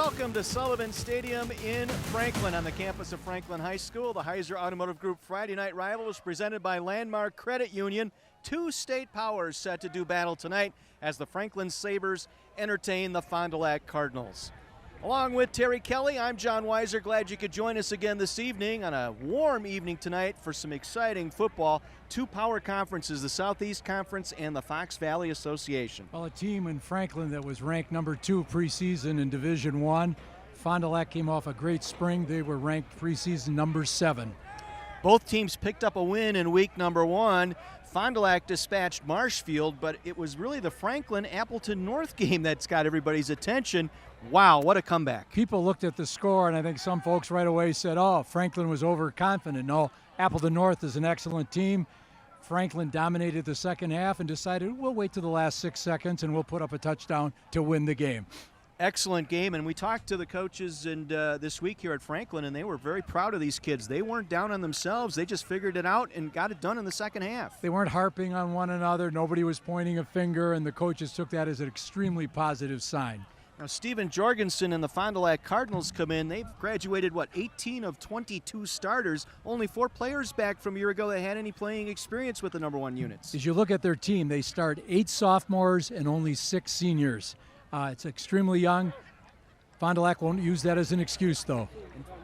Welcome to Sullivan Stadium in Franklin on the campus of Franklin High School. The Heiser Automotive Group Friday Night Rival is presented by Landmark Credit Union. Two state powers set to do battle tonight as the Franklin Sabres entertain the Fond du Lac Cardinals. Along with Terry Kelly, I'm John Weiser. Glad you could join us again this evening on a warm evening tonight for some exciting football. Two power conferences, the Southeast Conference and the Fox Valley Association. Well, a team in Franklin that was ranked number 2 preseason in Division I. Fond du Lac came off a great spring. They were ranked preseason number 7. Both teams picked up a win in week number 1. Fond du Lac dispatched Marshfield, but it was really the Franklin-Appleton North game that's got everybody's attention. Wow, what a comeback. People looked at the score, and I think some folks right away said, oh, Franklin was overconfident. No, Appleton North is an excellent team. Franklin dominated the second half and decided we'll wait to the last 6 seconds and we'll put up a touchdown to win the game. Excellent game, and we talked to the coaches this week here at Franklin, and they were very proud of these kids. They weren't down on themselves. They just figured it out and got it done in the second half. They weren't harping on one another. Nobody was pointing a finger, and the coaches took that as an extremely positive sign. Now, Stephen Jorgensen and the Fond du Lac Cardinals come in. They've graduated, 18 of 22 starters. Only 4 players back from a year ago that had any playing experience with the number 1 units. As you look at their team, they start 8 sophomores and only 6 seniors. It's extremely young. Fond du Lac won't use that as an excuse, though.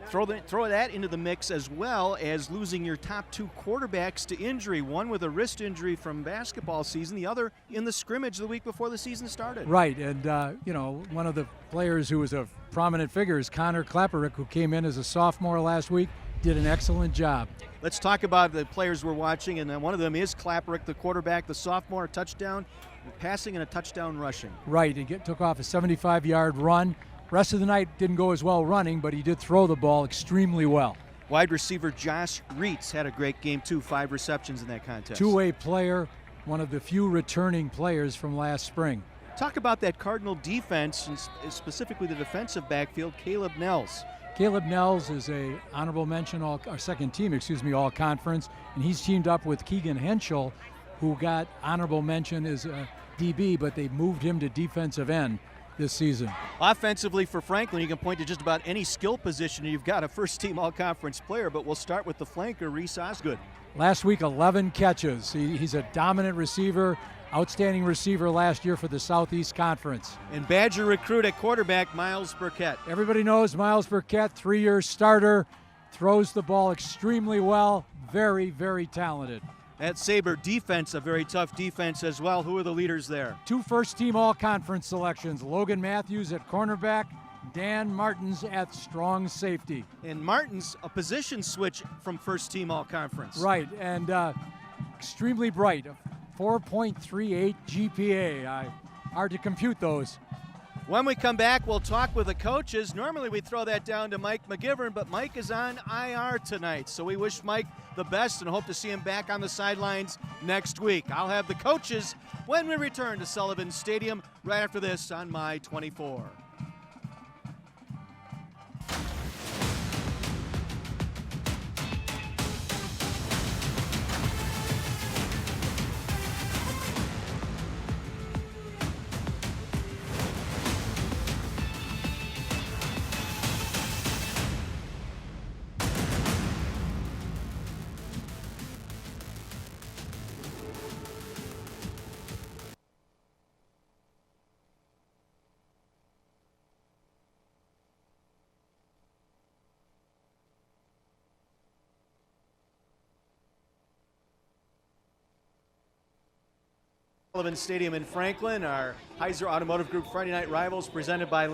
Throw that into the mix, as well as losing your top 2 quarterbacks to injury, one with a wrist injury from basketball season, the other in the scrimmage the week before the season started. Right, and one of the players who was a prominent figure is Connor Klapperick, who came in as a sophomore last week, did an excellent job. Let's talk about the players we're watching, and one of them is Klapperick, the quarterback, the sophomore, a touchdown passing and a touchdown rushing. Right, he took off a 75-yard run. Rest of the night didn't go as well running, but he did throw the ball extremely well. Wide receiver Josh Reitz had a great game too, 5 receptions in that contest. Two-way player, one of the few returning players from last spring. Talk about that Cardinal defense, and specifically the defensive backfield, Caleb Nels. Caleb Nels is a honorable mention, second team, all conference, and he's teamed up with Keegan Henschel, who got honorable mention as a DB, but they moved him to defensive end this season. Offensively for Franklin, you can point to just about any skill position. You've got a first-team all-conference player, but we'll start with the flanker, Reese Osgood. Last week, 11 catches. He's a dominant receiver, outstanding receiver last year for the Southeast Conference. And Badger recruit at quarterback, Miles Burkett. Everybody knows Miles Burkett, 3-year starter, throws the ball extremely well, very, very talented. That Sabre defense, a very tough defense as well. Who are the leaders there? 2 first-team all-conference selections, Logan Matthews at cornerback, Dan Martins at strong safety. And Martins, a position switch from first-team all-conference. Right, and extremely bright, a 4.38 GPA. Hard to compute those. When we come back, we'll talk with the coaches. Normally we throw that down to Mike McGivern, but Mike is on IR tonight. So we wish Mike the best and hope to see him back on the sidelines next week. I'll have the coaches when we return to Sullivan Stadium right after this on My 24. Sullivan Stadium in Franklin, our Heiser Automotive Group Friday Night Rivals presented by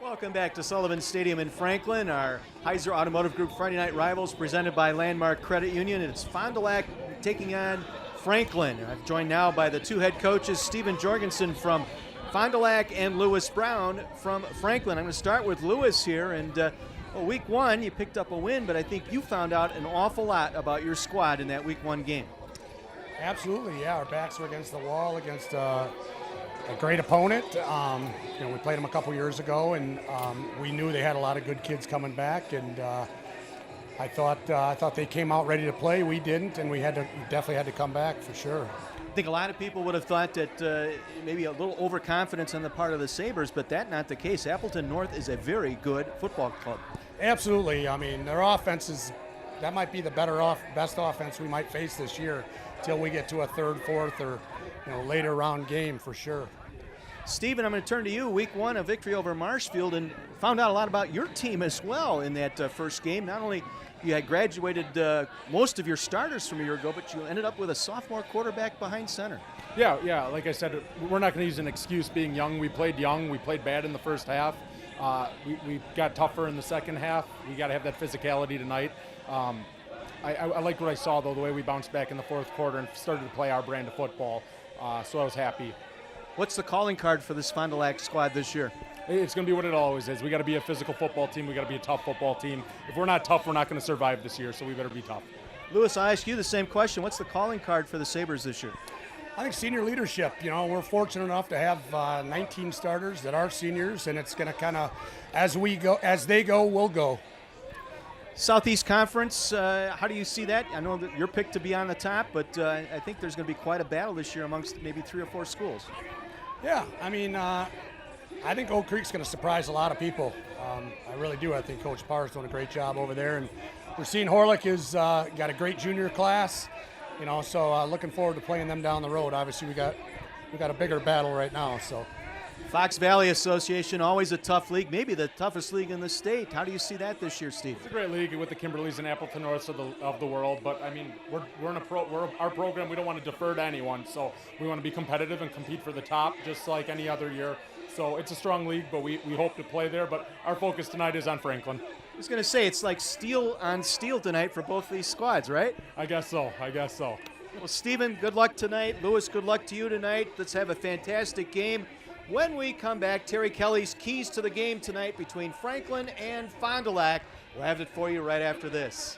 Welcome back to Sullivan Stadium in Franklin. Our Heiser Automotive Group Friday Night Rivals presented by Landmark Credit Union. It's Fond du Lac taking on Franklin. I'm joined now by the two head coaches, Stephen Jorgensen from Fond du Lac and Lewis Brown from Franklin. I'm going to start with Lewis here. And week one, you picked up a win, but I think you found out an awful lot about your squad in that week one game. Absolutely, yeah. Our backs were against the wall against a great opponent. We played them a couple years ago, and we knew they had a lot of good kids coming back. And I thought they came out ready to play. We didn't, and we definitely had to come back for sure. I think a lot of people would have thought that maybe a little overconfidence on the part of the Sabres, but that's not the case. Appleton North is a very good football club. Absolutely. I mean, their offense that might be the best offense we might face this year till we get to a third, fourth, or later round game for sure. Stephen, I'm going to turn to you. Week one, a victory over Marshfield, and found out a lot about your team as well in that first game. Not only you had graduated most of your starters from a year ago, but you ended up with a sophomore quarterback behind center. Yeah. Like I said, we're not going to use an excuse being young. We played young. We played bad in the first half. We got tougher in the second half. We got to have that physicality tonight. I liked what I saw, though, the way we bounced back in the fourth quarter and started to play our brand of football. So I was happy. What's the calling card for this Fond du Lac squad this year? It's going to be what it always is. We got to be a physical football team. We got to be a tough football team. If we're not tough, we're not going to survive this year. So we better be tough. Lewis, I ask you the same question. What's the calling card for the Sabres this year? I think senior leadership. We're fortunate enough to have 19 starters that are seniors, and it's going to kind of, as they go, we'll go. Southeast Conference, how do you see that? I know that you're picked to be on the top, but I think there's going to be quite a battle this year amongst maybe 3 or 4 schools. Yeah, I mean, I think Oak Creek's going to surprise a lot of people. I really do. I think Coach Parr's doing a great job over there, and we're seeing Horlick has got a great junior class. So looking forward to playing them down the road. Obviously, we got a bigger battle right now. So. Fox Valley Association, always a tough league, maybe the toughest league in the state. How do you see that this year, Steve? It's a great league with the Kimberleys and Appleton Norths of the world, but I mean, we're in our program. We don't want to defer to anyone, so we want to be competitive and compete for the top, just like any other year. So it's a strong league, but we hope to play there. But our focus tonight is on Franklin. I was going to say, it's like steel on steel tonight for both these squads, right? I guess so. Well, Stephen, good luck tonight. Lewis, good luck to you tonight. Let's have a fantastic game. When we come back, Terry Kelly's keys to the game tonight between Franklin and Fond du Lac. We'll have it for you right after this.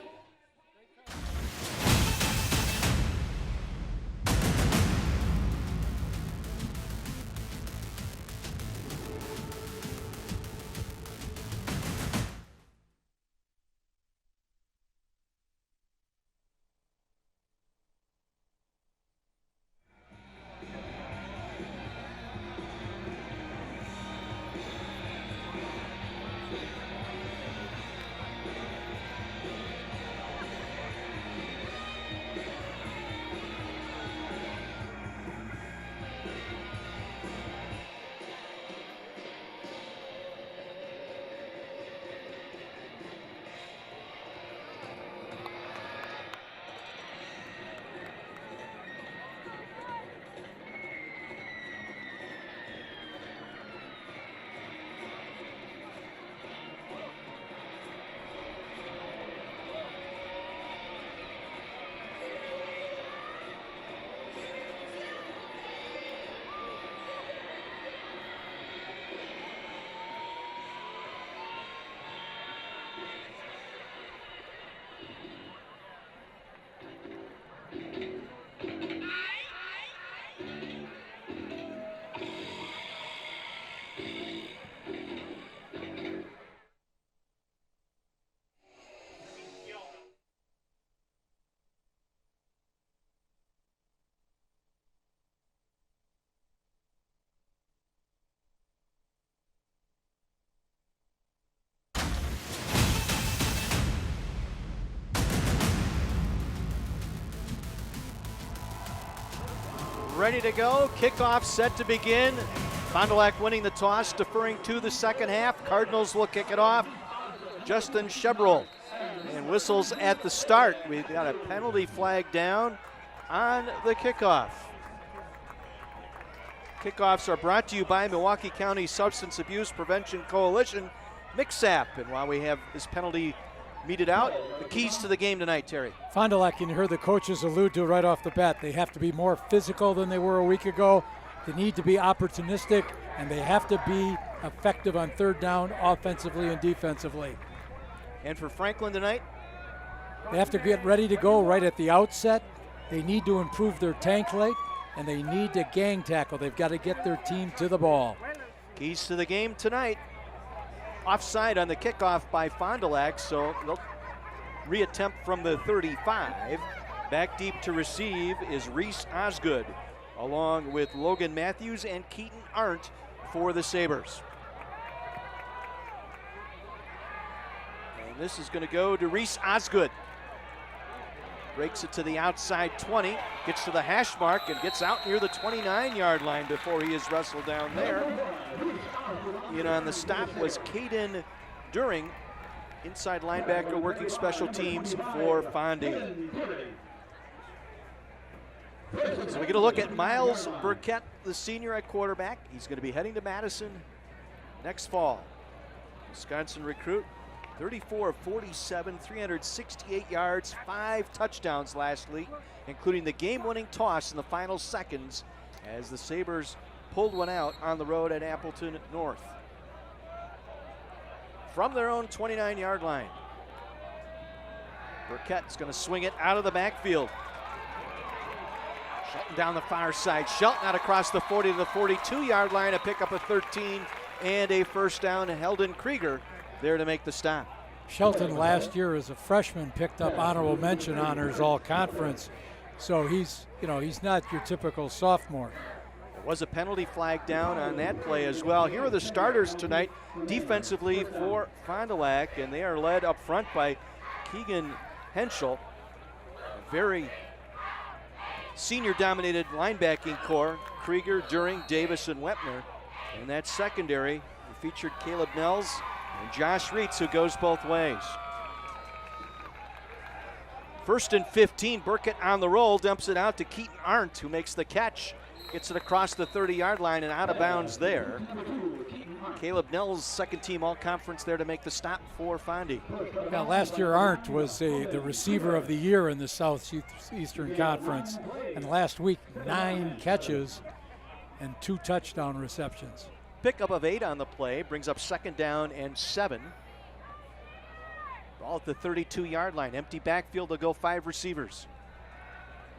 Ready to go. Kickoff set to begin. Fond du Lac winning the toss, deferring to the second half. Cardinals will kick it off. Justin Shebrel. And whistles at the start. We've got a penalty flag down on the kickoff. Kickoffs are brought to you by Milwaukee County Substance Abuse Prevention Coalition, MIXAP. And while we have this penalty meted out, the keys to the game tonight, Terry. Fond du Lac, and you heard the coaches allude to right off the bat, they have to be more physical than they were a week ago. They need to be opportunistic, and they have to be effective on third down offensively and defensively. And for Franklin tonight? They have to get ready to go right at the outset. They need to improve their tank rate, and they need to gang tackle. They've got to get their team to the ball. Keys to the game tonight. Offside on the kickoff by Fond du Lac, so they'll reattempt from the 35. Back deep to receive is Reese Osgood, along with Logan Matthews and Keaton Arndt for the Sabres. And this is going to go to Reese Osgood. Breaks it to the outside 20, gets to the hash mark and gets out near the 29-yard line before he is wrestled down there. In on the stop was Caden During, inside linebacker working special teams for Fondy. So we get a look at Miles Burkett, the senior at quarterback. He's going to be heading to Madison next fall. Wisconsin recruit, 34 of 47, 368 yards, 5 touchdowns last week, including the game-winning toss in the final seconds as the Sabres pulled one out on the road at Appleton North. From their own 29-yard line, Burkett's going to swing it out of the backfield. Shelton down the far side. Shelton out across the 40 to the 42-yard line, a pickup of 13 and a first down. Heldon Krieger there to make the stop. Shelton last year as a freshman picked up honorable mention honors all conference. So he's not your typical sophomore. There was a penalty flag down on that play as well. Here are the starters tonight defensively for Fond du Lac, and they are led up front by Keegan Henschel. A very senior-dominated linebacking core, Krieger, During, Davis, and Wepner. In that secondary, we featured Caleb Nels and Josh Reitz, who goes both ways. First and 15, Burkett on the roll, dumps it out to Keaton Arndt, who makes the catch. Gets it across the 30-yard line and out of bounds there. Caleb Nels, second team all-conference there to make the stop for Fondy. Now, last year Arndt was the receiver of the year in the Southeastern Conference. And last week, 9 catches and 2 touchdown receptions. Pickup of 8 on the play, brings up second down and 7. Ball at the 32-yard line, empty backfield, they'll go 5 receivers.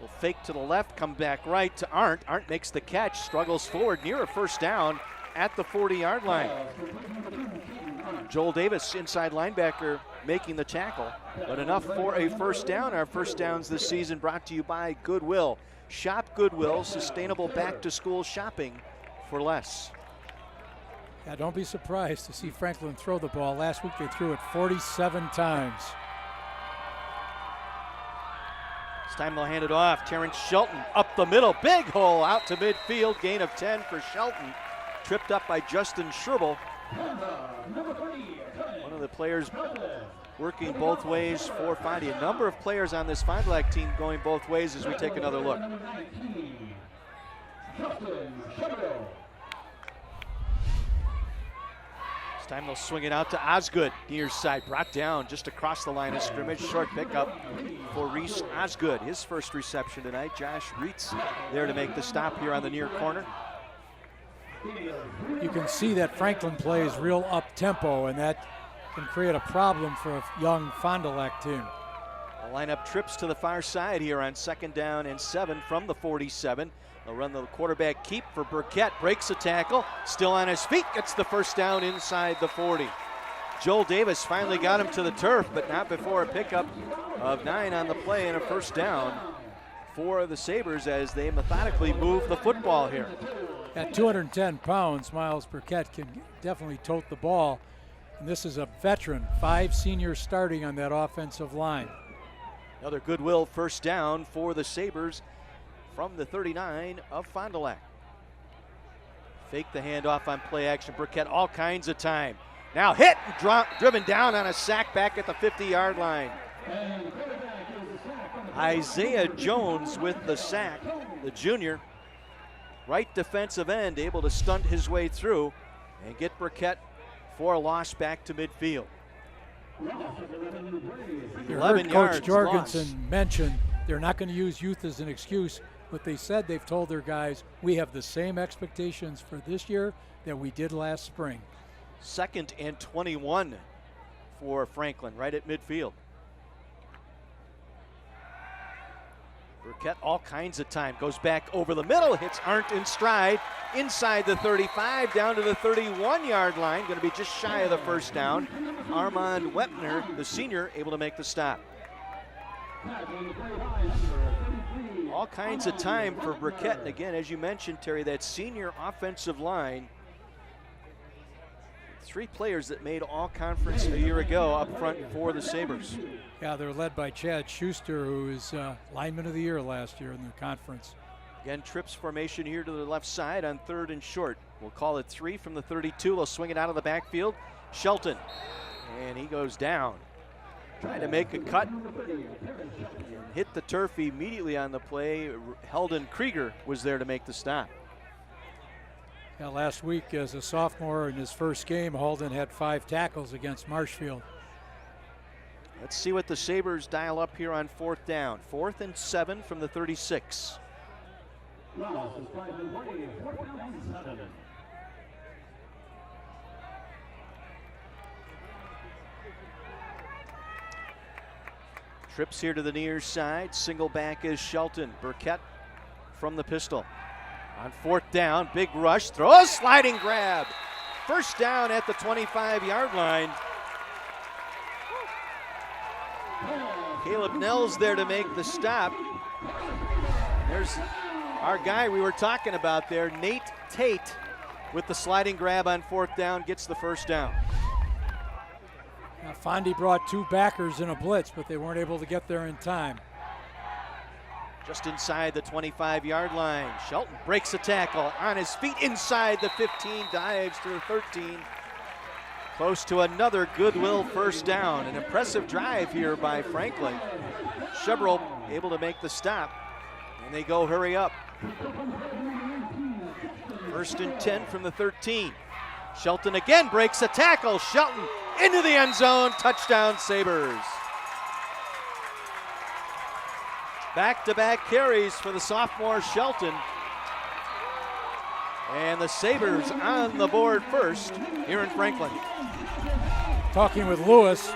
Will fake to the left, come back right to Arndt. Arndt makes the catch, struggles forward near a first down at the 40-yard line. Joel Davis, inside linebacker, making the tackle, but enough for a first down. Our first downs this season brought to you by Goodwill. Shop Goodwill, sustainable back-to-school shopping for less. Yeah, don't be surprised to see Franklin throw the ball. Last week they threw it 47 times. This time they'll hand it off. Terrence Shelton up the middle. Big hole out to midfield. Gain of 10 for Shelton. Tripped up by Justin Scherbel. One of the players working both ways for Fondy. A number of players on this Fond du Lac team going both ways as we take another look. This time they'll swing it out to Osgood, near side, brought down just across the line of scrimmage. Short pickup for Reese Osgood. His first reception tonight. Josh Reitz there to make the stop here on the near corner. You can see that Franklin plays real up-tempo, and that can create a problem for a young Fond du Lac team. The lineup trips to the far side here on second down and 7 from the 47. They'll run the quarterback keep for Burkett. Breaks a tackle, still on his feet, gets the first down inside the 40. Joel Davis finally got him to the turf, but not before a pickup of 9 on the play and a first down for the Sabres as they methodically move the football here. At 210 pounds, Miles Burkett can definitely tote the ball. And this is a veteran, 5 seniors starting on that offensive line. Another Goodwill first down for the Sabres from the 39 of Fond du Lac. Fake the handoff on play action. Burkett all kinds of time. Now hit and driven down on a sack back at the 50-yard line. Isaiah Jones with the sack, the junior. right defensive end, able to stunt his way through and get Burkett for a loss back to midfield. You 11 heard yards Coach Jorgensen loss. mention they're not going to use youth as an excuse, but they said they've told their guys, we have the same expectations for this year that we did last spring. 2nd and 21 for Franklin, right at midfield. Burkett all kinds of time, goes back over the middle, hits Arndt in stride, inside the 35, down to the 31-yard line, going to be just shy of the first down. Armand Wepner, the senior, able to make the stop. All kinds of time for Burkett, and again, as you mentioned, Terry, that senior offensive line, 3 players that made all-conference a year ago up front for the Sabres. Yeah, they're led by Chad Schuster, who is lineman of the year last year in the conference. Again, trips formation here to the left side on 3rd and short. We'll call it 3 from the 32. They'll swing it out of the backfield. Shelton, and he goes down. Trying to make a cut. And hit the turf immediately on the play. Heldon Krieger was there to make the stop. Yeah, last week as a sophomore in his first game, Holden had 5 tackles against Marshfield. Let's see what the Sabres dial up here on 4th down. 4th and 7 from the 36. Trips here to the near side. Single back is Shelton. Burkett from the pistol. On 4th down, big rush, throw, sliding grab. First down at the 25-yard line. Caleb Nell's there to make the stop. There's our guy we were talking about there, Nate Tate, with the sliding grab on 4th down, gets the first down. Now, Fondy brought 2 backers in a blitz, but they weren't able to get there in time. Just inside the 25-yard line. Shelton breaks a tackle on his feet inside the 15, dives to the 13. Close to another Goodwill first down. An impressive drive here by Franklin. Chevrolet able to make the stop, and they go hurry up. 1st and 10 from the 13. Shelton again breaks a tackle. Shelton into the end zone. Touchdown, Sabres. Back-to-back carries for the sophomore Shelton. And the Sabres on the board first here in Franklin. Talking with Lewis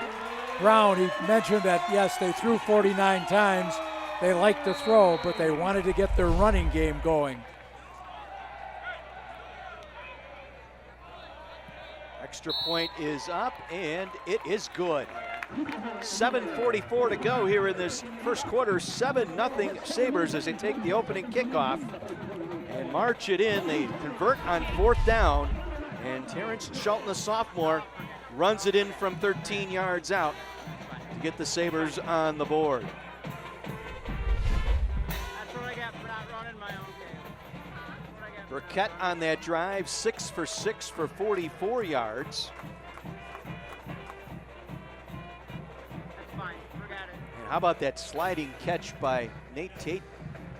Brown, he mentioned that, yes, they threw 49 times. They liked to throw, but they wanted to get their running game going. Extra point is up, and it is good. 7:44 to go here in this first quarter. 7-0 Sabres as they take the opening kickoff and march it in. They convert on 4th down, and Terrence Shelton, the sophomore, runs it in from 13 yards out to get the Sabres on the board. That's what I got for not running my own game. Burkett on that drive, 6 for 6 for 44 yards. That's fine. Forgot it. And how about that sliding catch by Nate Tate,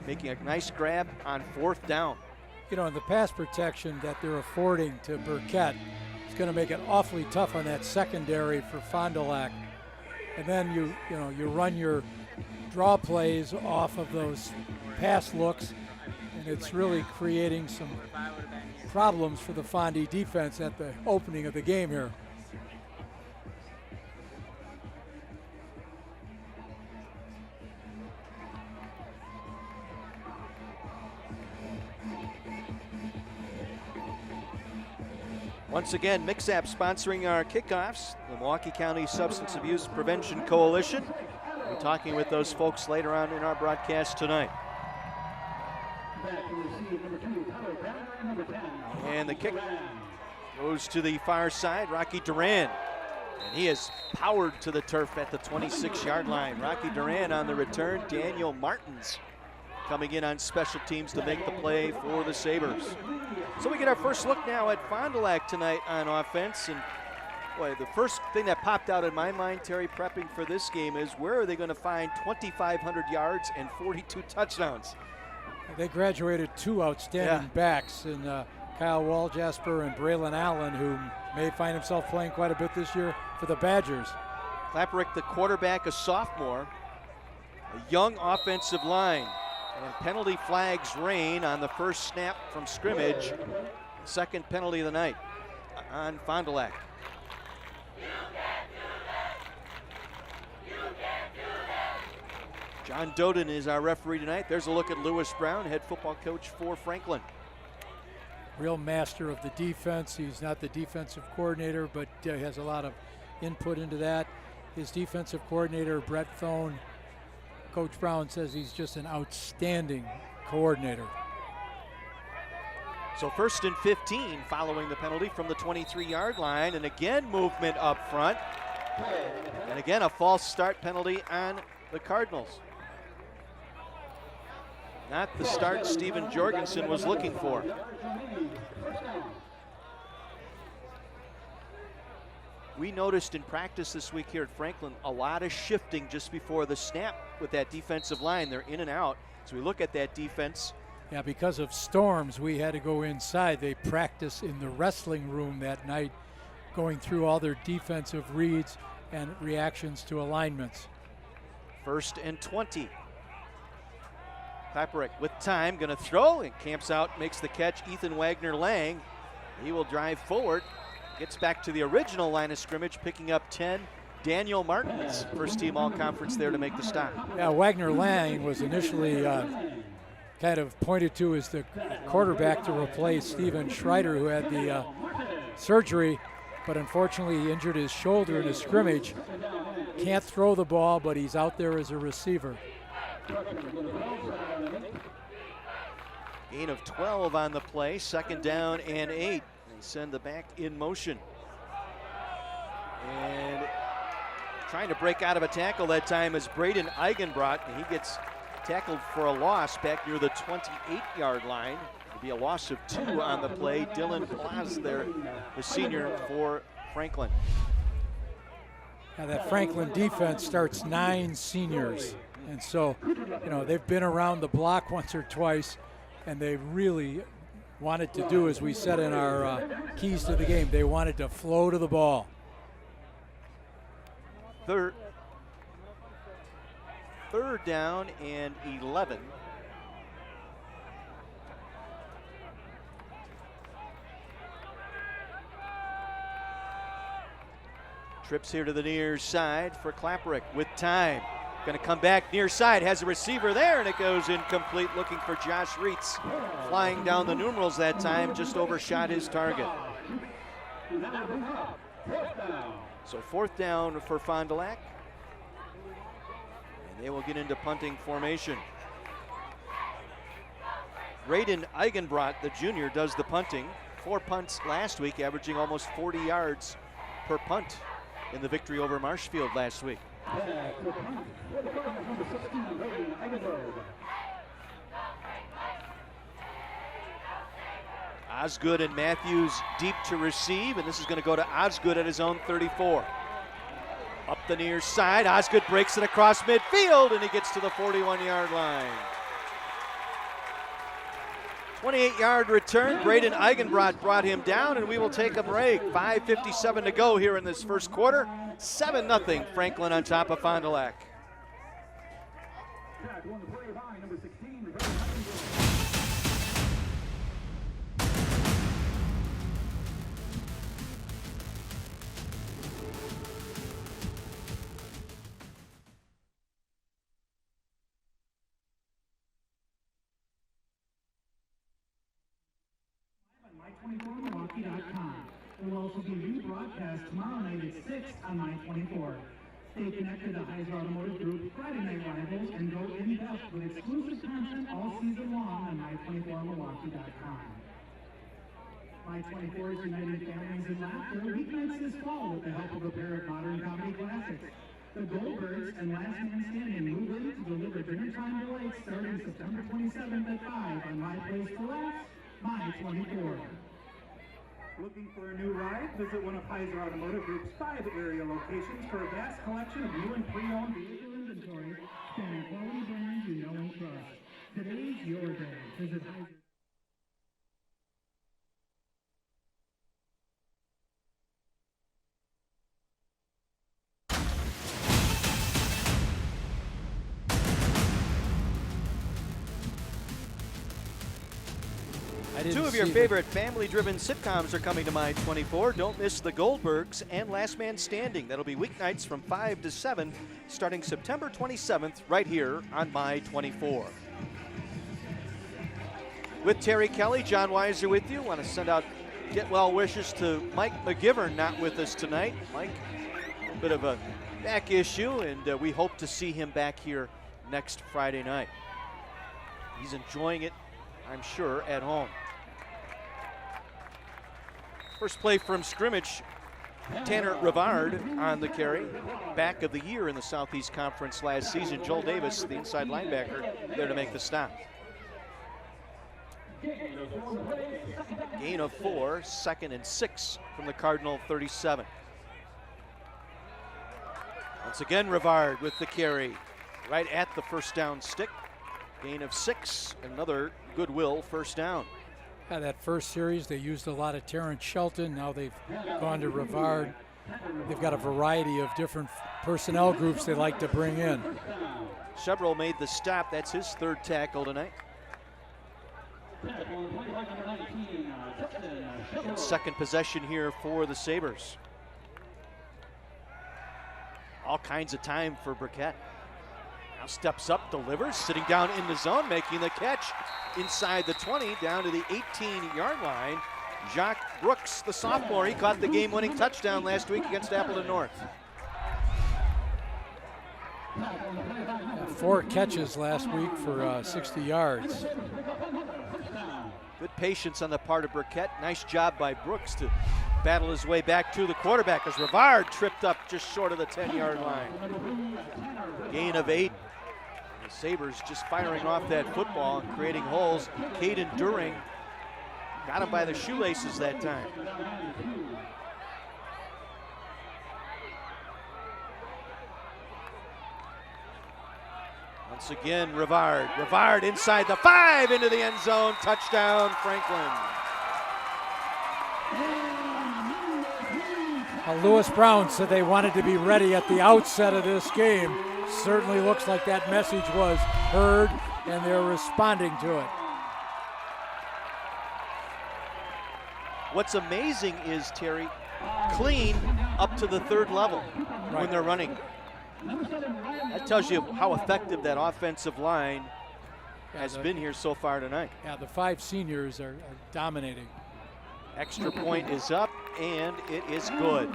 making a nice grab on 4th down. You know, the pass protection that they're affording to Burkett is going to make it awfully tough on that secondary for Fond du Lac. And then you run your draw plays off of those pass looks, and it's really creating some problems for the Fondy defense at the opening of the game here. Once again, Mixap sponsoring our kickoffs, the Milwaukee County Substance Abuse Prevention Coalition. We'll be talking with those folks later on in our broadcast tonight. And the kick goes to the far side, Rocky Duran. And he is powered to the turf at the 26-yard line. Rocky Duran on the return. Daniel Martins coming in on special teams to make the play for the Sabres. So we get our first look now at Fond du Lac tonight on offense. And boy, the first thing that popped out in my mind, Terry, prepping for this game is where are they going to find 2,500 yards and 42 touchdowns? They graduated two outstanding backs in Kyle Waljasper and Braylon Allen, who may find himself playing quite a bit this year for the Badgers. Klapperick, the quarterback, a sophomore, a young offensive line. And penalty flags rain on the first snap from scrimmage. Second penalty of the night on Fond du Lac. John Doden is our referee tonight. There's a look at Lewis Brown, head football coach for Franklin. Real master of the defense. He's not the defensive coordinator, but has a lot of input into that. His defensive coordinator, Brett Thone, Coach Brown says he's just an outstanding coordinator. So 1st and 15 following the penalty from the 23-yard line, and again movement up front. And again a false start penalty on the Cardinals. Not the start Steven Jorgensen was looking for. We noticed in practice this week here at Franklin a lot of shifting just before the snap with that defensive line. They're in and out. So we look at that defense. Yeah, because of storms, we had to go inside. They practiced in the wrestling room that night, going through all their defensive reads and reactions to alignments. 1st and 20. Klapperick with time, gonna throw, and camps out, makes the catch. Ethan Wagner-Lang, he will drive forward, gets back to the original line of scrimmage, picking up 10. Daniel Martins, first team all-conference there to make the stop. Yeah, Wagner-Lang was initially kind of pointed to as the quarterback to replace Steven Schreider, who had the surgery, but unfortunately he injured his shoulder in a scrimmage. Can't throw the ball, but he's out there as a receiver. Gain of 12 on the play, 2nd down and 8. They send the back in motion. And trying to break out of a tackle that time is Braden Eigenbrot, and he gets tackled for a loss back near the 28-yard line. It'll be a loss of 2 on the play. Dylan Plaz there, the senior for Franklin. Now that Franklin defense starts 9 seniors. And so, you know, they've been around the block once or twice, and they really wanted to do, as we said in our keys to the game, they wanted to flow to the ball. Third down and 11. Trips here to the near side for Klapperick with time. Going to come back near side, has a receiver there, and it goes incomplete, looking for Josh Reitz. Flying down the numerals that time, just overshot his target. So 4th down for Fond du Lac. And they will get into punting formation. Braden Eigenbrot, the junior, does the punting. 4 punts last week, averaging almost 40 yards per punt in the victory over Marshfield last week. Osgood and Matthews deep to receive, and this is going to go to Osgood at his own 34. Up the near side, Osgood breaks it across midfield, and he gets to the 41-yard line. 28-yard return. Braden Eigenbrot brought him down, and we will take a break. 5:57 to go here in this first quarter. 7-0 Franklin on top of Fond du Lac. My24Milwaukee.com. There will also be rebroadcast tomorrow night at 6 on My24. Stay connected to Heiser Automotive Group Friday Night Rivals and go in-depth with exclusive content all season long on My24Milwaukee.com. My24 is uniting families in laughter weeknights this fall with the help of a pair of modern comedy classics. The Goldbergs and Last Man Standing move in to deliver dinnertime delights starting September 27th at 5 on My Place to Laugh, My24. Looking for a new ride? Visit one of Heiser Automotive Group's 5 area locations for a vast collection of new and pre-owned vehicle inventory spanning quality brands you know and trust. Today's your day. Visit Heiser. Two of your favorite family-driven sitcoms are coming to My 24. Don't miss The Goldbergs and Last Man Standing. That'll be weeknights from 5 to 7, starting September 27th, right here on My 24. With Terry Kelly, John Weiser with you. Want to send out get well wishes to Mike McGivern, not with us tonight. Mike, a bit of a back issue, and we hope to see him back here next Friday night. He's enjoying it, I'm sure, at home. First play from scrimmage, Tanner Rivard on the carry. Back of the year in the Southeast Conference last season. Joel Davis, the inside linebacker, there to make the stop. Gain of 4, 2nd and 6 from the Cardinal 37. Once again, Rivard with the carry, right at the first down stick. Gain of 6, another Goodwill first down. Yeah, that first series, they used a lot of Terrence Shelton. Now they've gone to Rivard. They've got a variety of different personnel groups they like to bring in. Chevrolet made the stop. That's his 3rd tackle tonight. And 2nd possession here for the Sabres. All kinds of time for Burkett. Now steps up, delivers, sitting down in the zone, making the catch inside the 20, down to the 18-yard line. Jacques Brooks, the sophomore, he caught the game-winning touchdown last week against Appleton North. 4 catches last week for 60 yards. Good patience on the part of Burkett. Nice job by Brooks to battle his way back to the quarterback as Rivard tripped up just short of the 10-yard line. Gain of 8. The Sabres just firing off that football and creating holes. Caden During got him by the shoelaces that time. Once again, Rivard. Rivard inside the 5, into the end zone. Touchdown, Franklin. Lewis Brown said they wanted to be ready at the outset of this game. Certainly looks like that message was heard, and they're responding to it. What's amazing is, Terry, clean up to the 3rd level when they're running. That tells you how effective that offensive line has been here so far tonight. Yeah, the 5 seniors are dominating. Extra point is up, and it is good.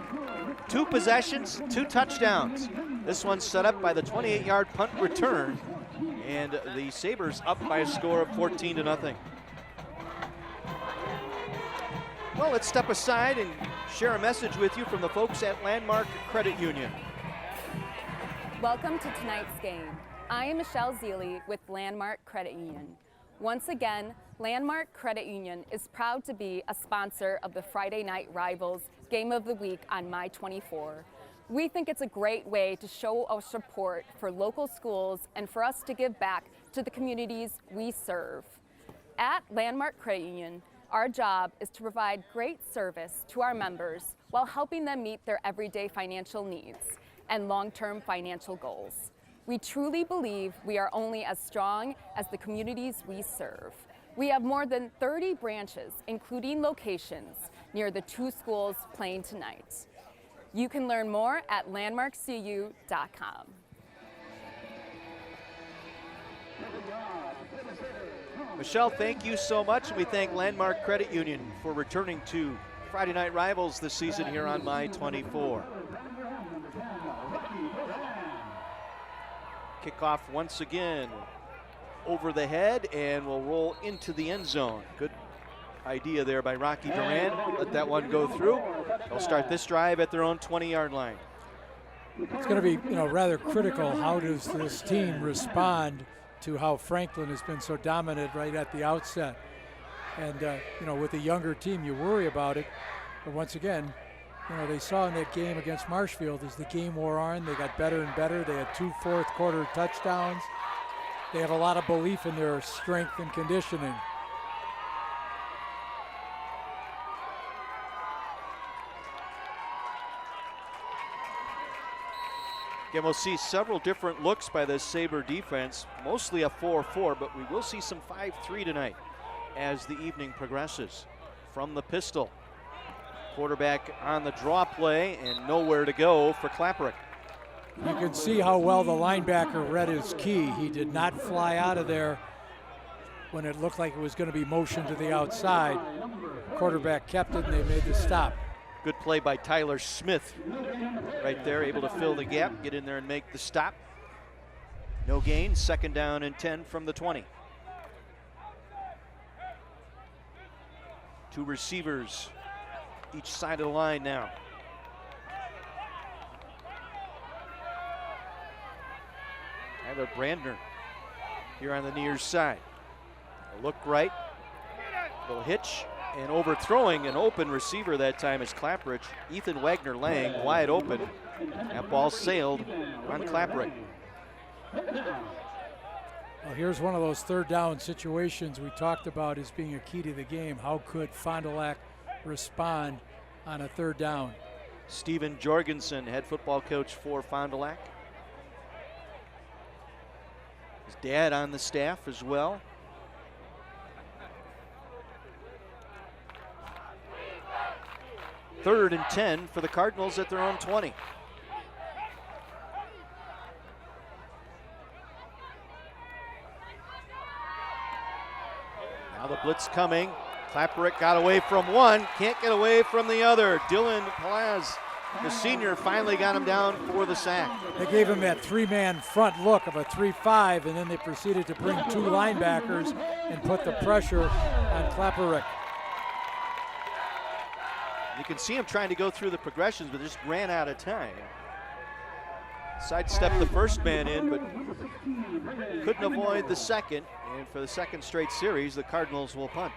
2 possessions, 2 touchdowns. This one's set up by the 28-yard punt return, and the Sabres up by a score of 14-0. Well, let's step aside and share a message with you from the folks at Landmark Credit Union. Welcome to tonight's game. I am Michelle Zeely with Landmark Credit Union. Once again, Landmark Credit Union is proud to be a sponsor of the Friday Night Rivals Game of the Week on My 24. We think it's a great way to show our support for local schools and for us to give back to the communities we serve. At Landmark Credit Union, our job is to provide great service to our members while helping them meet their everyday financial needs and long-term financial goals. We truly believe we are only as strong as the communities we serve. We have more than 30 branches, including locations near the 2 schools playing tonight. You can learn more at landmarkcu.com. Michelle, thank you so much. We thank Landmark Credit Union for returning to Friday Night Rivals this season here on My 24. Kickoff once again over the head and will roll into the end zone. Good idea there by Rocky Duran. Let that one go through. They'll start this drive at their own 20-yard line. It's going to be, rather critical. How does this team respond to how Franklin has been so dominant right at the outset? And, with a younger team, you worry about it. But once again, they saw in that game against Marshfield as the game wore on, they got better and better. They had 2 fourth-quarter touchdowns. They have a lot of belief in their strength and conditioning. Again, we'll see several different looks by this Sabre defense, mostly a 4-4, but we will see some 5-3 tonight as the evening progresses. From the pistol, quarterback on the draw play and nowhere to go for Klapperick. You can see how well the linebacker read his key. He did not fly out of there when it looked like it was going to be motion to the outside. Quarterback kept it and they made the stop. Good play by Tyler Smith right there, able to fill the gap, get in there and make the stop. No gain, 2nd down and 10 from the 20. Two receivers each side of the line now. Tyler Brandner here on the near side. A look right, little hitch, and overthrowing an open receiver that time is Klapperick. Ethan Wagner Lang wide open. That ball sailed on Klapperick. Well, here's one of those 3rd down situations we talked about as being a key to the game. How could Fond du Lac respond on a 3rd down? Steven Jorgensen, head football coach for Fond du Lac. His dad on the staff as well. Third and 10 for the Cardinals at their own 20. Now the blitz coming. Klapperick got away from one, can't get away from the other. Dylan Palaz, the senior, finally got him down for the sack. They gave him that 3-man front look of a 3-5, and then they proceeded to bring 2 linebackers and put the pressure on Klapperick. You can see him trying to go through the progressions, but just ran out of time. Sidestepped the first man in, but couldn't avoid the second. And for the 2nd straight series, the Cardinals will punt.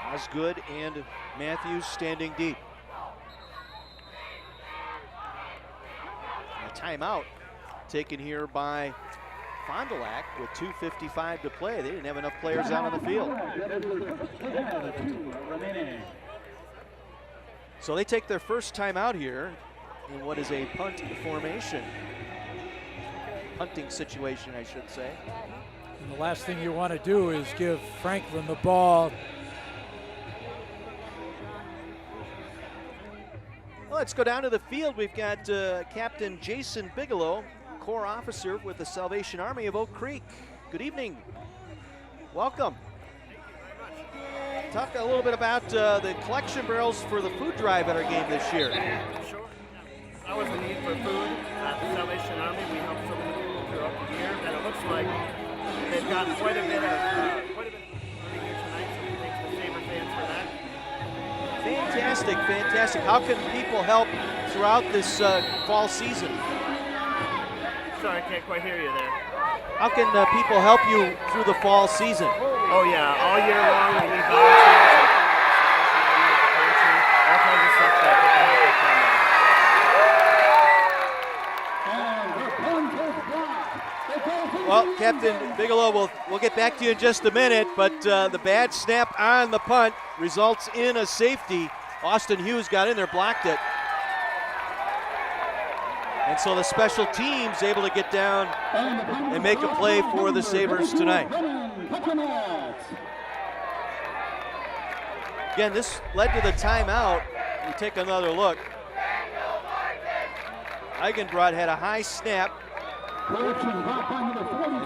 Osgood and Matthews standing deep. A timeout taken here by Fond du Lac with 2:55 to play. They didn't have enough players out on the field. So they take their first time out here in what is a punt formation. Punting situation, I should say. And the last thing you want to do is give Franklin the ball. Well, let's go down to the field. We've got Captain Jason Bigelow, Corps officer with the Salvation Army of Oak Creek. Good evening. Welcome. Talk a little bit about the collection barrels for the food drive at our game this year. Sure. That was the need for food at the Salvation Army. We helped so many people throughout the year that it looks like they've got quite a bit of food here tonight, so we thank the Sabre fans for that. Fantastic, fantastic. How can people help throughout this fall season? Sorry, I can't quite hear you there. How can people help you through the fall season? Oh yeah, all year long we need volunteers and all kinds of stuff that can help us down there. Well, Captain Bigelow, we'll get back to you in just a minute, but the bad snap on the punt results in a safety. Austin Hughes got in there, blocked it. And so the special team's able to get down and make a play for the Sabres tonight. Again, this led to the timeout. We take another look. Eigenbrod had a high snap.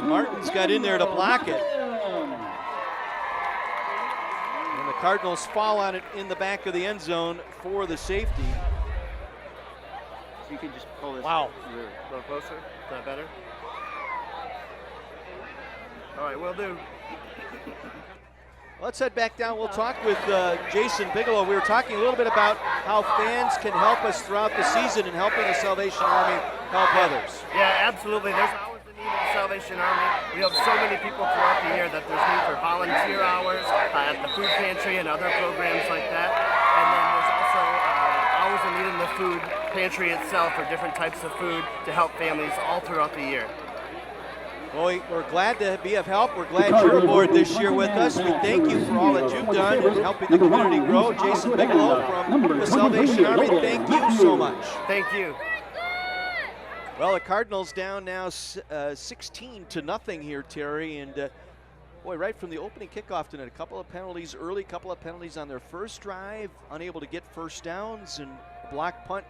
Martins got in there to block it. And the Cardinals fall on it in the back of the end zone for the safety. You can just pull this Wow. a little closer. Is that better? All right, will do. Let's head back down. We'll talk with Jason Bigelow. We were talking a little bit about how fans can help us throughout the season in helping the Salvation Army help others. Yeah, absolutely. There's always the need of the Salvation Army. We have so many people throughout the year that there's need for volunteer hours at the food pantry and other programs like that. And then there's also always a need in the food pantry itself for different types of food to help families all throughout the year. Well, we're glad to be of help. We're glad you're aboard this year with us. We thank you for all that you've done in helping the community grow. Jason Bigelow from the Salvation Army, thank you so much. Thank you. Well, the Cardinals down now 16-0 here, Terry, and boy, right from the opening kickoff tonight, a couple of penalties early, a couple of penalties on their first drive, unable to get first downs, and a block punt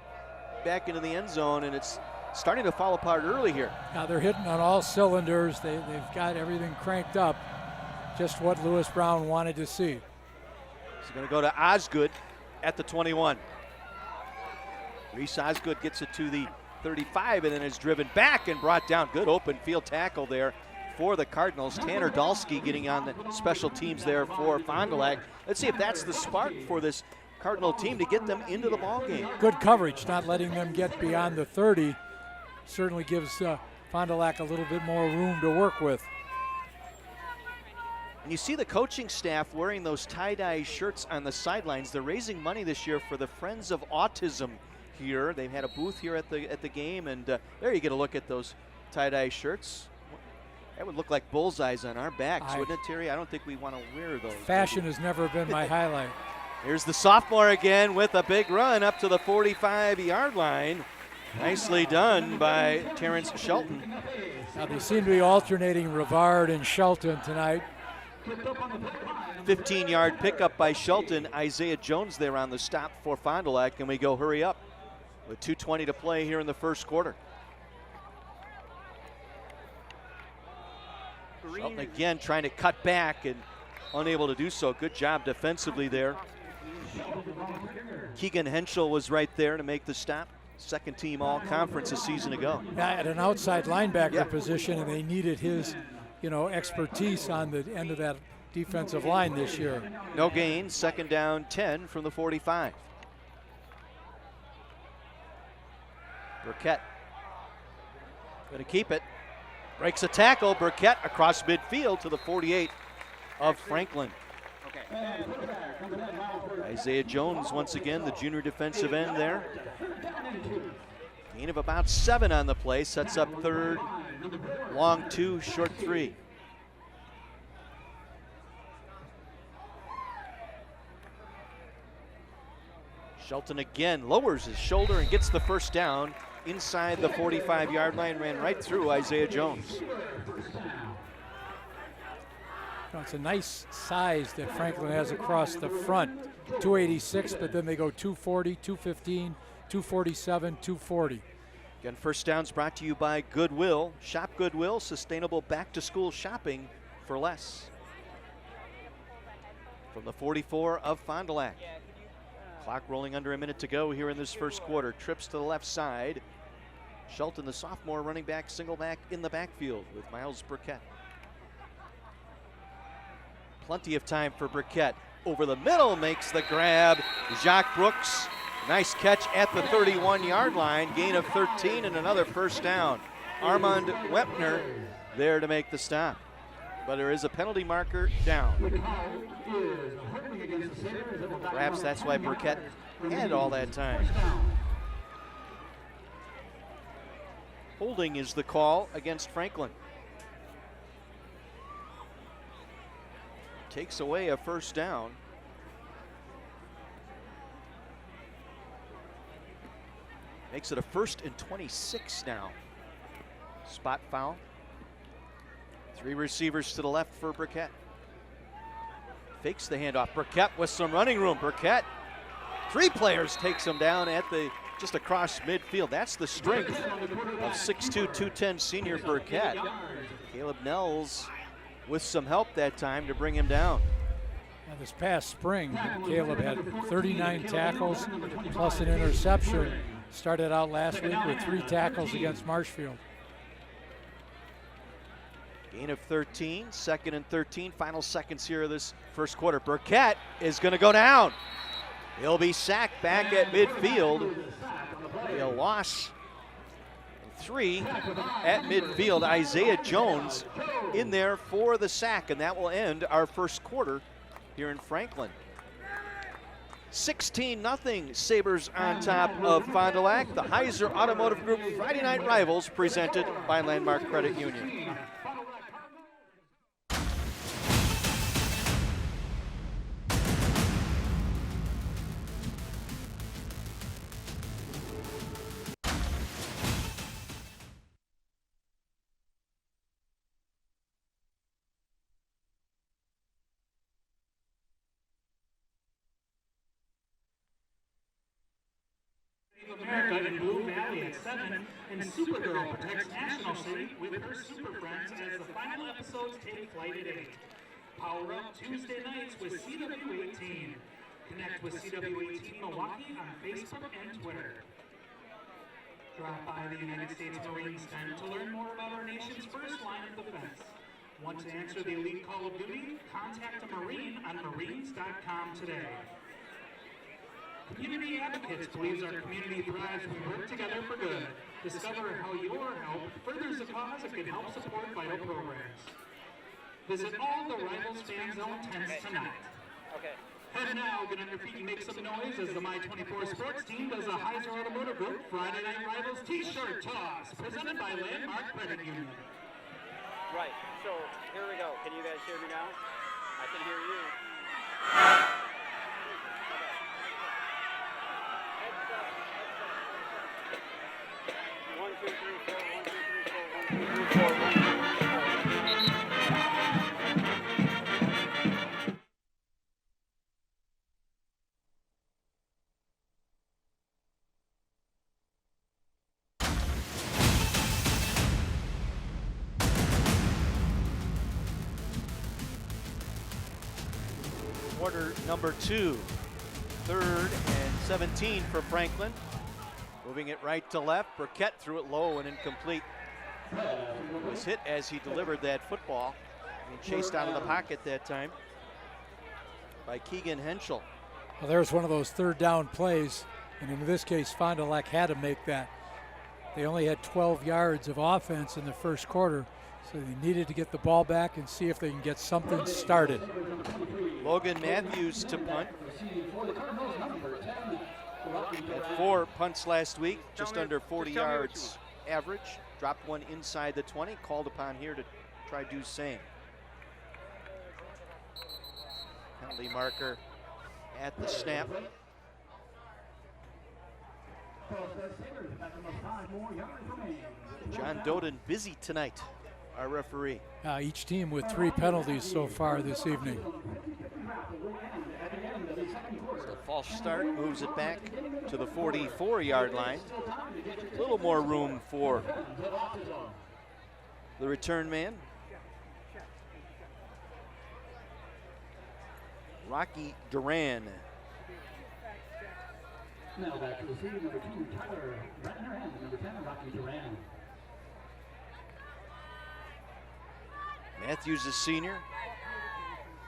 back into the end zone, and it's starting to fall apart early here. Now they're hitting on all cylinders. They've got everything cranked up, just what Lewis Brown wanted to see. He's going to go to Osgood at the 21. Reese Osgood gets it to the 35 and then is driven back and brought down. Good open field tackle there for the Cardinals. Tanner Dalsky getting on the special teams there for Fond du Lac. Let's see if that's the spark for this Cardinal team to get them into the ballgame. Good coverage, not letting them get beyond the 30. Certainly gives Fond du Lac a little bit more room to work with. And you see the coaching staff wearing those tie-dye shirts on the sidelines. They're raising money this year for the Friends of Autism here. They've had a booth here at the game, and there you get a look at those tie-dye shirts. That would look like bullseyes on our backs, wouldn't it, Terry? I don't think we want to wear those. Fashion has never been my highlight. Here's the sophomore again with a big run up to the 45-yard line. Nicely done by Terrence Shelton. Now they seem to be alternating Rivard and Shelton tonight. 15-yard pickup by Shelton. Isaiah Jones there on the stop for Fond du Lac, and we go hurry up with 2:20 to play here in the first quarter. Shelton again trying to cut back and unable to do so. Good job defensively there. Keegan Henschel was right there to make the stop. Second team all-conference a season ago. Yeah, at an outside linebacker position, and they needed his, expertise on the end of that defensive line this year. No gain, second down 10 from the 45. Burkett going to keep it. Breaks a tackle. Burkett across midfield to the 48 of Franklin. Isaiah Jones once again, the junior defensive end there. Gain of about 7 on the play, sets up third, long 2, short 3. Shelton again lowers his shoulder and gets the first down inside the 45-yard line, ran right through Isaiah Jones. It's a nice size that Franklin has across the front. 286, but then they go 240, 215, 247, 240. Again, first downs brought to you by Goodwill. Shop Goodwill, sustainable back-to-school shopping for less. From the 44 of Fond du Lac. Clock rolling under a minute to go here in this first quarter. Trips to the left side. Shelton, the sophomore running back, single back in the backfield with Miles Burkett. Plenty of time for Burkett. Over the middle, makes the grab. Jacques Brooks, nice catch at the 31-yard line. Gain of 13 and another first down. Armand Wepner there to make the stop. But there is a penalty marker down. Perhaps that's why Burkett had all that time. Holding is the call against Franklin. Takes away a first down. Makes it a 1st and 26 now. Spot foul. 3 receivers to the left for Burkett. Fakes the handoff. Burkett with some running room. Burkett, 3 players takes him down at the just across midfield. That's the strength of 6'2", 210 senior Burkett. Caleb Nels with some help that time to bring him down. Now this past spring, Caleb had 39 tackles plus an interception. Started out last week with 3 tackles against Marshfield. Gain of 13, 2nd and 13, final seconds here of this first quarter. Burkett is going to go down. He'll be sacked back at midfield. A loss 3 at midfield. Isaiah Jones in there for the sack, and that will end our first quarter here in Franklin. 16-0 Sabres on top of Fond du Lac. The Heiser Automotive Group Friday Night Rivals presented by Landmark Credit Union. America in Blue Valley at 7, and Supergirl protects National City with her Super Friends as the final episodes take flight at 8. Power up Tuesday nights with CW18. Connect with CW18 Milwaukee on Facebook and Twitter. Drop by the United States Marines tent to learn more about our nation's first line of defense. Want to answer the elite call of duty? Contact a Marine on marines.com today. Community Advocates believes our community thrives when we work together for good. Discover how your help furthers a cause and can help support vital programs. Visit all the Rivals Fan Zone tents tonight. Okay. Head now, get on your feet and make some noise as the My24 sports team does a Heiser Automotive Group Friday Night Rivals t-shirt toss, presented by Landmark Credit Union. Right, so here we go. Can you guys hear me now? I can hear you. Quarter number 2. 3rd and 17 for Franklin. Moving it right to left. Burkett threw it low and incomplete. Was hit as he delivered that football. And chased out of the pocket that time by Keegan Henschel. Well, there's one of those third down plays, and in this case, Fond du Lac had to make that. They only had 12 yards of offense in the first quarter, so they needed to get the ball back and see if they can get something started. Logan Matthews to punt. Had 4 punts last week, just under 40 yards average. Dropped one inside the 20, called upon here to try do same. Penalty marker at the snap. John Doden busy tonight, our referee. Each team with 3 penalties so far this evening. So false start moves it back to the 44-yard line. A little more room for the return man. Rocky Duran. Now back to receive number 2, Tyler Ratner, and number 10, Rocky Duran. Matthews is senior.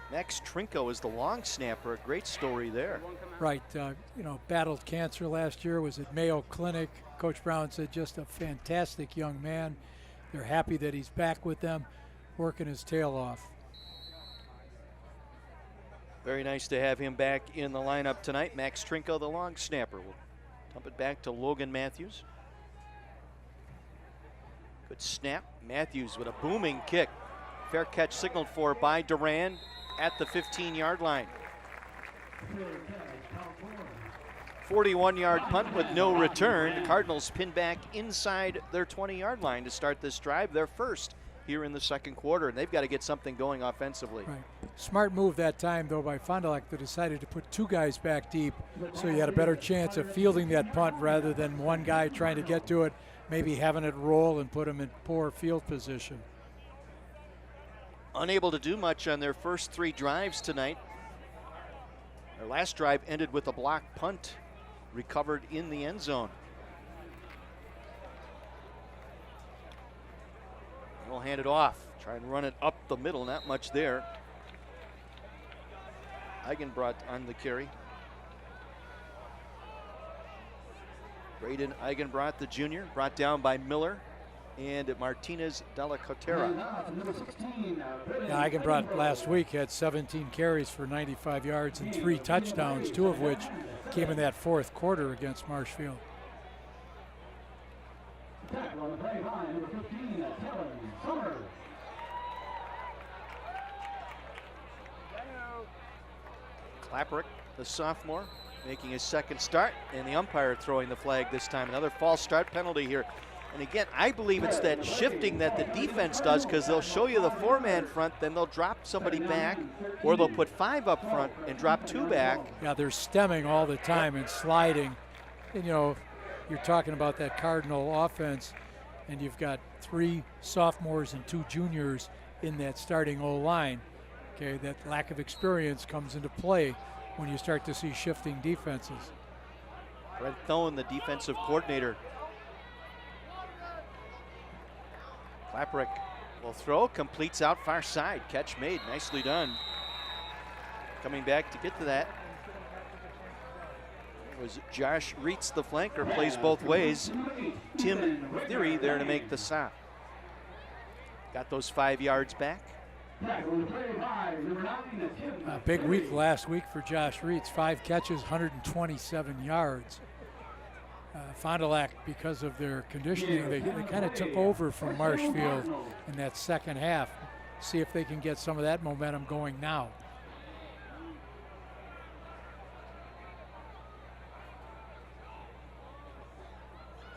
Max Trinko is the long snapper. A great story there. Right, battled cancer last year, was at Mayo Clinic. Coach Brown said just a fantastic young man. They're happy that he's back with them, working his tail off. Very nice to have him back in the lineup tonight. Max Trinko, the long snapper. We'll dump it back to Logan Matthews. Good snap. Matthews with a booming kick. Fair catch signaled for by Duran at the 15-yard line. 41-yard punt with no return. The Cardinals pin back inside their 20-yard line to start this drive. Their first here in the second quarter, and they've got to get something going offensively. Right. Smart move that time, though, by Fond du Lac. They decided to put 2 guys back deep, so you had a better chance of fielding that punt rather than one guy trying to get to it, maybe having it roll and put him in poor field position. Unable to do much on their first 3 drives tonight. Their last drive ended with a blocked punt recovered in the end zone. We'll hand it off. Try and run it up the middle. Not much there. Eigenbrot on the carry. Braden Eigenbrot, the junior, brought down by Miller. and Martinez Della Cotera. Yeah, Eigenbrot last week had 17 carries for 95 yards and 3 touchdowns, 2 of which came in that fourth quarter against Marshfield. Klaprick, the sophomore, making his second start, and the umpire throwing the flag this time. Another false start penalty here. And again, I believe it's that shifting that the defense does, because they'll show you the 4-man front, then they'll drop somebody back, or they'll put 5 up front and drop 2 back. Yeah, they're stemming all the time and sliding. And, you know, you're talking about that Cardinal offense, and you've got 3 sophomores and 2 juniors in that starting O-line. Okay, that lack of experience comes into play when you start to see shifting defenses. Brent Thone, the defensive coordinator. Klaprick will throw, completes out far side. Catch made, nicely done. Coming back to get to that was Josh Reitz, the flanker, plays both ways. Tim Theory there to make the stop. Got those 5 yards back. A big week last week for Josh Reitz, 5 catches, 127 yards. Fond du Lac, because of their conditioning, they kind of took over from Marshfield in that second half. See if they can get some of that momentum going now.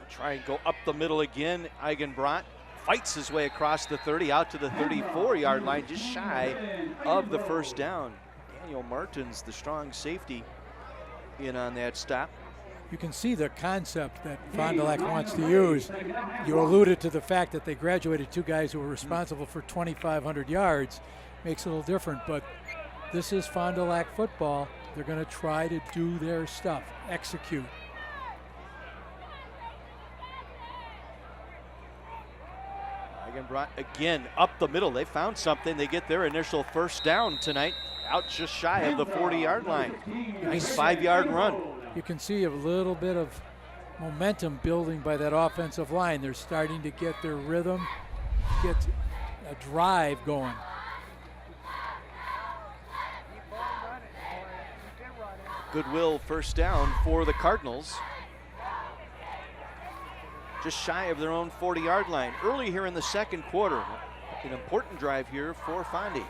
Try and go up the middle again. Eigenbrot fights his way across the 30 out to the 34-yard line, just shy of the first down. Daniel Martins, the strong safety, in on that stop. You can see the concept that Fond du Lac wants to use. You alluded to the fact that they graduated 2 guys who were responsible for 2,500 yards. Makes it a little different, but this is Fond du Lac football. They're going to try to do their stuff, execute. Eigenbrot again up the middle. They found something. They get their initial first down tonight, out just shy of the 40-yard line. Nice 5-yard run. You can see a little bit of momentum building by that offensive line. They're starting to get their rhythm, get a drive going. Goodwill first down for the Cardinals. Just shy of their own 40-yard line. Early here in the second quarter. An important drive here for Fondy.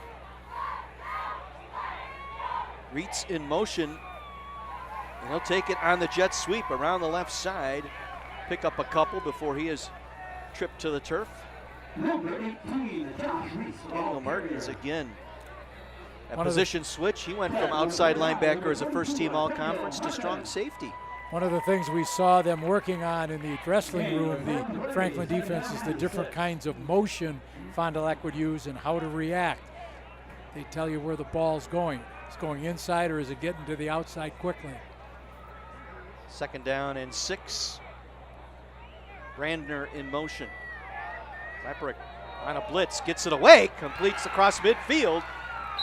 Reitz in motion. And he'll take it on the jet sweep around the left side. Pick up a couple before he is tripped to the turf. Daniel Martins again. A position switch. He went from outside linebacker as a first-team all-conference to strong safety. One of the things we saw them working on in the wrestling room, the Franklin defense, is the different kinds of motion Fond du Lac would use and how to react. They tell you where the ball's going. It's going inside, or is it getting to the outside quickly? Second down and 6. Brandner in motion. Klaprick on a blitz, gets it away, completes across midfield.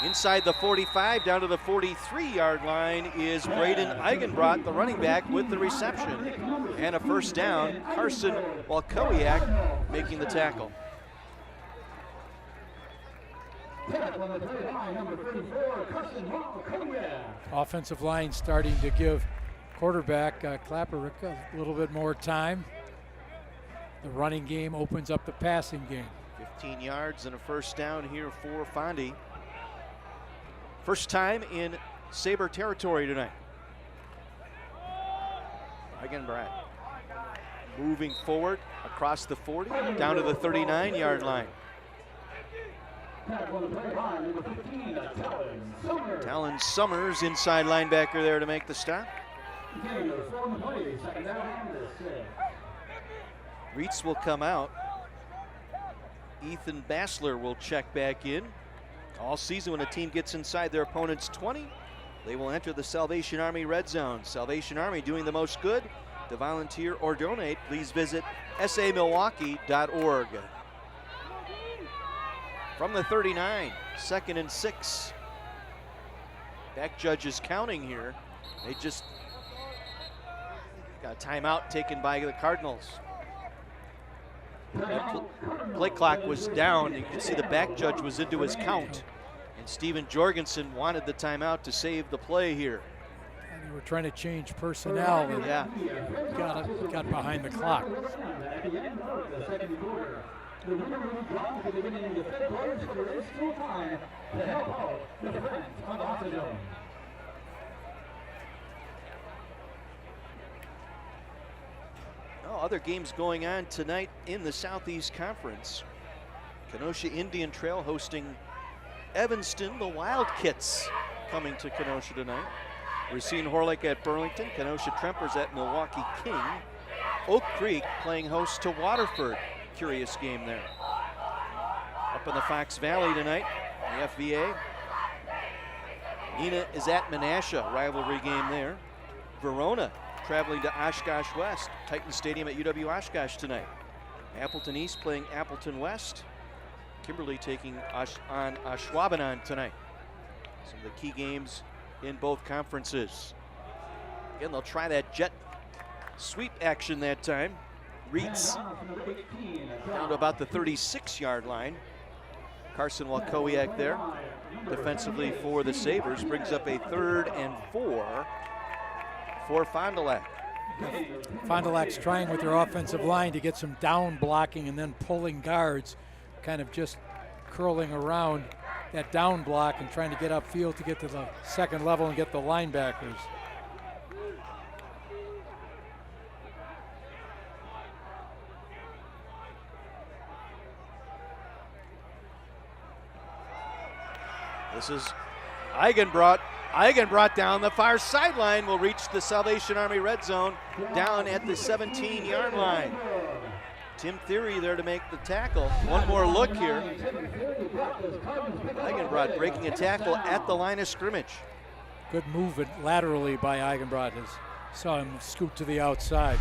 Inside the 45, down to the 43-yard line is Braden Eigenbrot, the running back, with the reception. And a first down, Carson Walkowiak making the tackle. Offensive line starting to give quarterback Klaprick a little bit more time. The running game opens up the passing game. 15 yards and a first down here for Fondy. First time in Sabre territory tonight. Eigenbrot moving forward across the 40, down to the 39-yard line. Talon Summers, inside linebacker there to make the stop. Reitz will come out. Ethan Bassler will check back in. All season, when a team gets inside their opponent's 20, they will enter the Salvation Army red zone. Salvation Army doing the most good. To volunteer or donate, please visit samilwaukee.org. From the 39, 2nd and 6. Back judges counting here. They just got a timeout taken by the Cardinals. Play clock was down. You can see the back judge was into his count. And Steven Jorgensen wanted the timeout to save the play here. And they were trying to change personnel and got behind the clock. The winner will drop to the beginning of the fifth quarter for this full time to help out the defense of Automotive. Other games going on tonight in the Southeast Conference. Kenosha Indian Trail hosting Evanston. The Wildcats coming to Kenosha tonight. Racine Horlick at Burlington. Kenosha Trempers at Milwaukee King. Oak Creek playing host to Waterford. Curious game there. Up in the Fox Valley tonight, the FVA. Neenah is at Menasha, rivalry game there. Verona traveling to Oshkosh West, Titan Stadium at UW Oshkosh tonight. Appleton East playing Appleton West. Kimberly taking on Ashwaubenon tonight. Some of the key games in both conferences. Again, they'll try that jet sweep action that time. Reitz down to about the 36-yard line. Carson Walkowiak there defensively for the Sabres brings up a 3rd and 4 for Fond du Lac. Fond du Lac's trying with their offensive line to get some down blocking and then pulling guards, kind of just curling around that down block and trying to get upfield to get to the second level and get the linebackers. This is Eigenbrot. Eigenbrot down the far sideline will reach the Salvation Army red zone down at the 17-yard line. Tim Theory there to make the tackle. One more look here. Eigenbrot breaking a tackle at the line of scrimmage. Good movement laterally by Eigenbrot. Saw him scoot to the outside.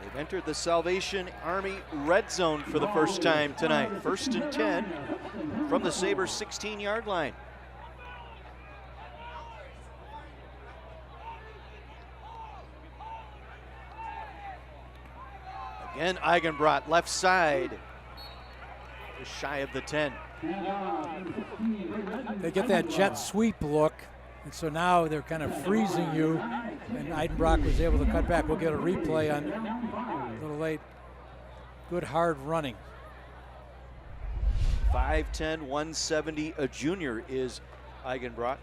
They've entered the Salvation Army red zone for the first time tonight. 1st and 10 from the Sabres 16-yard line. Again, Eigenbrot left side, just shy of the 10. They get that jet sweep look, and so now they're kind of freezing you, and Eigenbrot was able to cut back. We'll get a replay on a little late. Good hard running. 5'10", 170, a junior is Eigenbrot.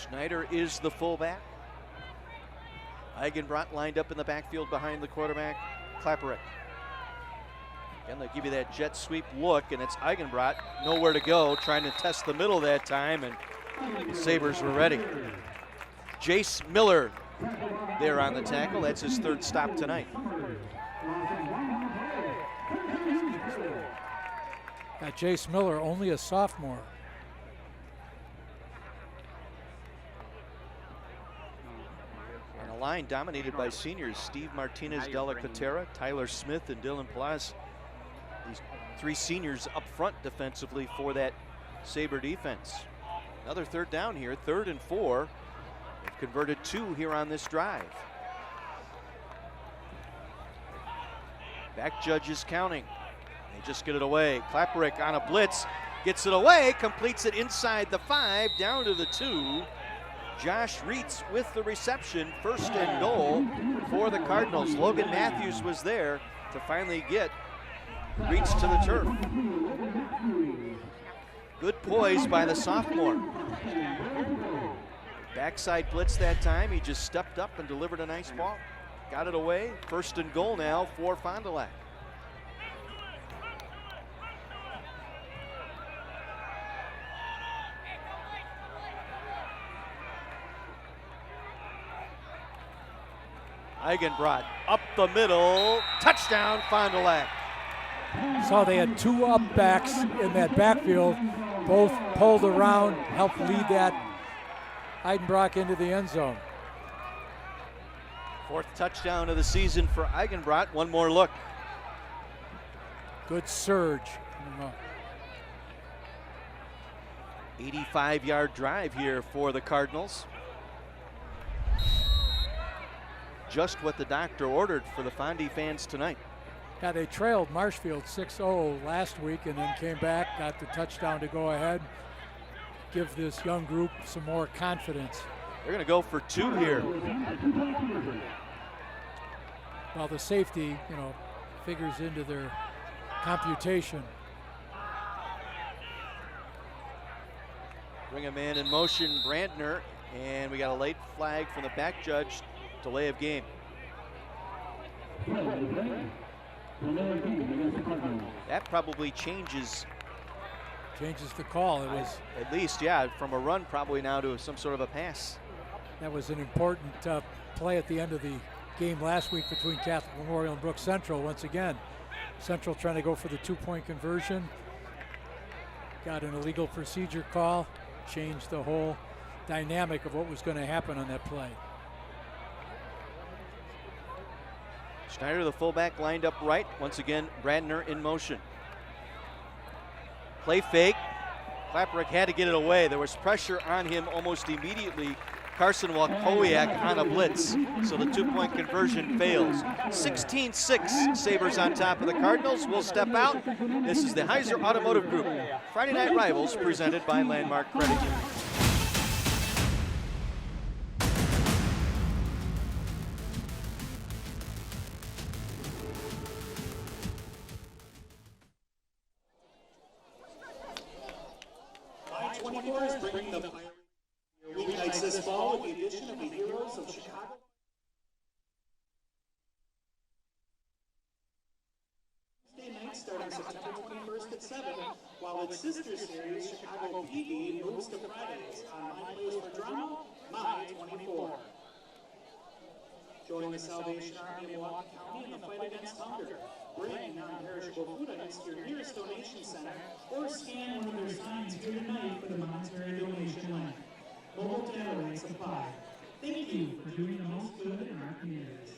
Schneider is the fullback. Eigenbrot lined up in the backfield behind the quarterback, Klapperick. Again, they give you that jet sweep look, and it's Eigenbrot, nowhere to go, trying to test the middle that time, and the Sabres were ready. Jace Miller there on the tackle. That's his 3rd stop tonight. Got Jace Miller, only a sophomore. And a line dominated by seniors, Steve Martinez Della Catera, Tyler Smith, and Dylan Plas. These 3 seniors up front defensively for that Sabre defense. Another 3rd down here, 3rd and 4. They've converted 2 here on this drive. Back judge is counting. They just get it away. Klapperick on a blitz, gets it away, completes it inside the 5, down to the 2. Josh Reitz with the reception, 1st and goal for the Cardinals. Logan Matthews was there to finally get Reitz to the turf. Good poise by the sophomore. Backside blitz that time. He just stepped up and delivered a nice ball. Got it away. 1st and goal now for Fond du Lac. Eigenbrot up the middle. Touchdown, Fond du Lac. So they had 2 up backs in that backfield. Both pulled around, helped lead that Eigenbrot into the end zone. 4th touchdown of the season for Eigenbrot. One more look. Good surge. 85-yard drive here for the Cardinals. Just what the doctor ordered for the Fondy fans tonight. Yeah, they trailed Marshfield 6-0 last week and then came back, got the touchdown to go ahead, give this young group some more confidence. They're going to go for 2 here. Well, the safety, figures into their computation. Bring a man in motion, Brandner, and we got a late flag from the back judge, delay of game. That probably changes the call. It was at least, yeah, from a run probably now to some sort of a pass. That was an important play at the end of the game last week between Catholic Memorial and Brooks Central. Once again, Central trying to go for the 2-point conversion. Got an illegal procedure call, changed the whole dynamic of what was going to happen on that play. Schneider, the fullback, lined up right. Once again, Brandner in motion. Play fake. Klapperick had to get it away. There was pressure on him almost immediately. Carson Walkowiak on a blitz, so the 2-point conversion fails. 16-6, Sabres on top of the Cardinals. Will step out. This is the Heiser Automotive Group Friday Night Rivals, presented by Landmark Credit Union. My-24 is bringing the weeknights this fall with the addition of the Heroes of Chicago. Wednesday night starting September 21st at 7, while its sister series, Chicago PD, moves to Fridays on My Place for Drama, My-24. Join the Salvation Army of Milwaukee County in the fight against hunger. Bring non-perishable food items to your nearest donation center or scan one of their signs here tonight for the monetary donation line. Mobile data rates apply. Thank you for doing the most good in our communities.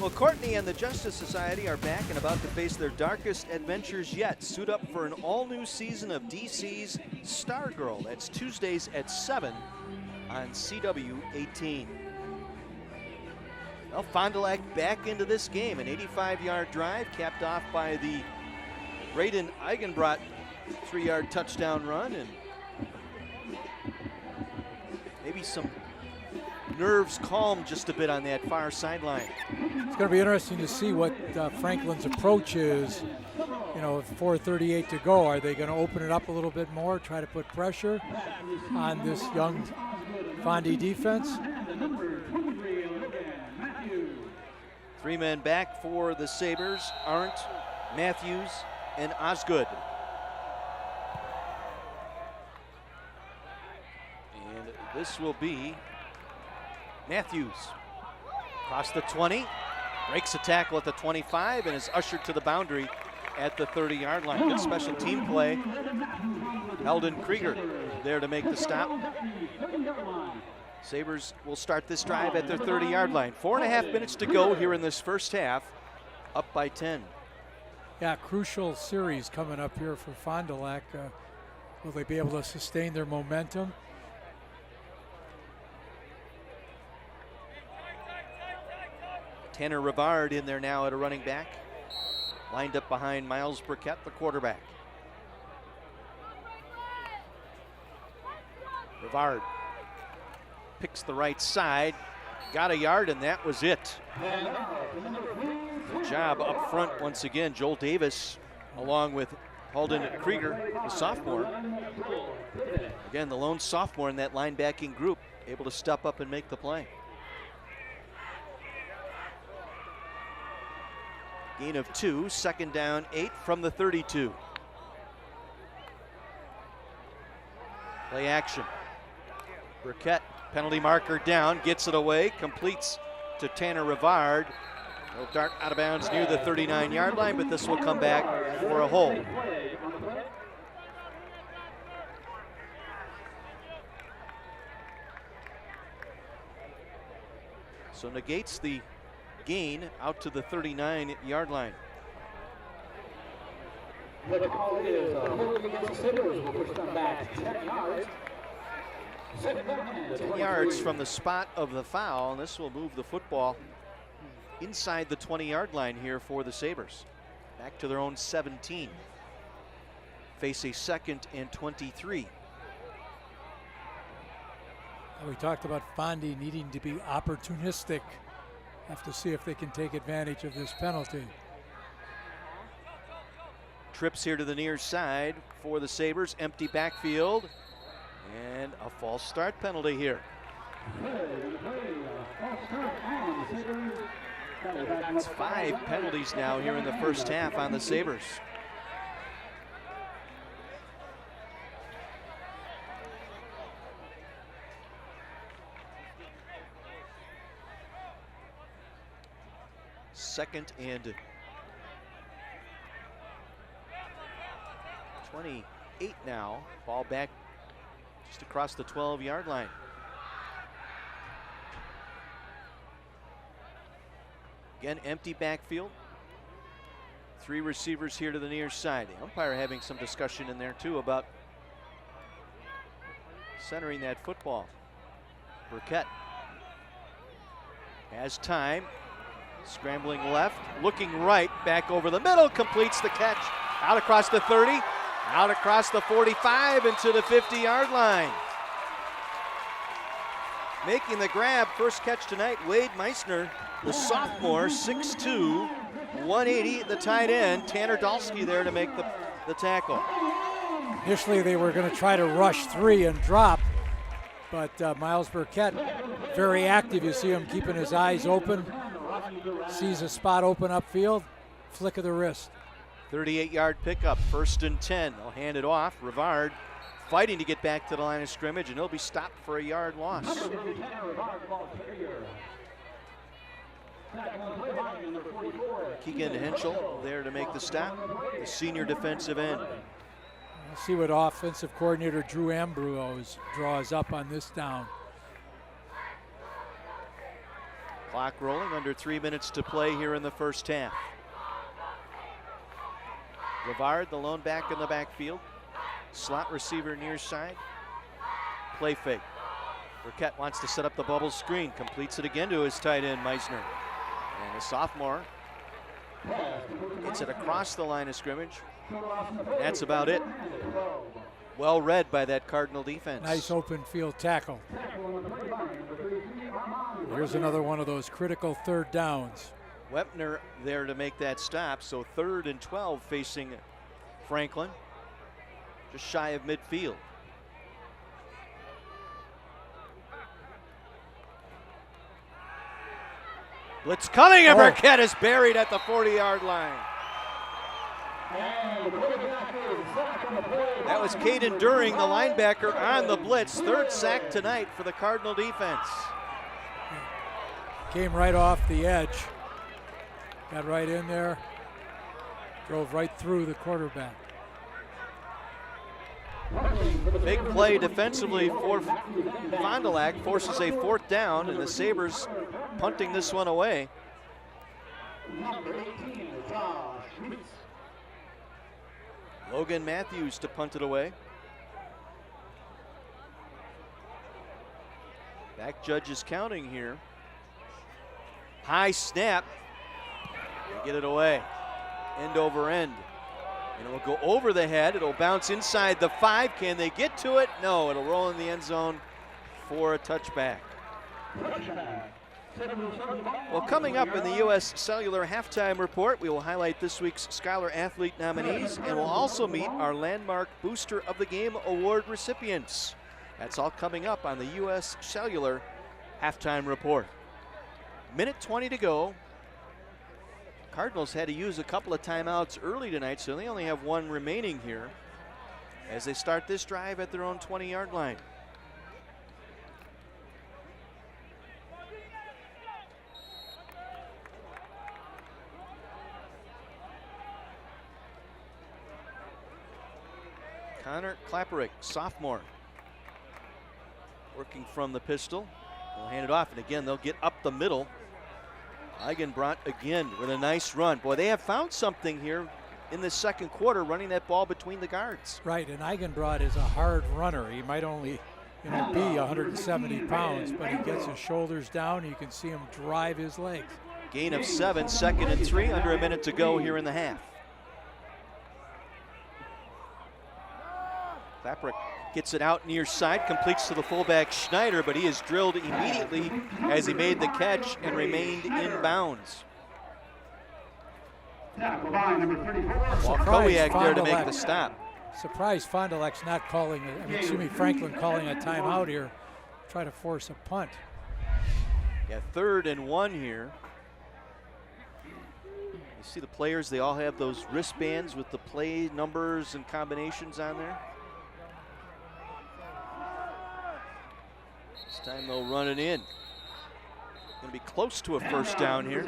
Well, Courtney and the Justice Society are back and about to face their darkest adventures yet. Suit up for an all-new season of DC's Stargirl. That's Tuesdays at 7 on CW 18. Well, Fond du Lac back into this game. An 85-yard drive capped off by the Braden Eigenbrot 3-yard touchdown run, and maybe some nerves calmed just a bit on that far sideline. It's going to be interesting to see what Franklin's approach is. 4:38 to go. Are they going to open it up a little bit more, try to put pressure on this young Fondy defense? 3 men back for the Sabres: Arndt, Matthews, and Osgood. And this will be Matthews. Across the 20, breaks a tackle at the 25, and is ushered to the boundary at the 30-yard line. Good special team play. Eldon Krieger there to make the stop. Sabres will start this drive at their 30-yard line. 4.5 minutes to go here in this first half, up by 10. Yeah, crucial series coming up here for Fond du Lac. Will they be able to sustain their momentum? Tanner Rivard in there now at a running back. Lined up behind Miles Burkett, the quarterback. Rivard picks the right side, got a yard, and that was it. Good job up front once again. Joel Davis, along with Halden Krieger, the sophomore. Again, the lone sophomore in that linebacking group, able to step up and make the play. Gain of 2, 2nd down, 8 from the 32. Play action. Burkett Penalty marker down, gets it away, completes to Tanner Rivard. He'll dart out of bounds near the 39-yard line, but this will come back for a hold. So negates the gain out to the 39-yard line. The call is holding against the Sabres. Will push them back 10 yards. 10 yards from the spot of the foul, and this will move the football inside the 20-yard line here for the Sabres. Back to their own 17. Face a 2nd and 23. We talked about Fondy needing to be opportunistic. Have to see if they can take advantage of this penalty. Trips here to the near side for the Sabres. Empty backfield. And a false start penalty here. It's 5 penalties now here in the first half on the Sabres. Second and 28 now. Ball back just across the 12-yard line. Again, empty backfield. 3 receivers here to the near side. The umpire having some discussion in there too about centering that football. Burkett has time. Scrambling left, looking right, back over the middle, completes the catch. Out across the 30, out across the 45, into the 50-yard line. Making the grab, first catch tonight, Wade Meissner, the sophomore, 6'2", 180, the tight end. Tanner Dalsky there to make the tackle. Initially they were going to try to rush 3 and drop, but Miles Burkett, very active. You see him keeping his eyes open. Sees a spot open upfield, flick of the wrist. 38-yard pickup, 1st and 10. They'll hand it off. Rivard fighting to get back to the line of scrimmage, and he'll be stopped for a yard loss. Keegan Henschel there to make the stop, the senior defensive end. We'll see what offensive coordinator Drew Ambrose draws up on this down. Clock rolling, under 3 minutes to play here in the first half. Rivard, the lone back in the backfield. Slot receiver near side. Play fake. Burkett wants to set up the bubble screen. Completes it again to his tight end, Meissner. And the sophomore gets it across the line of scrimmage. That's about it. Well read by that Cardinal defense. Nice open field tackle. Here's another one of those critical 3rd downs. Wepner there to make that stop, so 3rd and 12 facing Franklin, just shy of midfield. Blitz coming, and Burkett is buried at the 40-yard line. That was Caden During, the linebacker, on the blitz. 3rd sack tonight for the Cardinal defense. Came right off the edge. Got right in there. Drove right through the quarterback. Big play defensively for Fond du Lac, forces a 4th down, and the Sabres punting this one away. Logan Matthews to punt it away. Back judge is counting here. High snap. They get it away. End over end. And it will go over the head. It'll bounce inside the 5. Can they get to it? No, it'll roll in the end zone for a touchback. Well, coming up in the U.S. Cellular Halftime Report, we will highlight this week's Scholar Athlete nominees, and we'll also meet our Landmark Booster of the Game Award recipients. That's all coming up on the U.S. Cellular Halftime Report. Minute 20 to go. Cardinals had to use a couple of timeouts early tonight, so they only have 1 remaining here as they start this drive at their own 20-yard line. Connor Klapperick, sophomore, working from the pistol. They'll hand it off, and again, they'll get up the middle. Eigenbrot again with a nice run. Boy, they have found something here in the second quarter, running that ball between the guards. Right, and Eigenbrot is a hard runner. He might only be 170 pounds, but he gets his shoulders down. You can see him drive his legs. Gain of 7, 2nd and 3, under a minute to go here in the half. Klapperick gets it out near side, completes to the fullback Schneider, but he is drilled immediately as he made the catch and remained in bounds. Walkowiak there to make the stop. Surprised Fond du Lac's not calling, Franklin calling a timeout here, try to force a punt. Yeah, 3rd and 1 here. You see the players, they all have those wristbands with the play numbers and combinations on there. This time they'll run it in. Going to be close to a first down here.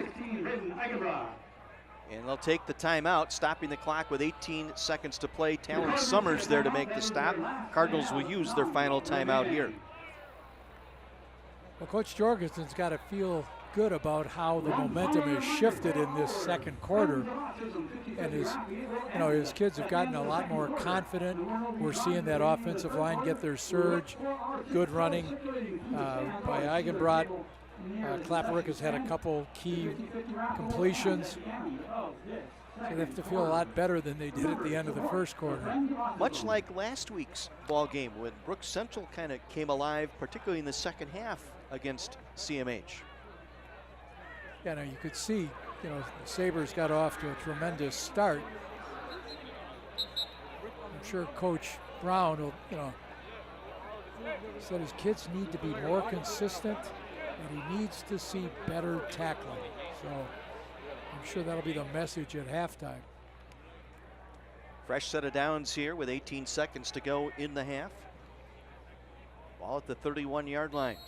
And they'll take the timeout, stopping the clock with 18 seconds to play. Talon Summers there to make the stop. Cardinals will use their final timeout here. Well, Coach Jorgensen's got to feel good about how the momentum has shifted in this second quarter. And his kids have gotten a lot more confident. We're seeing that offensive line get their surge. Good running by Eigenbrot. Klapperick has had a couple key completions. So they have to feel a lot better than they did at the end of the first quarter. Much like last week's ball game when Brooks Central kind of came alive, particularly in the second half against CMH. Yeah, now you could see, the Sabres got off to a tremendous start. I'm sure Coach Brown will, said his kids need to be more consistent and he needs to see better tackling. So I'm sure that'll be the message at halftime. Fresh set of downs here with 18 seconds to go in the half. Ball at the 31-yard line.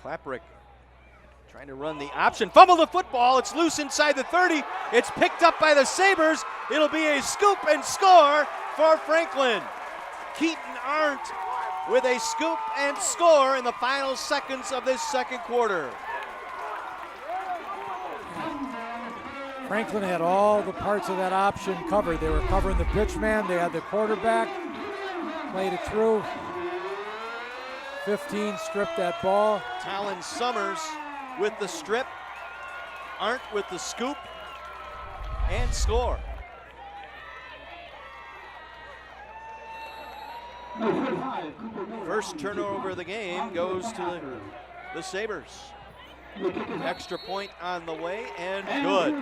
Klapperick trying to run the option, fumble the football, it's loose inside the 30, it's picked up by the Sabres, it'll be a scoop and score for Franklin. Keaton Arndt with a scoop and score in the final seconds of this second quarter. Franklin had all the parts of that option covered. They were covering the pitch man, they had the quarterback, played it through. 15 stripped that ball. Talon Summers with the strip, Arndt with the scoop, and score. First turnover of the game goes to the Sabres. Extra point on the way, and good.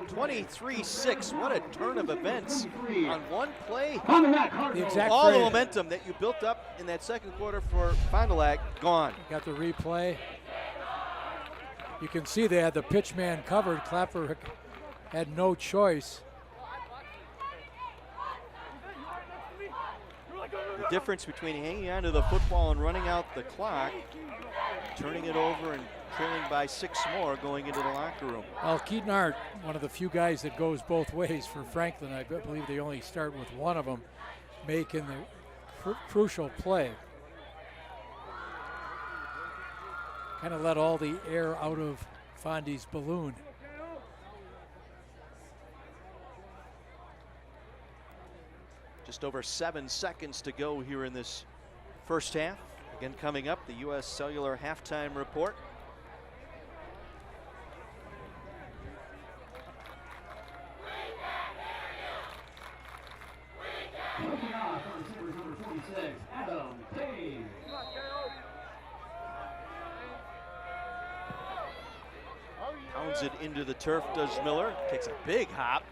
23-6, what a turn of events on one play. All the momentum that you built up in that second quarter for Fond du Lac, gone. Got the replay. You can see they had the pitch man covered. Klapperick had no choice. The difference between hanging on to the football and running out the clock, turning it over and trailing by 6 more going into the locker room. Well, Keaton Arndt, one of the few guys that goes both ways for Franklin. I believe they only start with one of them making the crucial play. Kind of let all the air out of Fondy's balloon. Just over 7 seconds to go here in this first half. Again, coming up, the U.S. Cellular halftime report. Pounds it into the turf, does Miller. Takes a big hop.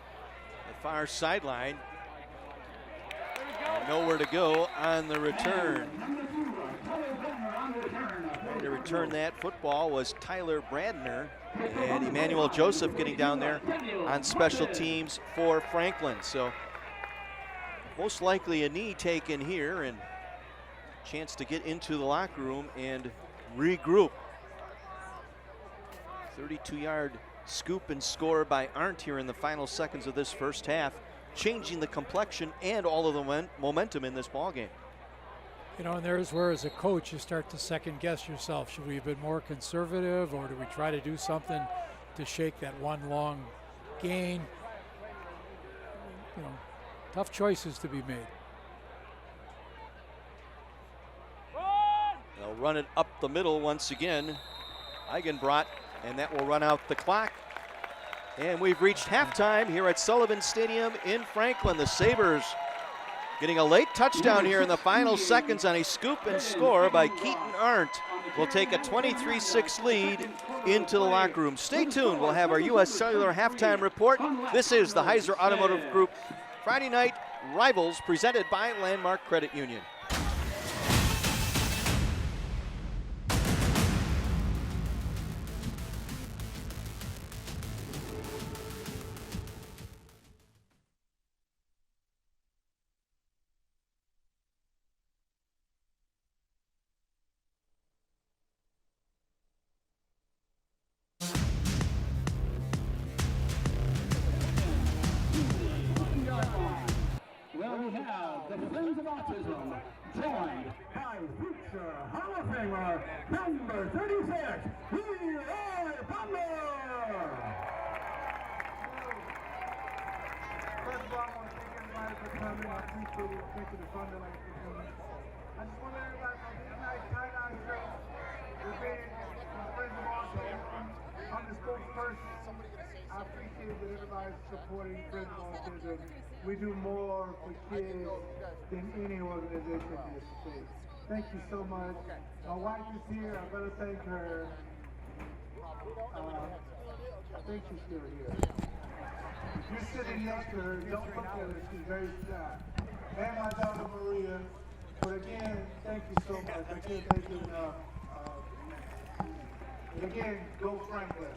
The far sideline. Nowhere to go on the return. Trying to return that football was Tyler Brandner, and Emmanuel Joseph getting down there on special teams for Franklin. So most likely a knee taken here, and chance to get into the locker room and regroup. 32-yard scoop and score by Arndt here in the final seconds of this first half, changing the complexion and all of the momentum in this ball game. You know, and there's where as a coach you start to second guess yourself. Should we have been more conservative, or do we try to do something to shake that one long gain? You know, tough choices to be made. They'll run it up the middle once again. Eigenbrot, and that will run out the clock. And we've reached halftime here at Sullivan Stadium in Franklin. The Sabres getting a late touchdown here in the final seconds on a scoop and score by Keaton Arndt will take a 23-6 lead into the locker room. Stay tuned. We'll have our U.S. Cellular halftime report. This is the Heiser Automotive Group Friday Night Rivals presented by Landmark Credit Union. Well, we have the Friends of Autism joined by future Hall of Famer number 36, Leroy Butler. First of all, I want to thank everybody for coming. I appreciate it. Thank you to Fond du Lac for coming. I just want everybody to know these nice tie-dye shirts. We're being Friends of Autism. I'm the spokesperson. I appreciate that everybody's supporting Friends of Autism. We do more for kids than any organization in this state. Thank you so much. My wife is here. I'm going to thank her. I think she's still here. If you're sitting next to her, don't look at her. She's very shy. And my daughter Maria. But again, thank you so much. I can't thank you enough. And again, go Franklin.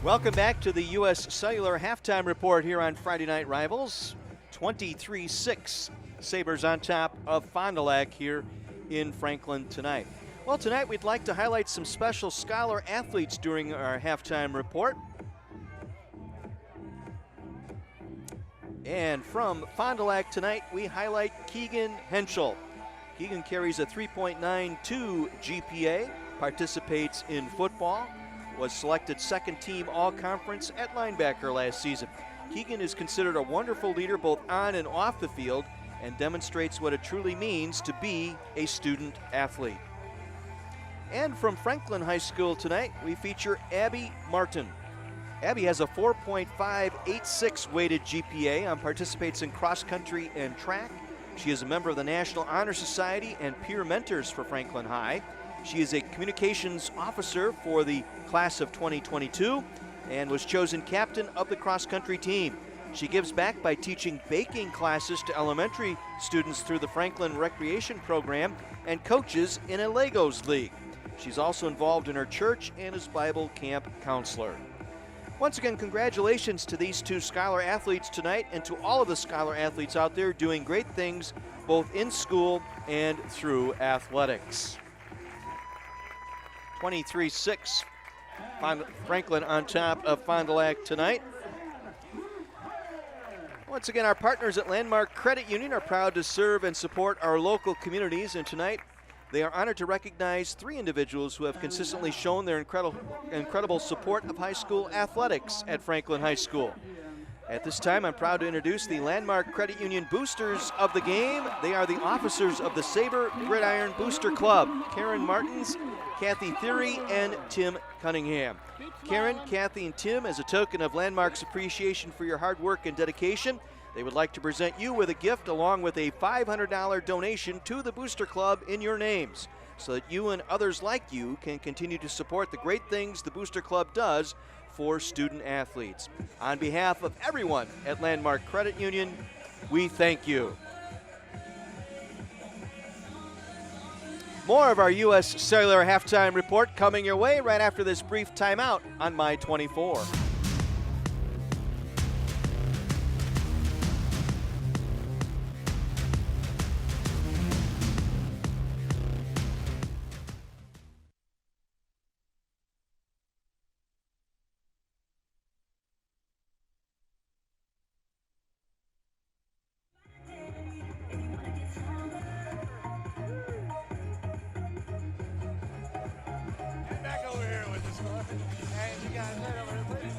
Welcome back to the U.S. Cellular halftime report here on Friday Night Rivals. 23-6, Sabres on top of Fond du Lac here in Franklin tonight. Well, tonight we'd like to highlight some special scholar athletes during our halftime report. And from Fond du Lac tonight, we highlight Keegan Henschel. Keegan carries a 3.92 GPA, participates in football, was selected second team all-conference at linebacker last season. Keegan is considered a wonderful leader both on and off the field and demonstrates what it truly means to be a student athlete. And from Franklin High School tonight, we feature Abby Martin. Abby has a 4.586 weighted GPA and participates in cross country and track. She is a member of the National Honor Society and Peer Mentors for Franklin High. She is a communications officer for the class of 2022 and was chosen captain of the cross-country team. She gives back by teaching baking classes to elementary students through the Franklin Recreation Program and coaches in a Legos League. She's also involved in her church and is Bible camp counselor. Once again, congratulations to these two scholar athletes tonight and to all of the scholar athletes out there doing great things both in school and through athletics. 23-6, Franklin on top of Fond du Lac tonight. Once again, our partners at Landmark Credit Union are proud to serve and support our local communities, and tonight they are honored to recognize three individuals who have consistently shown their incredible support of high school athletics at Franklin High School. At this time, I'm proud to introduce the Landmark Credit Union boosters of the game. They are the officers of the Sabre Gridiron Booster Club, Karen Martins, Kathy Theory, and Tim Cunningham. Karen, Kathy, and Tim, as a token of Landmark's appreciation for your hard work and dedication, They would like to present you with a gift along with a $500 donation to the Booster Club in your names, so that you and others like you can continue to support the great things the Booster Club does for student athletes. On behalf of everyone at Landmark Credit Union, we thank you. More of our U.S. Cellular Halftime Report coming your way right after this brief timeout on My 24. Back over here with this one. And you guys right over there, please.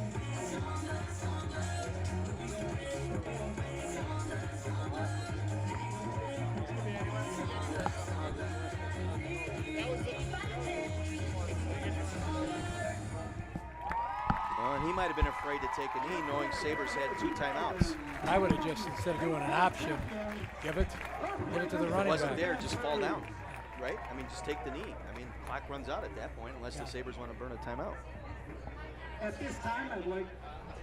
Well, he might have been afraid to take a knee, knowing Sabres had 2 timeouts. I would have just, instead of doing an option, give it to the If it running wasn't back. there, just fall down, right? I mean, just take the knee. I mean, clock runs out at that point unless the Sabres want to burn a timeout. At this time,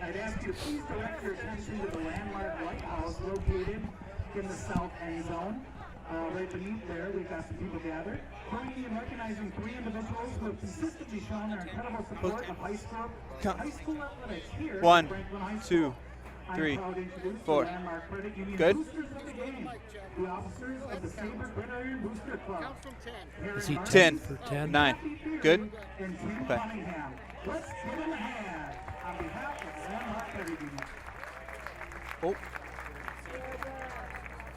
I'd ask you to please direct your attention to the landmark lighthouse located in the south end zone. Right beneath there, we've got some people gathered. Pointing and recognizing 3 individuals who have consistently shown their incredible support of high school athletics here at 1, Franklin High School. 2, I'm 3, proud to introduce the 4. Landmark Credit Union Good. boosters of the game, the officers of the Sabre Gridiron Booster Club. Is he 10, for 10? 9. Good? And Team Okay. Cunningham. Let's give them a hand on behalf of Landmark Credit Union. Oh.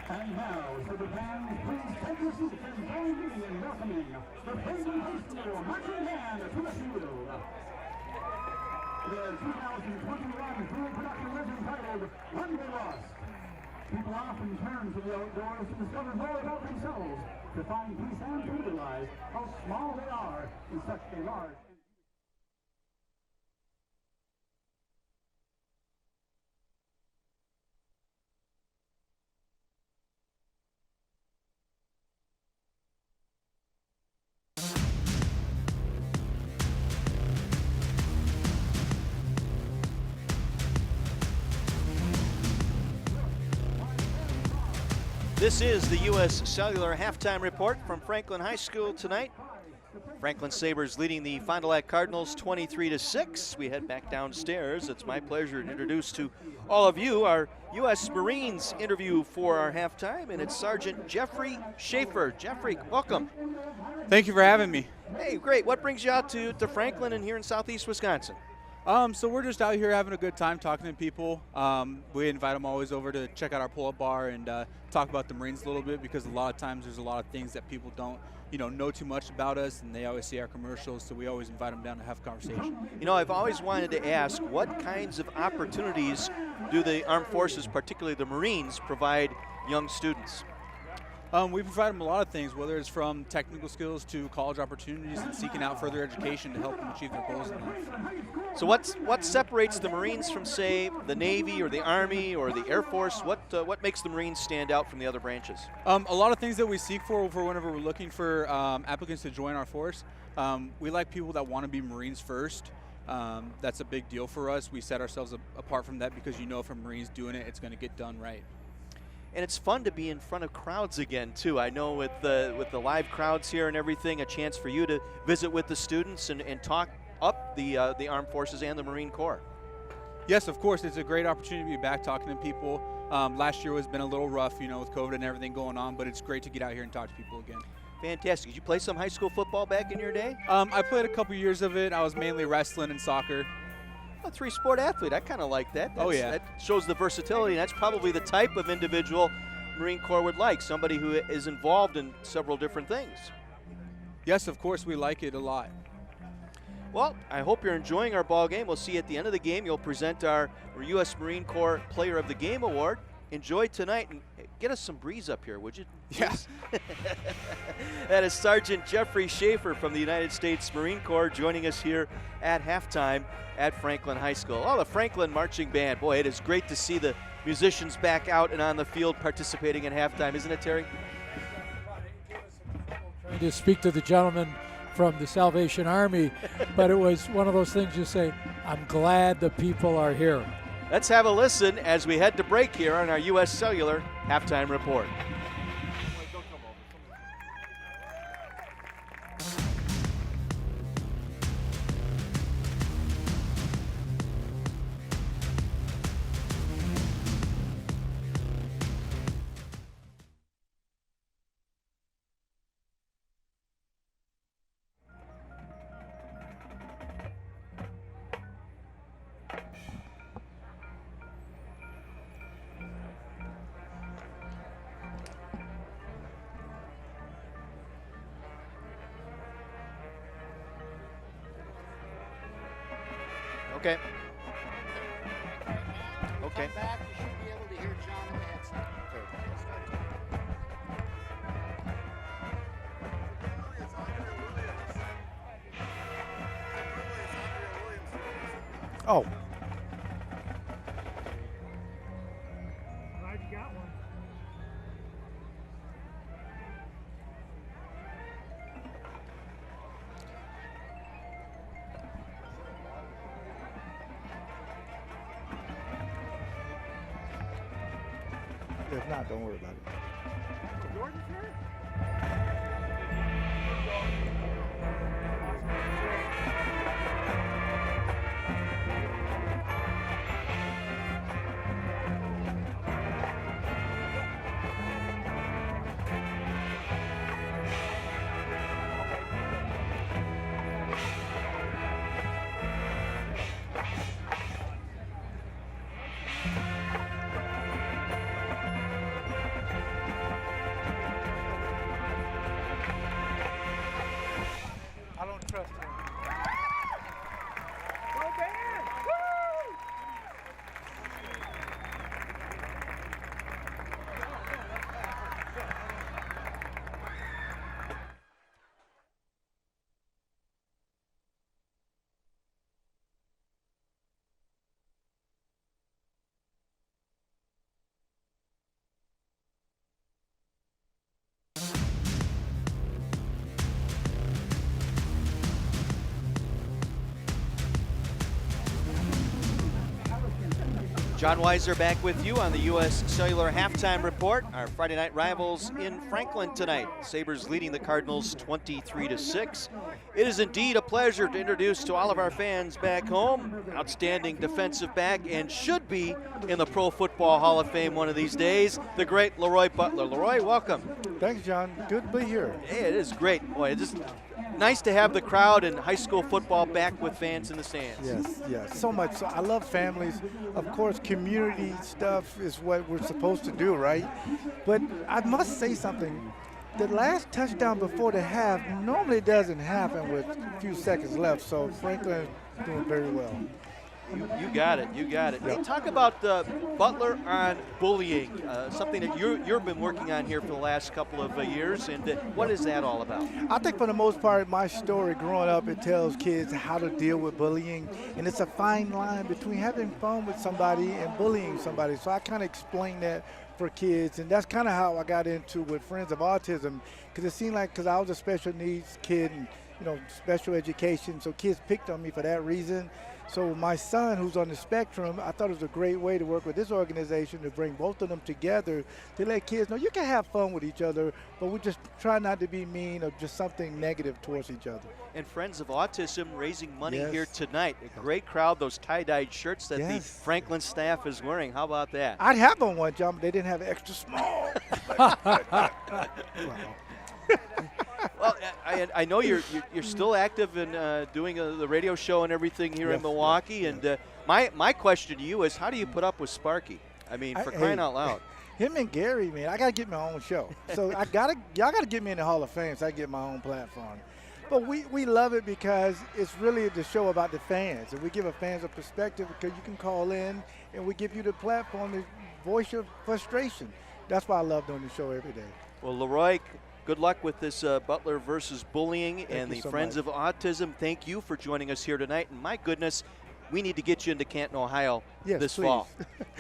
And now, for the band, please take your seats and join me in welcoming the Franklin High School marching band to the field. The 2021 Field Production was entitled One We Lost. People often turn to the outdoors to discover more about themselves, to find peace and to realize how small they are in such a large. This is the U.S. Cellular Halftime Report from Franklin High School tonight. Franklin Sabres leading the Fond du Lac Cardinals 23-6. We head back downstairs. It's my pleasure to introduce to all of you our U.S. Marines interview for our halftime, and it's Sergeant Jeffrey Schaefer. Jeffrey, welcome. Thank you for having me. Hey, great. What brings you out to Franklin and here in southeast Wisconsin? So we're just out here having a good time talking to people. We invite them always over to check out our pull-up bar and talk about the Marines a little bit, because a lot of times there's a lot of things that people don't, know too much about us, and they always see our commercials, so we always invite them down to have a conversation. I've always wanted to ask, what kinds of opportunities do the armed forces, particularly the Marines, provide young students? We provide them a lot of things, whether it's from technical skills to college opportunities and seeking out further education to help them achieve their goals in life. So what separates the Marines from, say, the Navy or the Army or the Air Force? What makes the Marines stand out from the other branches? A lot of things that we seek for whenever we're looking for applicants to join our force. We like people that want to be Marines first. That's a big deal for us. We set ourselves apart from that because if a Marine's doing it, it's going to get done right. And it's fun to be in front of crowds again, too. I know with the live crowds here and everything, a chance for you to visit with the students and talk up the Armed Forces and the Marine Corps. Yes, of course. It's a great opportunity to be back talking to people. Last year has been a little rough, with COVID and everything going on, but it's great to get out here and talk to people again. Fantastic. Did you play some high school football back in your day? I played a couple years of it. I was mainly wrestling and soccer. A 3-sport athlete. I kind of like that. Yeah. That shows the versatility, and that's probably the type of individual Marine Corps would like, somebody who is involved in several different things. Yes, of course, we like it a lot. Well, I hope you're enjoying our ball game. We'll see you at the end of the game. You'll present our U.S. Marine Corps Player of the Game Award. Enjoy tonight and get us some breeze up here, would you? Yes. That is Sergeant Jeffrey Schaefer from the United States Marine Corps joining us here at halftime at Franklin High School. Oh, the Franklin Marching Band. Boy, it is great to see the musicians back out and on the field participating in halftime, isn't it, Terry? Trying to speak to the gentleman from the Salvation Army, but it was one of those things you say, I'm glad the people are here. Let's have a listen as we head to break here on our U.S. Cellular Halftime Report. Okay. Okay. Back, you should be able to hear John in the headset. Oh, Glad you got one. if not, don't worry about it. Jordan's here? I don't trust him. Go Bears! Woo! John Heiser back with you on the U.S. Cellular Halftime Report. Our Friday night rivals in Franklin tonight. Sabres leading the Cardinals 23-6. It is indeed a pleasure to introduce to all of our fans back home, outstanding defensive back and should be in the Pro Football Hall of Fame one of these days, the great Leroy Butler. Leroy, welcome. Thanks, John. Good to be here. Hey, it is great. Boy, it's just nice to have the crowd and high school football back with fans in the stands. Yes, so much. So I love families. Of course, community stuff is what we're supposed to do, right? But I must say something. The last touchdown before the half normally doesn't happen with a few seconds left, so Franklin is doing very well. You got it. Hey, talk about Butler on bullying, something that you've been working on here for the last couple of years, and what is that all about? I think for the most part, my story growing up, it tells kids how to deal with bullying, and it's a fine line between having fun with somebody and bullying somebody. So I kind of explain that for kids, and that's kind of how I got into with Friends of Autism, because it seemed like, because I was a special needs kid and special education, so kids picked on me for that reason. So my son, who's on the spectrum, I thought it was a great way to work with this organization to bring both of them together to let kids know you can have fun with each other, but we just try not to be mean or just something negative towards each other. And Friends of Autism raising money here tonight. A great crowd, those tie-dyed shirts that the Franklin staff is wearing. How about that? I'd have on one, John, but they didn't have extra small. Well, I know you're still active in doing the radio show and everything here in Milwaukee, and my question to you is, how do you put up with Sparky? I mean, for crying out loud. Him and Gary, man, I gotta get my own show. So y'all gotta get me in the Hall of Fame so I can get my own platform. But we love it because it's really the show about the fans, and we give the fans a perspective because you can call in and we give you the platform to voice your frustration. That's why I love doing the show every day. Well, Leroy, good luck with this Butler versus bullying and the so Friends much. of Autism. Thank you for joining us here tonight. And my goodness, we need to get you into Canton, Ohio Yes, this please. fall.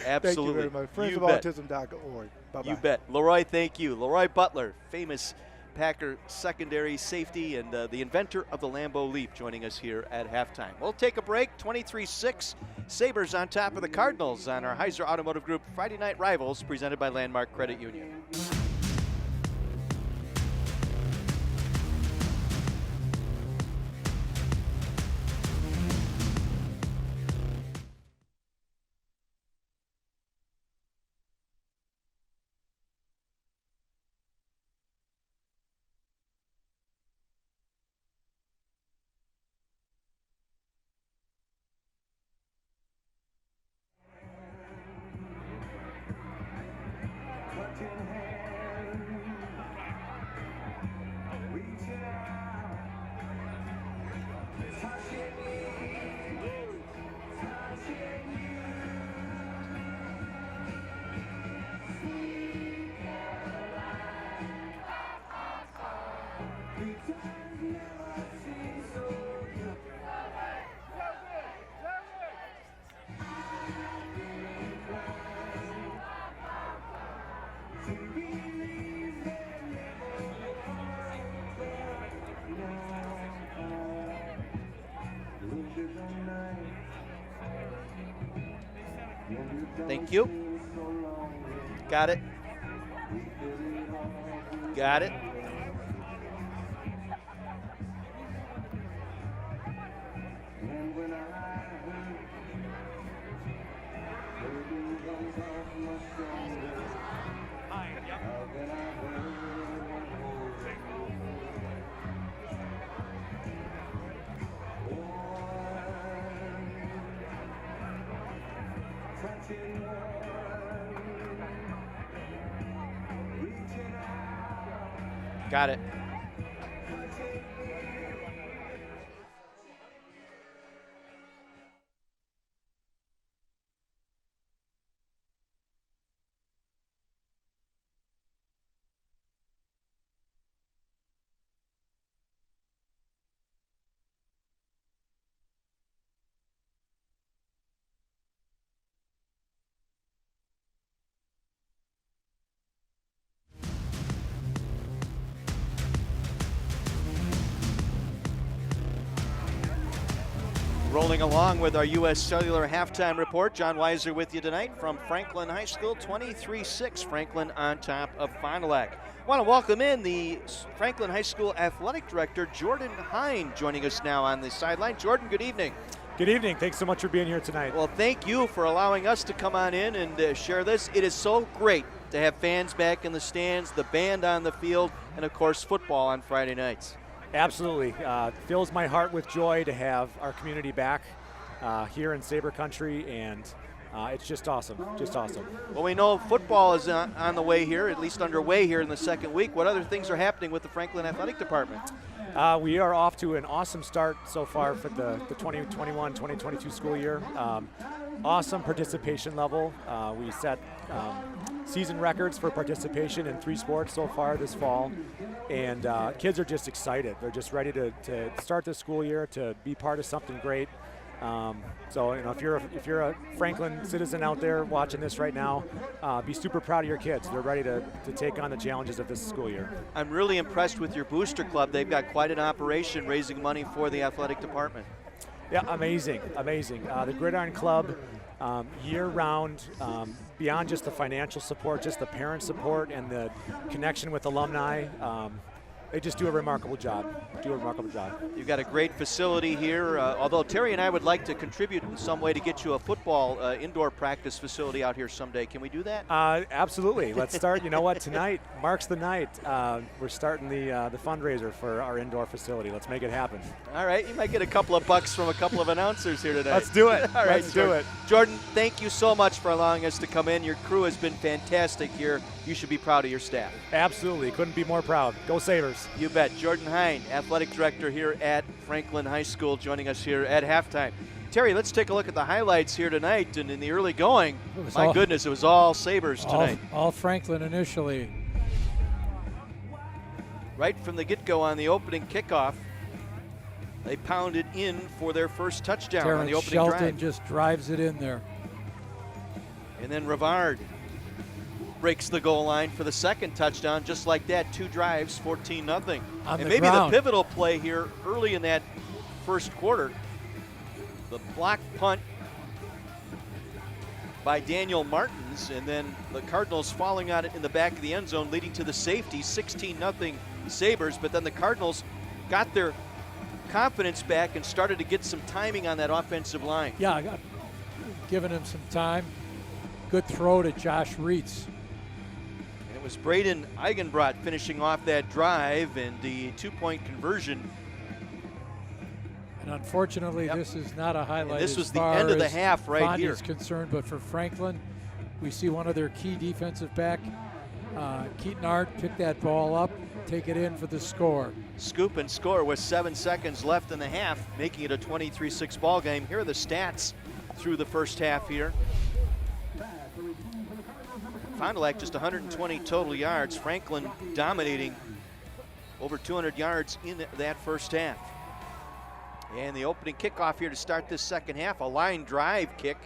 Absolutely. Thank you very much. You bet. Friendsofautism.org. Bye-bye. You bet. Leroy, thank you. Leroy Butler, famous Packer secondary safety and the inventor of the Lambeau Leap, joining us here at halftime. We'll take a break. 23-6, Sabres on top of the Cardinals on our Heiser Automotive Group Friday Night Rivals, presented by Landmark Credit Union. Thank you. Got it. Got it. Got it. Rolling along with our U.S. Cellular halftime report. John Heiser with you tonight from Franklin High School. 23-6, Franklin on top of Fond du Lac. I want to welcome in the Franklin High School Athletic Director, Jordan Hine, joining us now on the sideline. Jordan, good evening. Good evening. Thanks so much for being here tonight. Well, thank you for allowing us to come on in and share this. It is so great to have fans back in the stands, the band on the field, and, of course, football on Friday nights. Absolutely. Fills my heart with joy to have our community back here in Sabre Country, and it's just awesome. Just awesome. Well, we know football is on the way here, at least underway here in the second week. What other things are happening with the Franklin Athletic Department? We are off to an awesome start so far for the 2021-2022 school year. Awesome participation level. We set season records for participation in 3 sports so far this fall, and kids are just excited. They're just ready to start the school year, to be part of something great. So if you're a Franklin citizen out there watching this right now, be super proud of your kids. They're ready to take on the challenges of this school year. I'm really impressed with your booster club. They've got quite an operation raising money for the athletic department. Yeah, amazing. The Gridiron Club, year-round, beyond just the financial support, just the parent support and the connection with alumni, they just do a remarkable job. You've got a great facility here, although Terry and I would like to contribute in some way to get you a football indoor practice facility out here someday. Can we do that? Absolutely. Let's start. You know what? Tonight marks the night. We're starting the fundraiser for our indoor facility. Let's make it happen. All right. You might get a couple of bucks from a couple of announcers here tonight. Let's do it. All right, Let's do it. Jordan, thank you so much for allowing us to come in. Your crew has been fantastic here. You should be proud of your staff. Absolutely. Couldn't be more proud. Go Sabres. You bet. Jordan Hine, athletic director here at Franklin High School, joining us here at halftime. Terry, let's take a look at the highlights here tonight. And in the early going, my goodness, it was all Sabres tonight. All Franklin initially. Right from the get-go on the opening kickoff, They pound it in for their first touchdown on Terrence the opening Shelton drive. just drives it in there. And then Rivard breaks the goal line for the second touchdown, just like that. 2 drives, 14-0. On And the maybe ground. the pivotal play here early in that first quarter, the block punt by Daniel Martins, and then the Cardinals falling on it in the back of the end zone, leading to the safety, 16-0 Sabres. But then the Cardinals got their confidence back and started to get some timing on that offensive line. Yeah, I got giving him some time. Good throw to Josh Reitz. And it was Braden Eigenbrot finishing off that drive and the 2-point conversion. And unfortunately, Yep. this is not a highlight. And this as was the far end of the as half right Fonte here. is concerned, but for Franklin, we see one of their key defensive back, Keaton Art, pick that ball up, take it in for the score. Scoop and score with 7 seconds left in the half, making it a 23-6 ball game. Here are the stats through the first half here. Fond du Lac just 120 total yards. Franklin dominating over 200 yards in that first half. And the opening kickoff here to start this second half, a line drive kick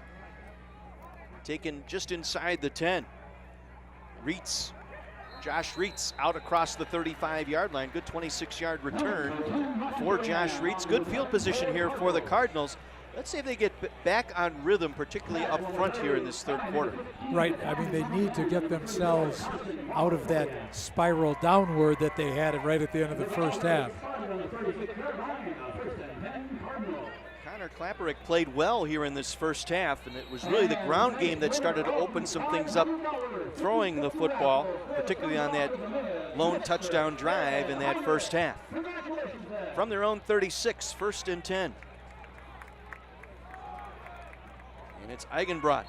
taken just inside the 10. Reitz, Josh Reitz out across the 35-yard line. Good 26-yard return for Josh Reitz. Good field position here for the Cardinals. Let's see if they get back on rhythm, particularly up front here in this third quarter. Right, I mean, they need to get themselves out of that spiral downward that they had right at the end of the first half. Connor Klapperick played well here in this first half, and it was really the ground game that started to open some things up, throwing the football, particularly on that lone touchdown drive in that first half. From their own 36, 1st and 10. And it's Eigenbrot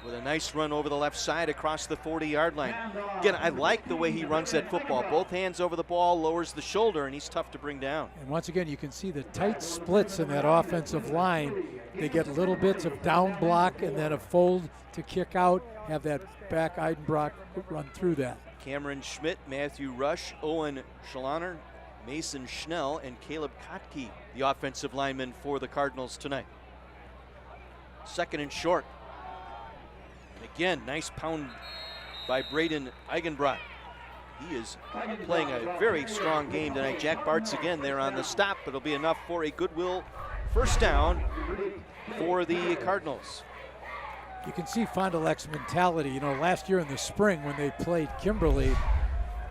with a nice run over the left side across the 40-yard line. Again, I like the way he runs that football. Both hands over the ball, lowers the shoulder, and he's tough to bring down. And once again, you can see the tight splits in that offensive line. They get little bits of down block and then a fold to kick out, have that back Eigenbrot run through that. Cameron Schmidt, Matthew Rush, Owen Schalaner, Mason Schnell, and Caleb Kotke, the offensive linemen for the Cardinals tonight. 2nd and short. And again, nice pound by Braden Eigenbrot. He is playing a very strong game tonight. Jack Bartz again there on the stop, but it'll be enough for a Goodwill first down for the Cardinals. You can see Fond du Lac's mentality. You know, last year in the spring when they played Kimberly,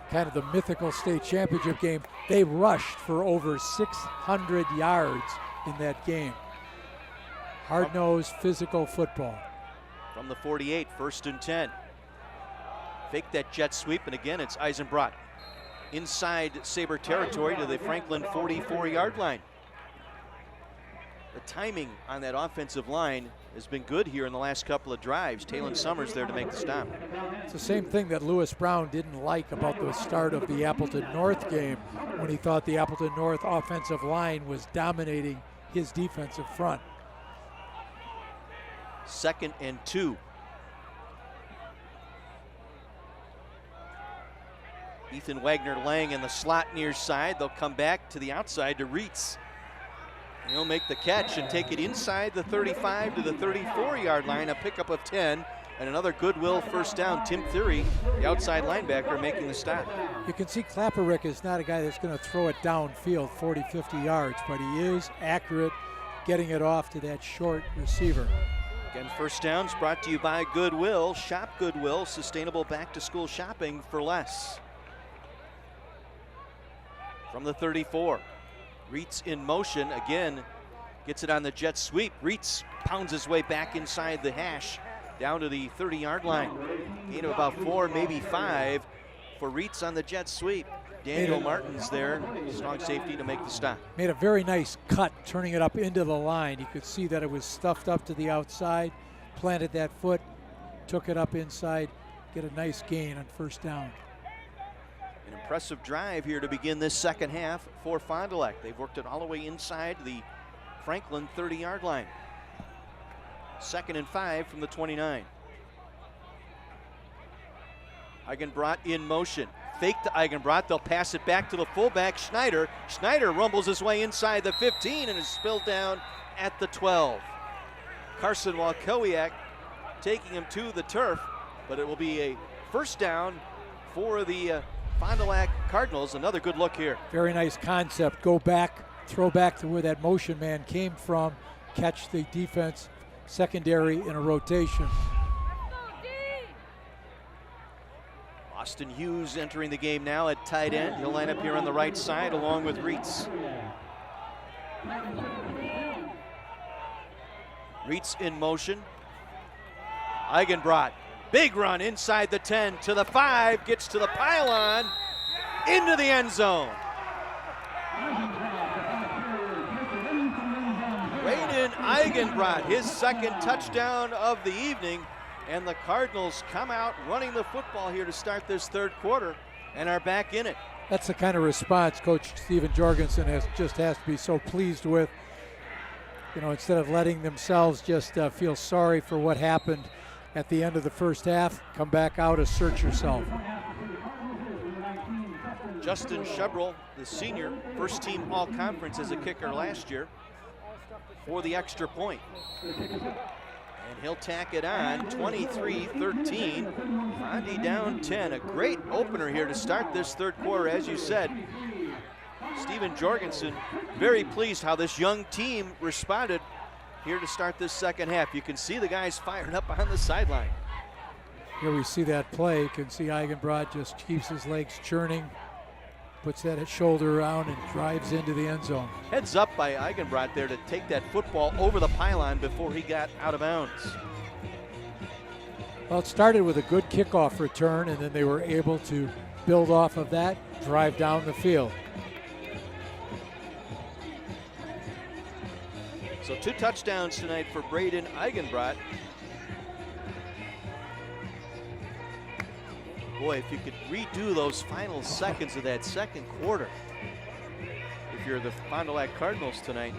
kind of the mythical state championship game, they rushed for over 600 yards in that game. Hard-nosed, physical football. From the 48, 1st and 10. Fake that jet sweep, and again, it's Eisenbrot inside Sabre territory to the Franklin 44-yard line. The timing on that offensive line has been good here in the last couple of drives. Talon Summers there to make the stop. It's the same thing that Lewis Brown didn't like about the start of the Appleton North game when he thought the Appleton North offensive line was dominating his defensive front. 2nd and 2. Ethan Wagner-Lang in the slot near side. They'll come back to the outside to Reitz. And he'll make the catch and take it inside the 35 to the 34-yard line, a pickup of 10, and another Goodwill first down. Tim Thury, the outside linebacker, making the stop. You can see Klapperick is not a guy that's going to throw it downfield 40, 50 yards, but he is accurate getting it off to that short receiver. Again, first downs brought to you by Goodwill. Shop Goodwill, sustainable back-to-school shopping for less. From the 34, Reitz in motion, again, gets it on the jet sweep. Reitz pounds his way back inside the hash, down to the 30-yard line. Gain of about 4, maybe 5 for Reitz on the jet sweep. Daniel Martins there, strong safety to make the stop. Made a very nice cut, turning it up into the line. You could see that it was stuffed up to the outside, planted that foot, took it up inside, get a nice gain on first down. An impressive drive here to begin this second half for Fond du Lac. They've worked it all the way inside the Franklin 30-yard line. 2nd and 5 from the 29. Eigenbrot in motion, fake to Eigenbrot. They'll pass it back to the fullback, Schneider. Schneider rumbles his way inside the 15 and is spilled down at the 12. Carson Walkowiak taking him to the turf, but it will be a first down for the Fond du Lac Cardinals. Another good look here. Very nice concept. Go back, throw back to where that motion man came from, catch the defense secondary in a rotation. Austin Hughes entering the game now at tight end. He'll line up here on the right side along with Reitz. Reitz in motion. Eigenbrot, big run inside the 10 to the 5, gets to the pylon, into the end zone. Braden Eigenbrot, his second touchdown of the evening, and the Cardinals come out running the football here to start this third quarter and are back in it. That's the kind of response Coach Steven Jorgensen has to be so pleased with. You know, instead of letting themselves just feel sorry for what happened at the end of the first half, come back out, assert yourself. Justin Shebrel, the senior, first team all-conference as a kicker last year for the extra point. And he'll tack it on, 23-13. Fondy down 10. A great opener here to start this third quarter, as you said. Steven Jorgensen very pleased how this young team responded here to start this second half. You can see the guys fired up on the sideline. Here we see that play. You can see Eigenbrot just keeps his legs churning, puts that shoulder around and drives into the end zone. Heads up by Eigenbrot there to take that football over the pylon before he got out of bounds. Well, it started with a good kickoff return, and then they were able to build off of that, drive down the field. So 2 touchdowns tonight for Braden Eigenbrot. Boy, if you could redo those final seconds of that second quarter, if you're the Fond du Lac Cardinals tonight.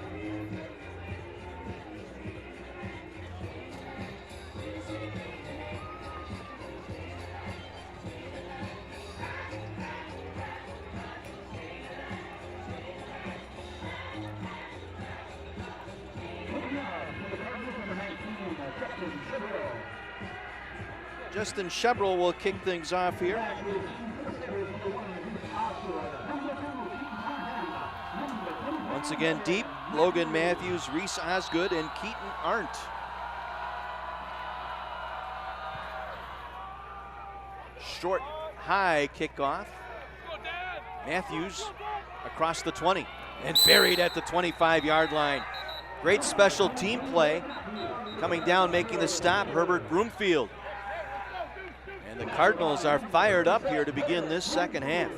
Justin Shebrel will kick things off here. Once again deep, Logan Matthews, Reese Osgood, and Keaton Arndt. Short, high kickoff. Matthews across the 20 and buried at the 25-yard line. Great special team play. Coming down, making the stop, Herbert Broomfield. And the Cardinals are fired up here to begin this second half.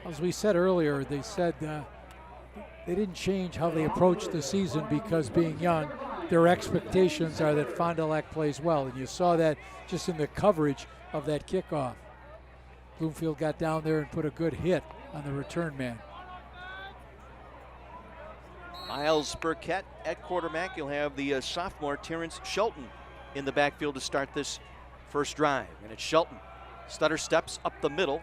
As we said earlier, they said they didn't change how they approached the season because being young, their expectations are that Fond du Lac plays well. And you saw that just in the coverage of that kickoff. Bloomfield got down there and put a good hit on the return man. Miles Burkett at quarterback. You'll have the sophomore Terrence Shelton in the backfield to start this first drive. And it's Shelton. Stutter steps up the middle.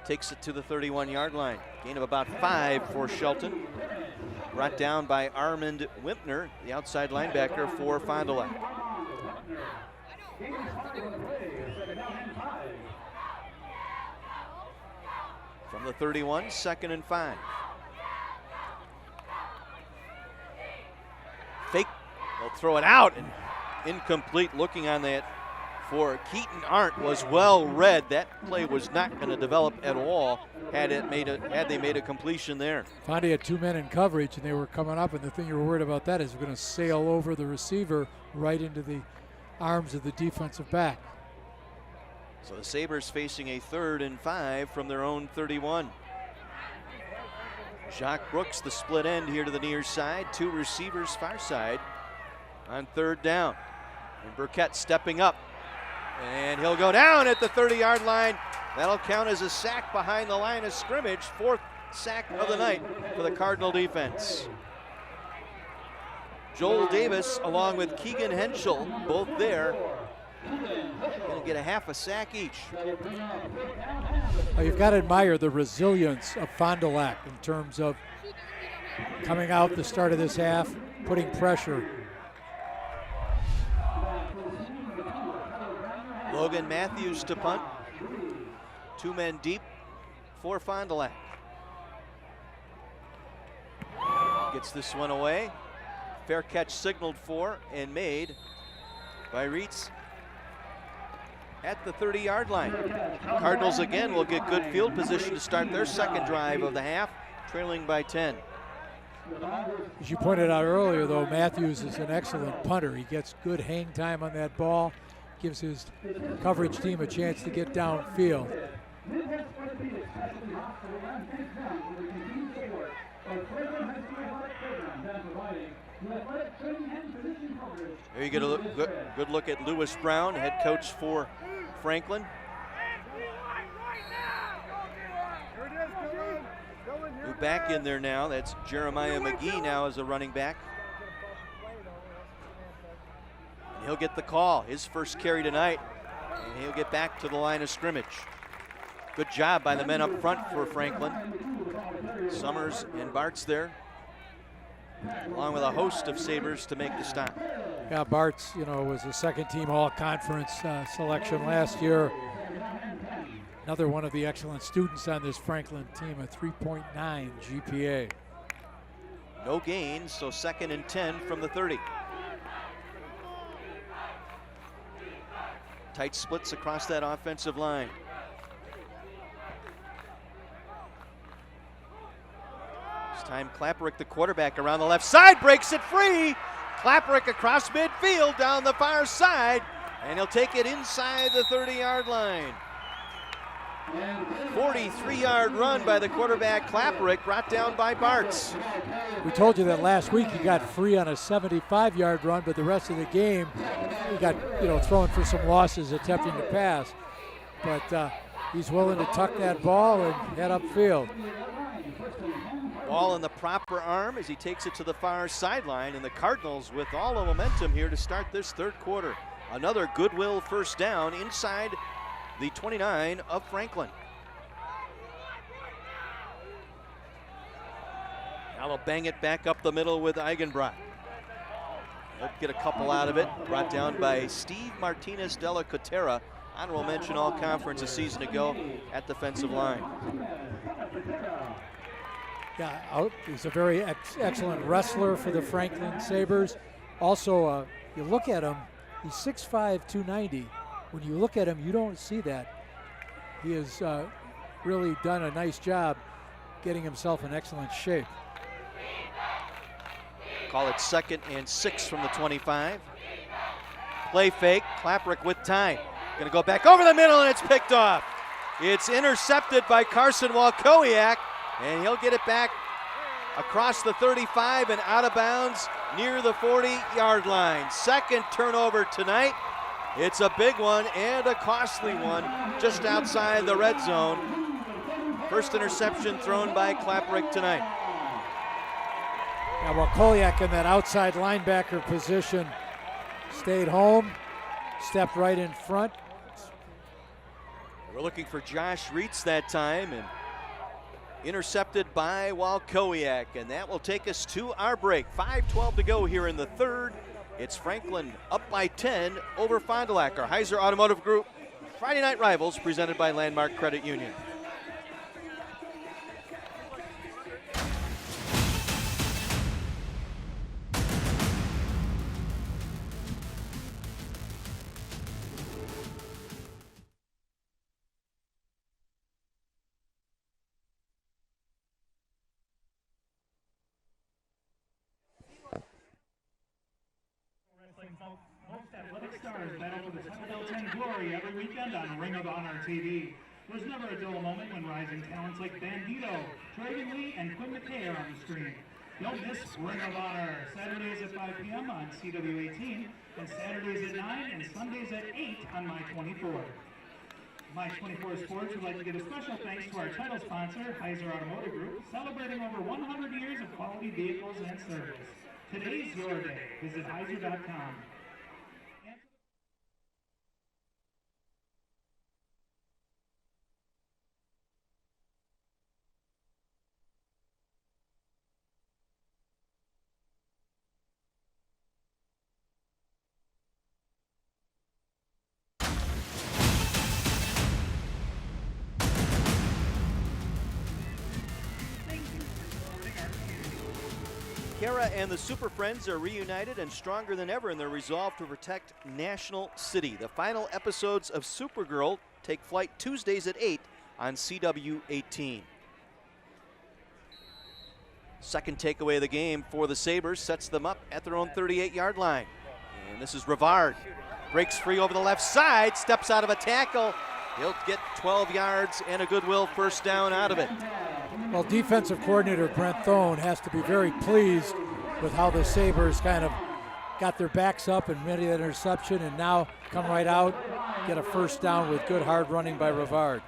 Takes it to the 31-yard line. Gain of about 5 for Shelton. Brought down by Armand Wimpner, the outside linebacker for Fond du Lac. From the 31, 2nd and 5. Fake, they'll throw it out and incomplete. Looking on that for Keaton Arndt was well read. That play was not going to develop at all had they made a completion there. Fondy had 2 men in coverage and they were coming up, and the thing you were worried about that is they're going to sail over the receiver right into the arms of the defensive back. So the Sabres facing a 3rd and 5 from their own 31. Jacques Brooks, the split end here to the near side. 2 receivers far side on 3rd down. And Burkett stepping up. And he'll go down at the 30-yard line. That'll count as a sack behind the line of scrimmage. 4th sack of the night for the Cardinal defense. Joel Davis along with Keegan Henschel, both there Going to get a half a sack each. Well, you've got to admire the resilience of Fond du Lac in terms of coming out the start of this half, putting pressure. Logan Matthews to punt. 2 men deep for Fond du Lac. Gets this one away. Fair catch signaled for and made by Reitz at the 30-yard line. Cardinals again will get good field position to start their second drive of the half, trailing by 10. As you pointed out earlier, though, Matthews is an excellent punter. He gets good hang time on that ball, gives his coverage team a chance to get downfield. There you get a good look at Lewis Brown, head coach for Franklin. New back in there now. That's Jeremiah McGee now as a running back. And he'll get the call, his first carry tonight, and he'll get back to the line of scrimmage. Good job by the men up front for Franklin. Summers and Bartz there, along with a host of Sabres to make the stop. Yeah, Bartz, was a second-team all-conference selection last year. Another one of the excellent students on this Franklin team, a 3.9 GPA. No gains, so 2nd and 10 from the 30. Tight splits across that offensive line. This time Klapperick, the quarterback, around the left side, breaks it free. Klapperick across midfield down the far side, and he'll take it inside the 30-yard line. 43-yard run by the quarterback Klapperick, brought down by Bartz. We told you that last week he got free on a 75-yard run, but the rest of the game he got thrown for some losses attempting to pass. But he's willing to tuck that ball and head upfield. Ball in the proper arm as he takes it to the far sideline, and the Cardinals with all the momentum here to start this third quarter. Another goodwill first down inside the 29 of Franklin. Now they'll bang it back up the middle with Eigenbrot. He'll get a couple out of it, brought down by Steve Martinez de la Cotera, honorable mention all conference a season ago at defensive line. Yeah, he's a very excellent wrestler for the Franklin Sabres. Also, you look at him, he's 6'5", 290. When you look at him, you don't see that. He has really done a nice job getting himself in excellent shape. Call it 2nd and 6 from the 25. Play fake, Klapperick with time. Gonna go back over the middle and it's picked off. It's intercepted by Carson Walkowiak, and he'll get it back across the 35 and out of bounds near the 40-yard line. Second turnover tonight. It's a big one and a costly one just outside the red zone. First interception thrown by Klapperick tonight. Now Walkowiak in that outside linebacker position stayed home, stepped right in front. We're looking for Josh Reitz that time, and intercepted by Walkowiak, and that will take us to our break. 5:12 to go here in the third. It's Franklin up by 10 over Fond du Lac. Our Heiser Automotive Group Friday Night Rivals presented by Landmark Credit Union. Most athletic stars battle for the Title Belt 10 glory every weekend on Ring of Honor TV. There's never a dull moment when rising talents like Bandito, Dragon Lee, and Quinn McKay are on the screen. Don't miss Ring of Honor, Saturdays at 5 p.m. on CW18, and Saturdays at 9 and Sundays at 8 on My24. My24 Sports would like to give a special thanks to our title sponsor, Heiser Automotive Group, celebrating over 100 years of quality vehicles and service. Today's your day. Visit Heiser.com. Kara and the Super Friends are reunited and stronger than ever in their resolve to protect National City. The final episodes of Supergirl take flight Tuesdays at 8 on CW 18. Second takeaway of the game for the Sabres sets them up at their own 38-yard line. And this is Rivard. Breaks free over the left side, steps out of a tackle. He'll get 12 yards and a goodwill first down out of it. Well, defensive coordinator Brent Thone has to be very pleased with how the Sabres kind of got their backs up and made an interception and now come right out, get a first down with good hard running by Rivard.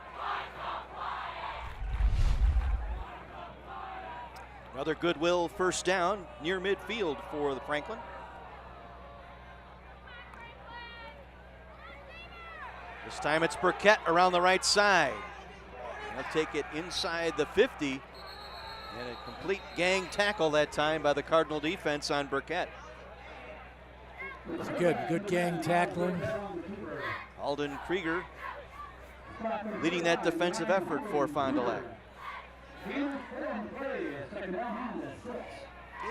Another goodwill first down near midfield for the Franklin. This time it's Burkett around the right side. He'll take it inside the 50. And a complete gang tackle that time by the Cardinal defense on Burkett. It's good gang tackling. Alden Krieger leading that defensive effort for Fond du Lac. Gain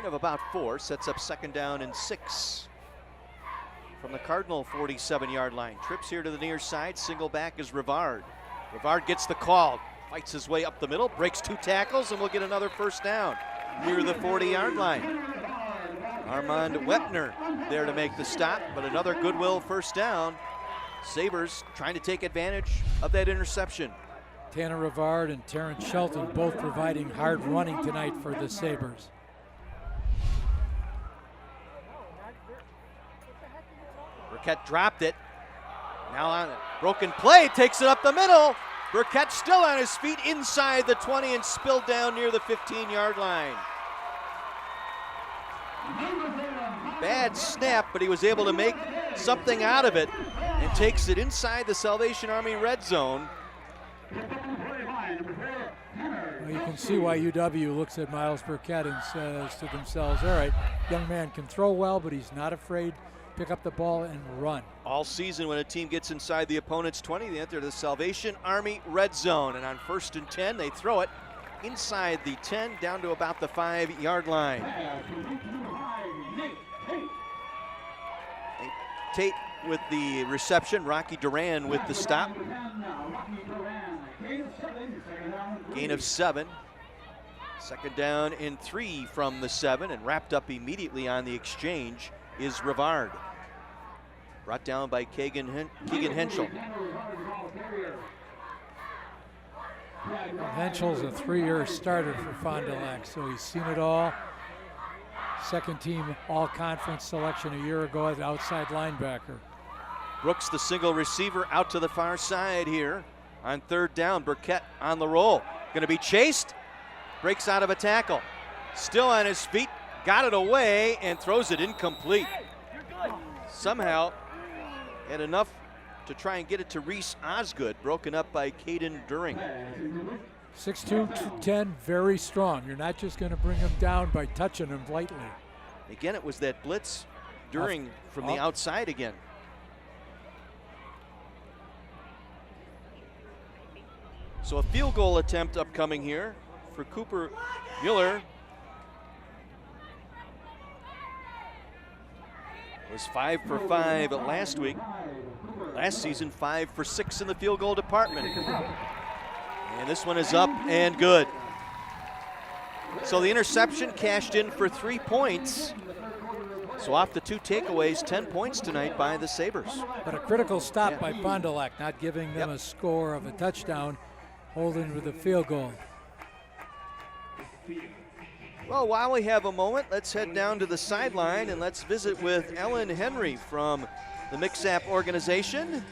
of about 4 sets up second down and 6 from the Cardinal 47-yard line. Trips here to the near side. Single back is Rivard. Rivard gets the call, fights his way up the middle, breaks 2 tackles, and will get another first down near the 40-yard line. Armand Wepner there to make the stop, but another goodwill first down. Sabres trying to take advantage of that interception. Tanner Rivard and Terrence Shelton both providing hard running tonight for the Sabres. Burkett dropped it. Now on a broken play, takes it up the middle. Burkett still on his feet inside the 20 and spilled down near the 15-yard line. Bad snap, but he was able to make something out of it and takes it inside the Salvation Army red zone. Well, you can see why UW looks at Miles Burkett and says to themselves, all right, young man can throw well, but he's not afraid to pick up the ball and run. All season when a team gets inside the opponent's 20, they enter the Salvation Army red zone. And on 1st and 10, they throw it inside the 10 down to about the 5-yard line. Tate with the reception, Rocky Duran with the stop. Gain of 7. Second down and 3 from the 7, and wrapped up immediately on the exchange is Rivard. Brought down by Keegan Henschel. Henschel's a 3-year starter for Fond du Lac, so he's seen it all. Second team all-conference selection a year ago as outside linebacker. Brooks, the single receiver, out to the far side here on 3rd down. Burkett on the roll. Going to be chased. Breaks out of a tackle. Still on his feet. Got it away and throws it incomplete. Somehow had enough to try and get it to Reese Osgood. Broken up by Caden During. 6'2", 210, very strong. You're not just going to bring him down by touching him lightly. Again, it was that blitz During from the outside again. So a field goal attempt upcoming here for Cooper Mueller. Was 5 for 5 last week. Last season, 5 for 6 in the field goal department. And this one is up and good. So the interception cashed in for 3 points. So off the 2 takeaways, 10 points tonight by the Sabres. But a critical stop by Fond du Lac, not giving them a score of a touchdown, holding with the field goal. Well, while we have a moment, let's head down to the sideline and let's visit with Ellen Henry from the Mixap organization.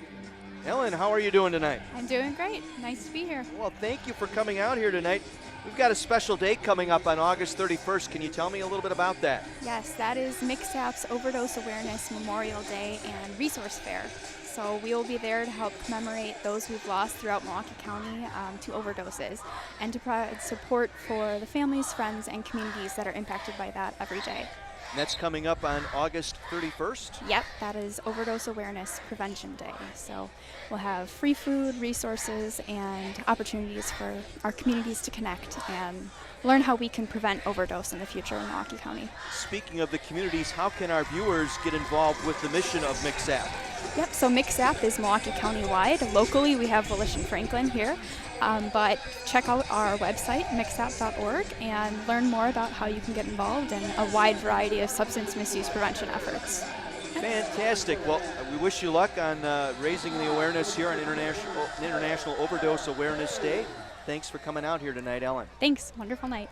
Ellen, how are you doing tonight? I'm doing great. Nice to be here. Well, thank you for coming out here tonight. We've got a special day coming up on August 31st. Can you tell me a little bit about that? Yes, that is Mixap's Overdose Awareness Memorial Day and Resource Fair. So we will be there to help commemorate those who've lost throughout Milwaukee County to overdoses and to provide support for the families, friends, and communities that are impacted by that every day. And that's coming up on August 31st. Yep, that is Overdose Awareness Prevention Day. So we'll have free food, resources, and opportunities for our communities to connect and learn how we can prevent overdose in the future in Milwaukee County. Speaking of the communities, how can our viewers get involved with the mission of MixApp? Yep, so MixApp is Milwaukee County-wide. Locally, we have Volition Franklin here, but check out our website, mixapp.org, and learn more about how you can get involved in a wide variety of substance misuse prevention efforts. Fantastic. Well, we wish you luck on raising the awareness here on International Overdose Awareness Day. Thanks for coming out here tonight, Ellen. Thanks. Wonderful night.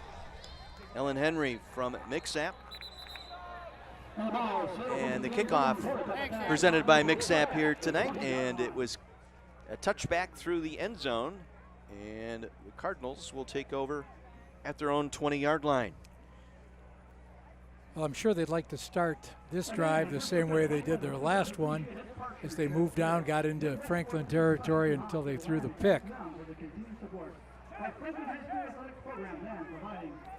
Ellen Henry from MixApp. And the kickoff presented by MixApp here tonight, and it was a touchback through the end zone, and the Cardinals will take over at their own 20-yard line. Well, I'm sure they'd like to start this drive the same way they did their last one, as they moved down, got into Franklin territory until they threw the pick.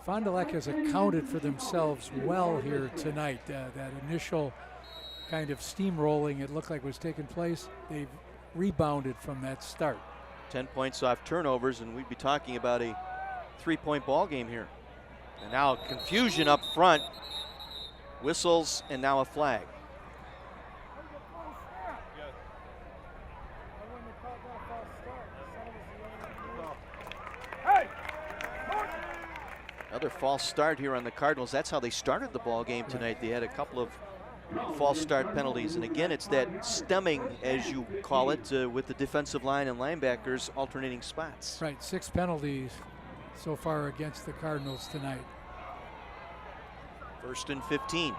Fond du Lac has accounted for themselves well here tonight. That initial kind of steamrolling it looked like was taking place, they've rebounded from that start. 10 points off turnovers, and we'd be talking about a 3-point ball game here. And now confusion up front. Whistles and now a flag. Another false start here on the Cardinals. That's how they started the ball game tonight. They had a couple of false start penalties. And again, it's that stemming, as you call it, with the defensive line and linebackers alternating spots. Right, 6 penalties so far against the Cardinals tonight. 1st and 15.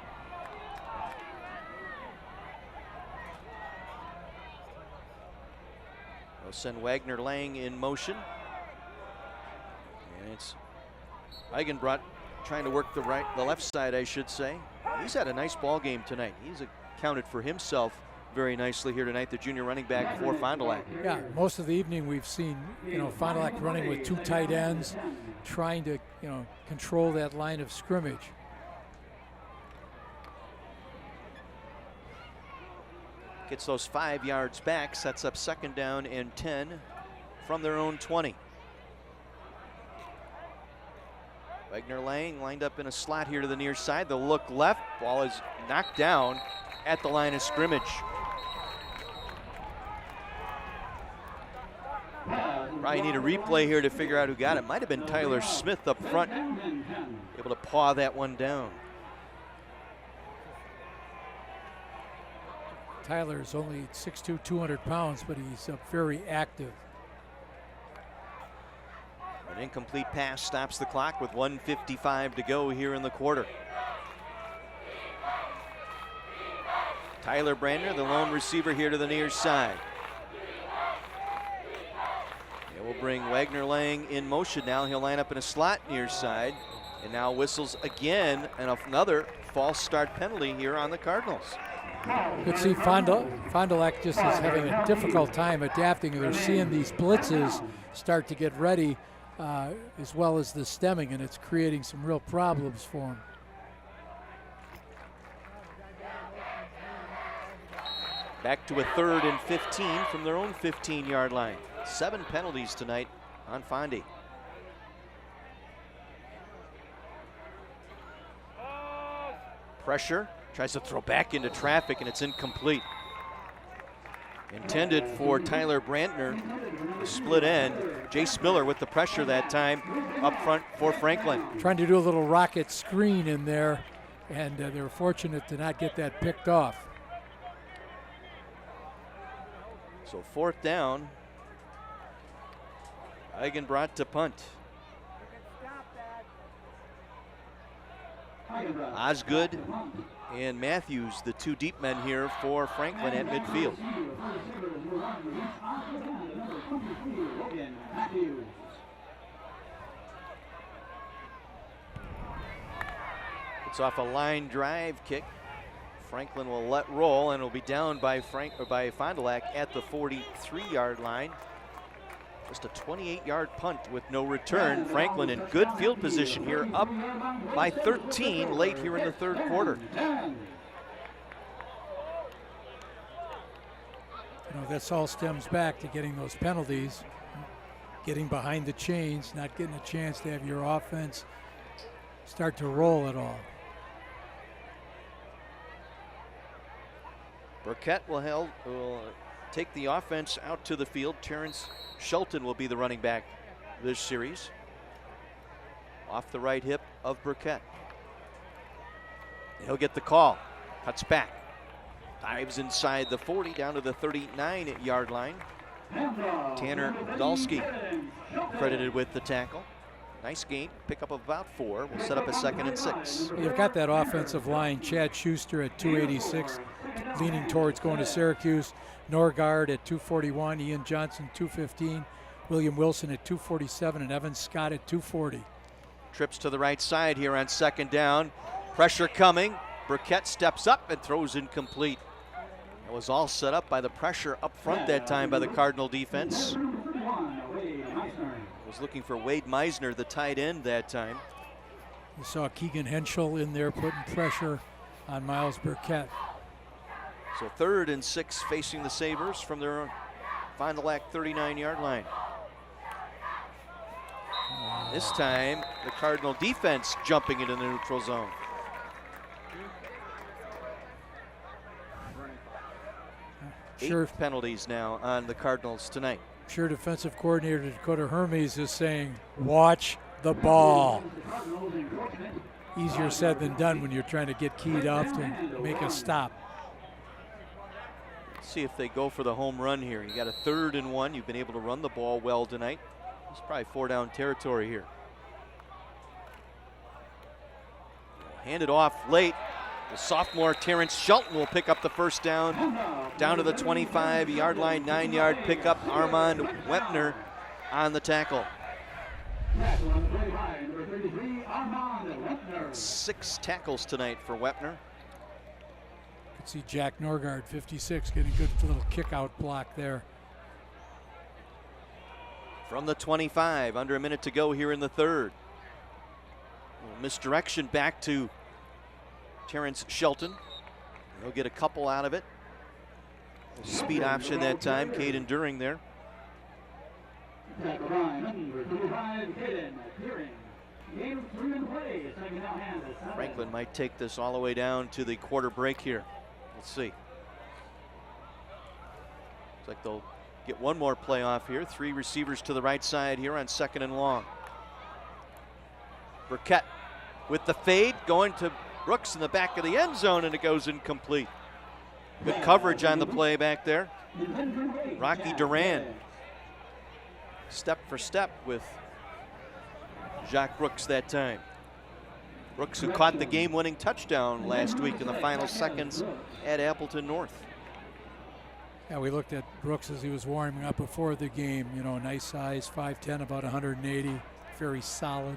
They'll send Wagner Lang in motion. And it's Eigenbrot trying to work the left side, I should say. He's had a nice ball game tonight. He's accounted for himself very nicely here tonight, the junior running back for Fond du Lac. Yeah, most of the evening we've seen, Fond du Lac running with 2 tight ends, trying to, control that line of scrimmage. Gets those 5 yards back, sets up 2nd down and 10 from their own 20. Wagner Lang lined up in a slot here to the near side. They'll look left. Ball is knocked down at the line of scrimmage. Probably need a replay here to figure out who got it. Might have been Tyler Smith up front, able to paw that one down. Tyler's only 6'2", 200 pounds, but he's very active. An incomplete pass stops the clock with 1:55 to go here in the quarter. Tyler Brandner, the lone receiver here to the near side. It will bring Wagner Lang in motion now. He'll line up in a slot near side. And now whistles again, and another false start penalty here on the Cardinals. You can see Fond du Lac just is having a difficult time adapting. They're seeing these blitzes start to get ready, as well as the stemming, and it's creating some real problems for them. Back to a 3rd and 15 from their own 15-yard line. 7 penalties tonight on Fondy. Pressure, tries to throw back into traffic, and it's incomplete. Intended for Tyler Brandner, the split end. Jace Miller with the pressure that time up front for Franklin. Trying to do a little rocket screen in there, and they were fortunate to not get that picked off. So 4th down. Eigenbrot to punt. Osgood and Matthews, the 2 deep men here for Franklin at midfield. It's off a line drive kick. Franklin will let roll, and will be down by Fond du Lac at the 43-yard line. Just a 28-yard punt with no return. Franklin in good field position here, up by 13 late here in the third quarter. This all stems back to getting those penalties, getting behind the chains, not getting a chance to have your offense start to roll at all. Burkett will take the offense out to the field. Terrence Shelton will be the running back this series. Off the right hip of Burkett. He'll get the call. Cuts back. Dives inside the 40 down to the 39-yard line. Tanner Dalski credited with the tackle. Nice gain, pick up of about 4. We'll set up a 2nd and 6. You've got that offensive line, Chad Schuster at 286, leaning towards going to Syracuse. Norgard at 241, Ian Johnson 215, William Wilson at 247, and Evan Scott at 240. Trips to the right side here on 2nd down. Pressure coming. Burkett steps up and throws incomplete. It was all set up by the pressure up front that time by the Cardinal defense. Was looking for Wade Meisner, the tight end that time. You saw Keegan Henschel in there putting pressure on Miles Burkett. So 3rd and 6 facing the Sabres from their Fond du Lac 39-yard line. This time, the Cardinal defense jumping into the neutral zone. Sure. 8 penalties now on the Cardinals tonight. Sure, defensive coordinator Dakota Hermes is saying, watch the ball. Easier said than done when you're trying to get keyed up and make a stop. Let's see if they go for the home run here. You got a 3rd and 1. You've been able to run the ball well tonight. It's probably 4-down territory here. Hand it off late. The sophomore Terrence Shelton will pick up the first down to the 25-yard line, 9-yard pickup. Armand Wepner on the tackle. 6 tackles tonight for Wepner. You can see Jack Norgard, 56, getting a good little kick-out block there. From the 25, under a minute to go here in the 3rd. Misdirection back to Terrence Shelton. He'll get a couple out of it. Speed option that time, Caden During there. Franklin might take this all the way down to the quarter break here. Let's see. Looks like they'll get one more play off here. 3 receivers to the right side here on 2nd and long. Burkett with the fade, going to Brooks in the back of the end zone, and it goes incomplete. Good coverage on the play back there. Rocky Duran, step for step with Jacques Brooks that time. Brooks, who caught the game-winning touchdown last week in the final seconds at Appleton North. Yeah, we looked at Brooks as he was warming up before the game. You know, nice size, 5'10", about 180, very solid.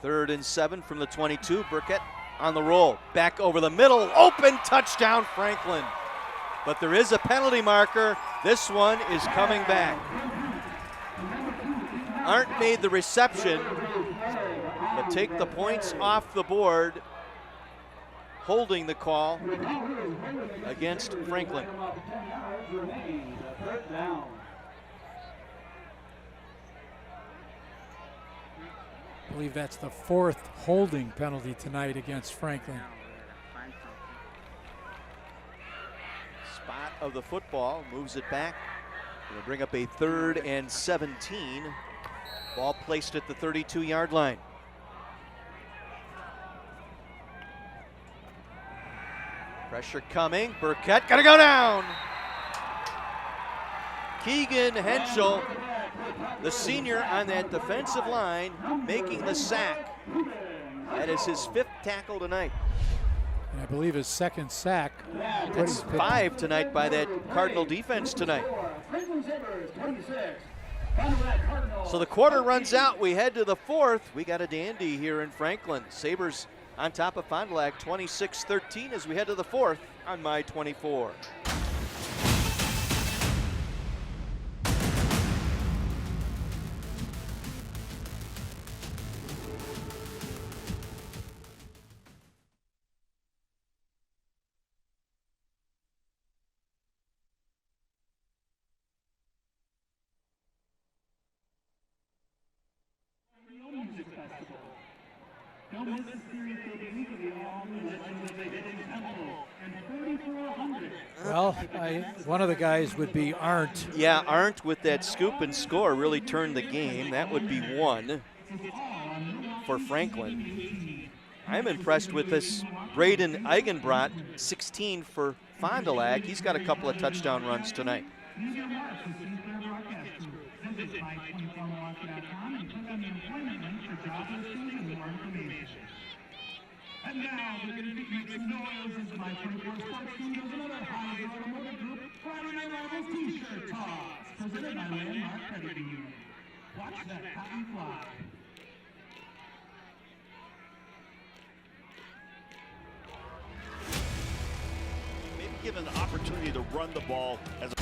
3rd and 7 from the 22. Burkett on the roll. Back over the middle. Open touchdown, Franklin. But there is a penalty marker. This one is coming back. Arndt made the reception, but take the points off the board. Holding the call against Franklin. I believe that's the 4th holding penalty tonight against Franklin. Spot of the football, moves it back. Going to bring up a 3rd and 17. Ball placed at the 32-yard line. Pressure coming. Burkett gonna go down. Keegan Henschel, the senior on that defensive line, making the sack. That is his 5th tackle tonight. And I believe his 2nd sack. That's 5 tonight by that Cardinal defense tonight. So the quarter runs out. We head to the 4th. We got a dandy here in Franklin. Sabres on top of Fond du Lac, 26-13 as we head to the 4th on My 24. Don't miss the series debut for the all-new legend of the hitting tempo and 4,400. Well, one of the guys would be Arndt. Yeah, Arndt with that scoop and score really turned the game. That would be one for Franklin. I'm impressed with this Braden Eigenbrot, 16 for Fond du Lac. He's got a couple of touchdown runs tonight. Use your mark to see their broadcast group. Visit my24milwaukee.com and click on the employment link for job listings and more information. And now, we're going to make some noise as my 24 Sports team does another Heiser Automotive Group Friday Night Rivals t-shirt toss, presented by Landmark Credit Union. Watch that cotton fly. Maybe given the opportunity to run the ball as a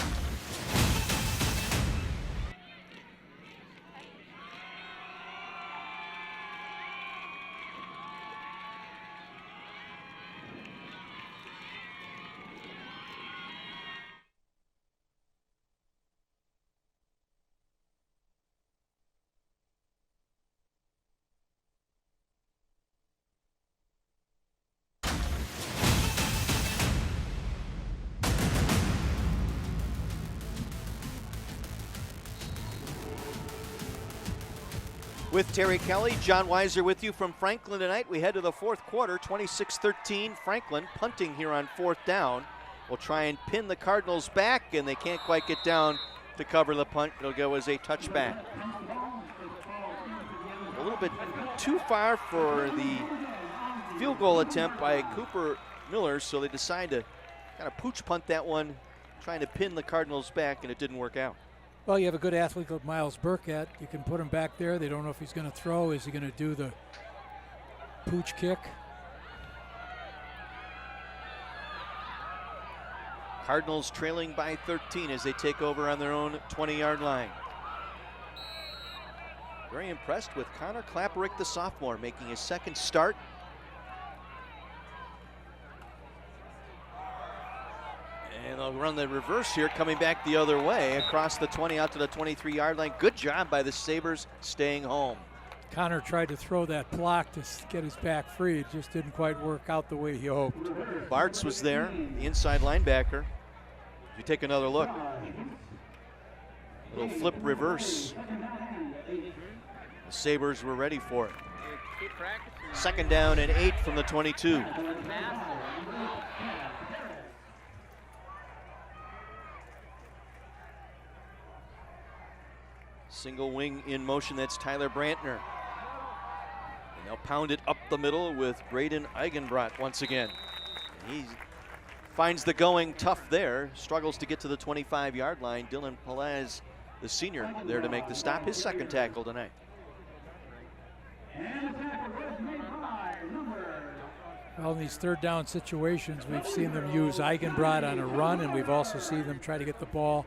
With Terry Kelly, John Heiser with you from Franklin tonight. We head to the fourth quarter, 26-13. Franklin punting here on fourth down. Will try and pin the Cardinals back, and they can't quite get down to cover the punt. It'll go as a touchback. A little bit too far for the field goal attempt by Cooper Miller, so they decide to kind of pooch punt that one, trying to pin the Cardinals back, and it didn't work out. Well, you have a good athlete like Miles Burkett. You can put him back there. They don't know if he's going to throw. Is he going to do the pooch kick? Cardinals trailing by 13 as they take over on their own 20-yard line. Very impressed with Connor Klapperick, the sophomore, making his second start. And they'll run the reverse here, coming back the other way across the 20 out to the 23-yard line. Good job by the Sabres staying home. Connor tried to throw that block to get his back free. It just didn't quite work out the way he hoped. Bartz was there, the inside linebacker. If you take another look, little flip reverse. The Sabres were ready for it. Second down and 8 from the 22. Single wing in motion, that's Tyler Brantner. And they'll pound it up the middle with Braden Eigenbrot once again. He finds the going tough there, struggles to get to the 25-yard line. Dylan Pelez, the senior, there to make the stop, his second tackle tonight. Well, in these third down situations, we've seen them use Eigenbrot on a run, and we've also seen them try to get the ball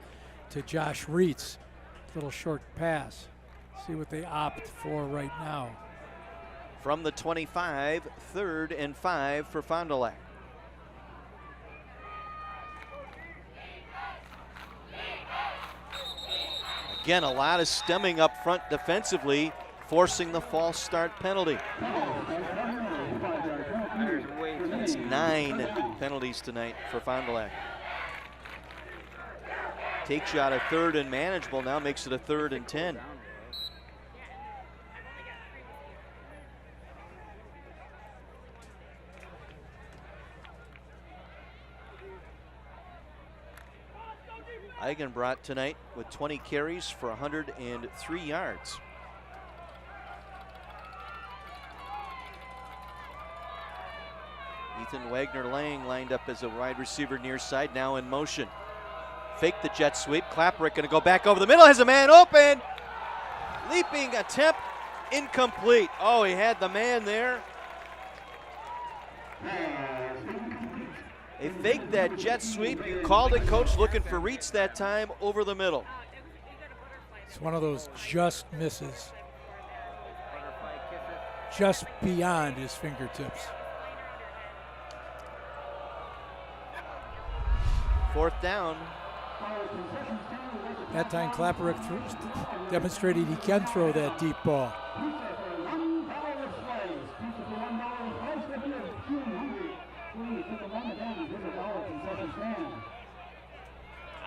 to Josh Reitz. Little short pass. See what they opt for right now. From the 25, 3rd and 5 for Fond du Lac. Again, a lot of stemming up front defensively, forcing the false start penalty. It's 9 penalties tonight for Fond du Lac. Takes you out of 3rd and manageable, now makes it a 3rd and 10. Eigenbrot tonight with 20 carries for 103 yards. Ethan Wagner-Lang lined up as a wide receiver near side, now in motion. Fake the jet sweep. Klapperick going to go back over the middle. Has a man open. Leaping attempt. Incomplete. Oh, he had the man there. They faked that jet sweep. You called it, coach, looking for Reitz that time over the middle. It's one of those just misses. Just beyond his fingertips. 4th down. That time Klapperick demonstrated he can throw that deep ball.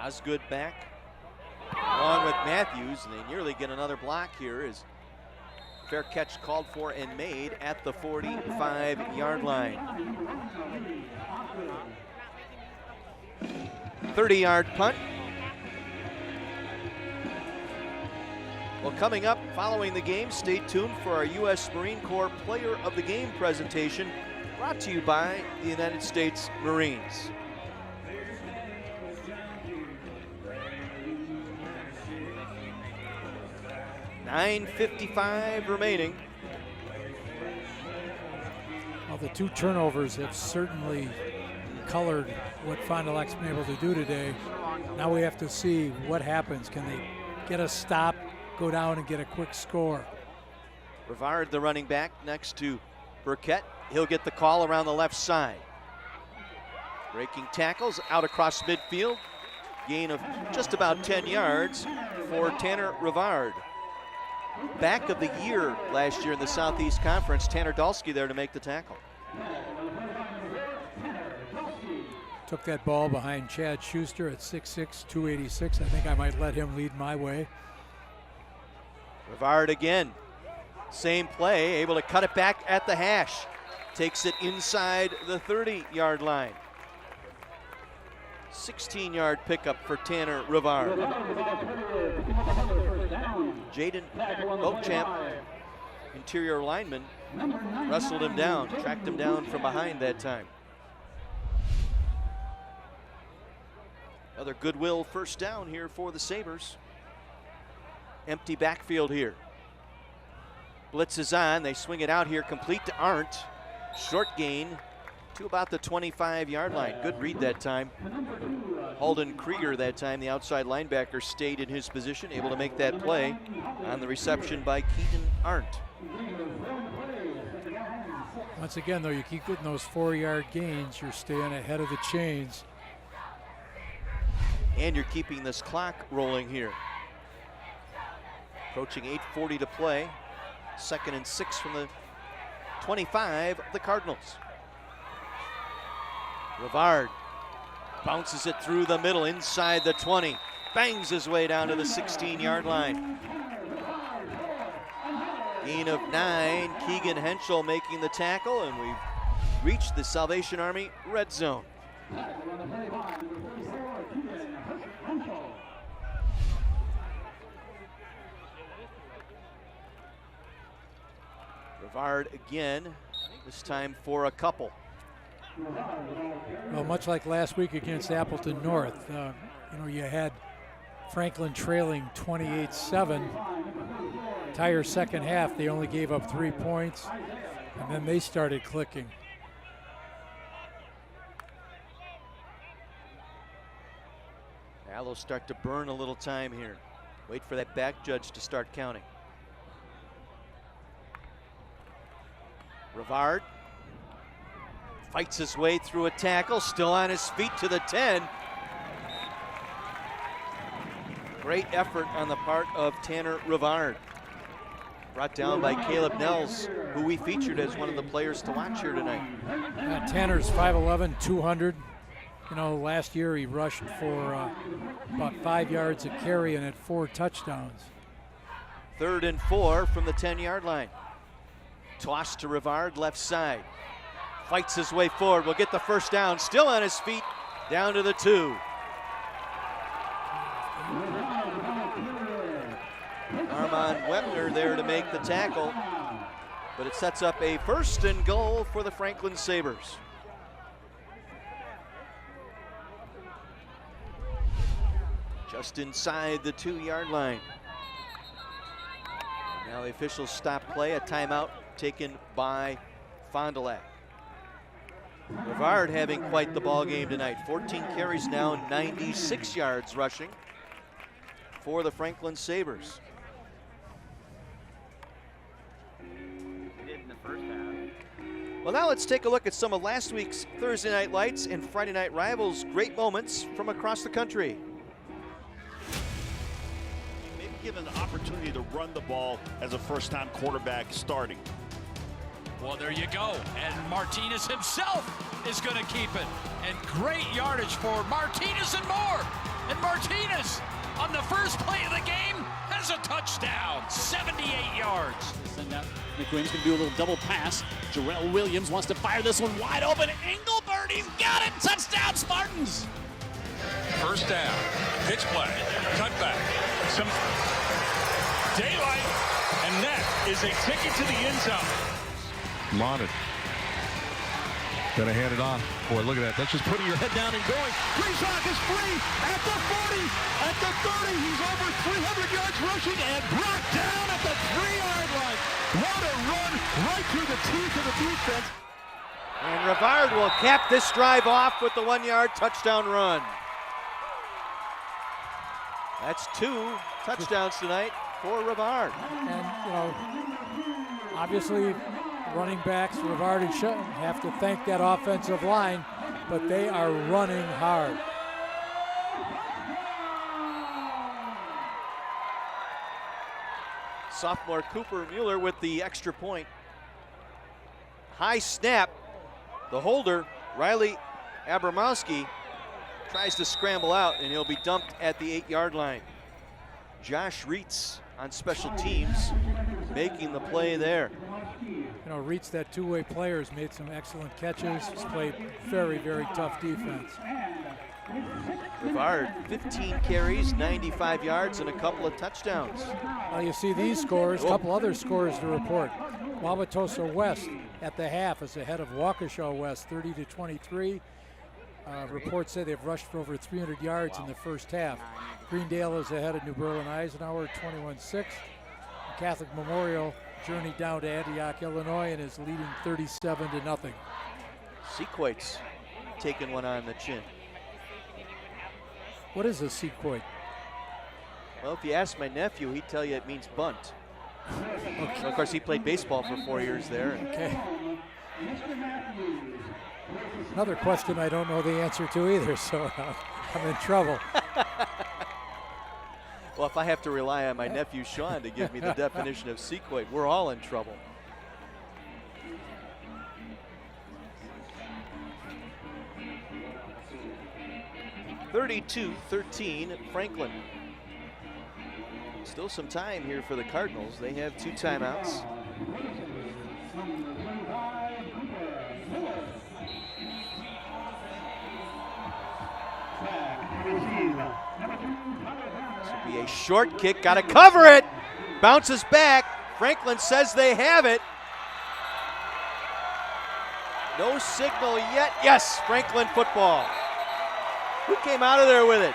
Osgood back along with Matthews, and they nearly get another block here as fair catch called for and made at the 45-yard line. 30-yard punt. Well, coming up following the game, stay tuned for our U.S. Marine Corps Player of the Game presentation, brought to you by the United States Marines. .9:55 remaining. Well, the 2 turnovers have certainly colored what Fond du Lac's been able to do today. Now we have to see what happens. Can they get a stop, go down and get a quick score? Rivard, the running back, next to Burkett. He'll get the call around the left side. Breaking tackles out across midfield. Gain of just about 10 yards for Tanner Rivard. Back of the year last year in the Southeast Conference, Tanner Dalsky there to make the tackle. Took that ball behind Chad Schuster at 6'6", 286. I think I might let him lead my way. Rivard again. Same play, able to cut it back at the hash. Takes it inside the 30-yard line. 16-yard pickup for Tanner Rivard. Jaden Beauchamp, interior lineman, wrestled him down, tracked him down from behind that time. Another Goodwill first down here for the Sabres. Empty backfield here. Blitz is on, they swing it out here, complete to Arndt. Short gain to about the 25-yard line. Good read that time. Holden Krieger that time, the outside linebacker, stayed in his position, able to make that play on the reception by Keaton Arndt. Once again, though, you keep getting those 4-yard gains, you're staying ahead of the chains. And you're keeping this clock rolling here. Approaching 8:40 to play. 2nd and 6 from the 25 of the Cardinals. Rivard bounces it through the middle inside the 20. Bangs his way down to the 16-yard line. Gain of 9. Keegan Henschel making the tackle, and we've reached the Salvation Army red zone. Rivard again, this time for a couple. Well, much like last week against Appleton North, you had Franklin trailing 28-7. Entire second half, they only gave up 3 points, and then they started clicking. Now they'll start to burn a little time here. Wait for that back judge to start counting. Rivard fights his way through a tackle, still on his feet to the 10. Great effort on the part of Tanner Rivard. Brought down by Caleb Nels, who we featured as one of the players to watch here tonight. Tanner's 5'11", 200. Last year he rushed for about 5 yards a carry and had 4 touchdowns. 3rd and 4 from the 10-yard line. Toss to Rivard, left side. Fights his way forward, will get the first down, still on his feet, down to the 2. Armand Wepner there to make the tackle, but it sets up a 1st and goal for the Franklin Sabres. Just inside the 2-yard line. Now the officials stop play, a timeout taken by Fond du Lac. Rivard having quite the ball game tonight. 14 carries now, 96 yards rushing for the Franklin Sabres. Well, now let's take a look at some of last week's Thursday Night Lights and Friday Night Rivals great moments from across the country. Maybe given the opportunity to run the ball as a first-time quarterback starting. Well, there you go. And Martinez himself is going to keep it. And great yardage for Martinez and more. And Martinez, on the first play of the game, has a touchdown, 78 yards. And now McQueen's going to do a little double pass. Jarrell Williams wants to fire this one wide open. Engelbert, he's got it. Touchdown, Spartans. First down, pitch play, cutback, some daylight, and that is a ticket to the end zone. Monted. Gonna hand it on. Boy, look at that. That's just putting your head down and going. Breeshock is free at the 40, at the 30. He's over 300 yards rushing and brought down at the 3-yard line. What a run right through the teeth of the defense. And Rivard will cap this drive off with the 1-yard touchdown run. That's 2 touchdowns tonight for Rivard. And, obviously, running backs, Rivard and Sutton, have to thank that offensive line, but they are running hard. Sophomore Cooper Mueller with the extra point. High snap. The holder, Riley Abramowski, tries to scramble out, and he'll be dumped at the 8-yard line. Josh Reitz on special teams making the play there. Reitz, that two-way player, has made some excellent catches. He's played very, very tough defense. Rivard, 15 carries, 95 yards, and a couple of touchdowns. Well, you see these scores, a couple other scores to report. Wauwatosa West at the half is ahead of Waukesha West, 30-23. Reports say they've rushed for over 300 yards in the first half. Greendale is ahead of New Berlin-Eisenhower, 21-6. Catholic Memorial journeyed down to Antioch, Illinois, and is leading 37-0. Sequoits taking one on the chin. What is a sequoit? Well, if you ask my nephew, he'd tell you it means bunt. Okay. Of course, he played baseball for 4 years there. Okay. Another question I don't know the answer to either, so I'm in trouble. Well, if I have to rely on my nephew Sean to give me the definition of sequoit, we're all in trouble. (32-13) Franklin. Still some time here for the Cardinals. They have 2 timeouts. This will be a short kick. Got to cover it. Bounces back. Franklin says they have it. No signal yet. Yes, Franklin football. Who came out of there with it?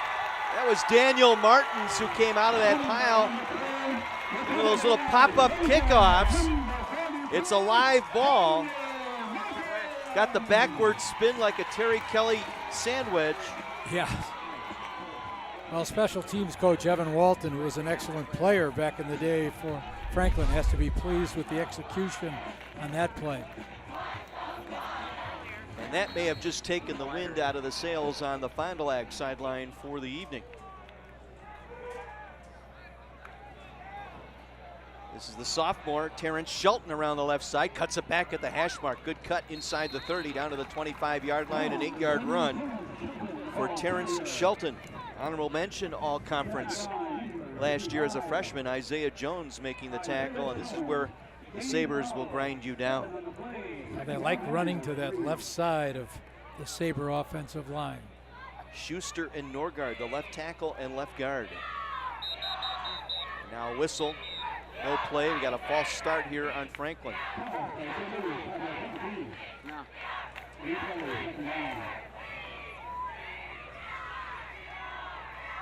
That was Daniel Martins who came out of that pile. One of those little pop-up kickoffs. It's a live ball. Got the backward spin like a Terry Kelly sandwich. Yeah. Well, special teams coach Evan Walton, who was an excellent player back in the day for Franklin, has to be pleased with the execution on that play. And that may have just taken the wind out of the sails on the Fond du Lac sideline for the evening. This is the sophomore, Terrence Shelton, around the left side, cuts it back at the hash mark. Good cut inside the 30, down to the 25-yard line, an 8-yard run for Terrence Shelton. Honorable mention all-conference last year as a freshman, Isaiah Jones making the tackle, and this is where the Sabres will grind you down. They like running to that left side of the Sabre offensive line. Schuster and Norgard, the left tackle and left guard. Now a whistle, no play. We got a false start here on Franklin.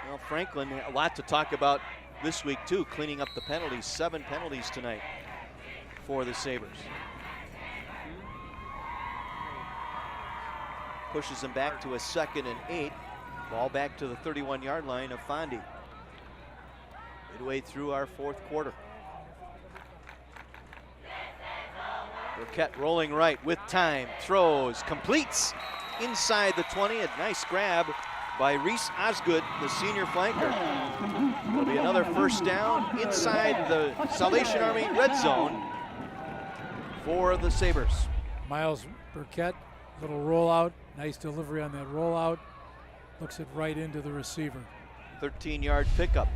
Well, Franklin, a lot to talk about this week too, cleaning up the penalties. 7 penalties tonight for the Sabres. Pushes them back to a 2nd and 8. Ball back to the 31-yard line of Fondy. Midway through our 4th quarter. Burkett rolling right with time, throws, completes inside the 20. A nice grab by Reese Osgood, the senior flanker. There'll be another first down inside the Salvation Army red zone for the Sabres. Miles Burkett, little rollout, nice delivery on that rollout. Looks it right into the receiver. 13-yard pickup.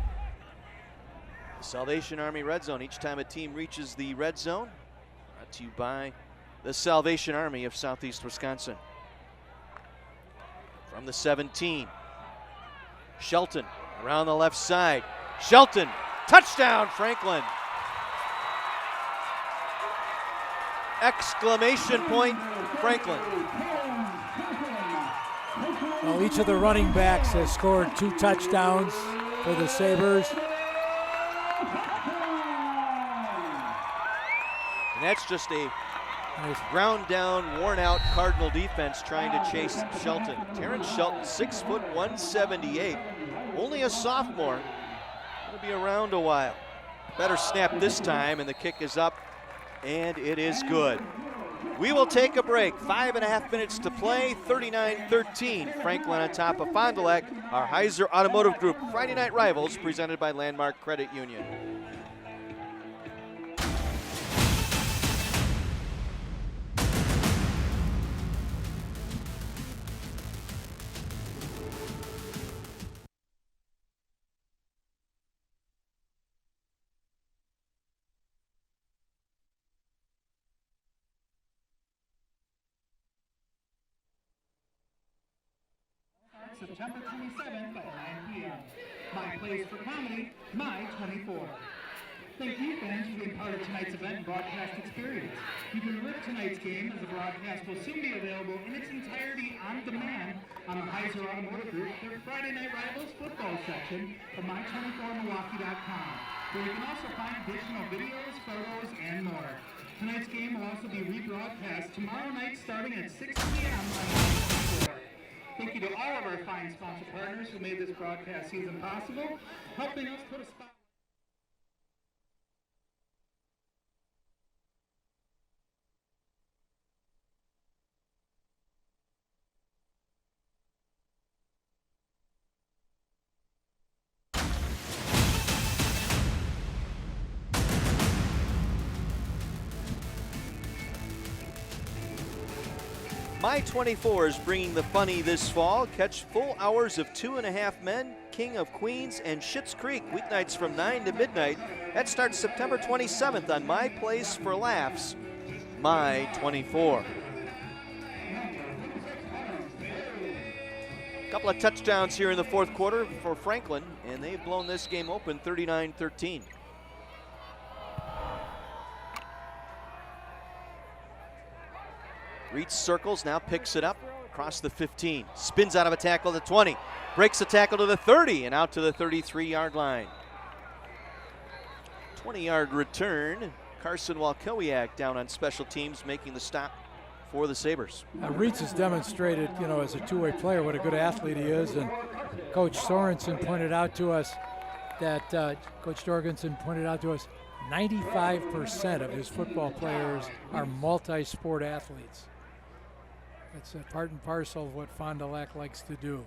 Salvation Army red zone. Each time a team reaches the red zone, brought to you by the Salvation Army of Southeast Wisconsin. From the 17, Shelton around the left side. Shelton, touchdown Franklin. Exclamation point, Franklin. Well, each of the running backs has scored 2 touchdowns for the Sabres. And that's just a ground down, worn out Cardinal defense trying to chase Shelton. Terrence Shelton, 6 foot 178, only a sophomore. Gonna be around a while. Better snap this time, and the kick is up, and it is good. We will take a break. 5.5 minutes to play. 39-13. Franklin on top of Fond du Lac. Our Heiser Automotive Group Friday night rivals presented by Landmark Credit Union. September 27th at 9 p.m. My place for comedy, My 24. Thank you, fans, for being part of tonight's event and broadcast experience. You can rip tonight's game as the broadcast will soon be available in its entirety on demand on the Heiser Automotive Group, their Friday Night Rivals football section of my24milwaukee.com, where you can also find additional videos, photos, and more. Tonight's game will also be rebroadcast tomorrow night starting at 6 p.m. on My24. Thank you to all of our fine sponsor partners who made this broadcast season possible, helping us put a spot. My 24 is bringing the funny this fall. Catch full hours of 2.5 Men, King of Queens, and Schitt's Creek weeknights from 9 to midnight. That starts September 27th on My Place for Laughs, My 24. A couple of touchdowns here in the fourth quarter for Franklin, and they've blown this game open 39-13. Reach circles, now picks it up across the 15. Spins out of a tackle to the 20. Breaks a tackle to the 30 and out to the 33-yard line. 20-yard return. Carson Walkowiak down on special teams making the stop for the Sabres. Reitz has demonstrated, as a two-way player what a good athlete he is. And Coach Sorensen pointed out to us that, Coach Jorgensen pointed out to us, 95% of his football players are multi-sport athletes. It's a part and parcel of what Fond du Lac likes to do.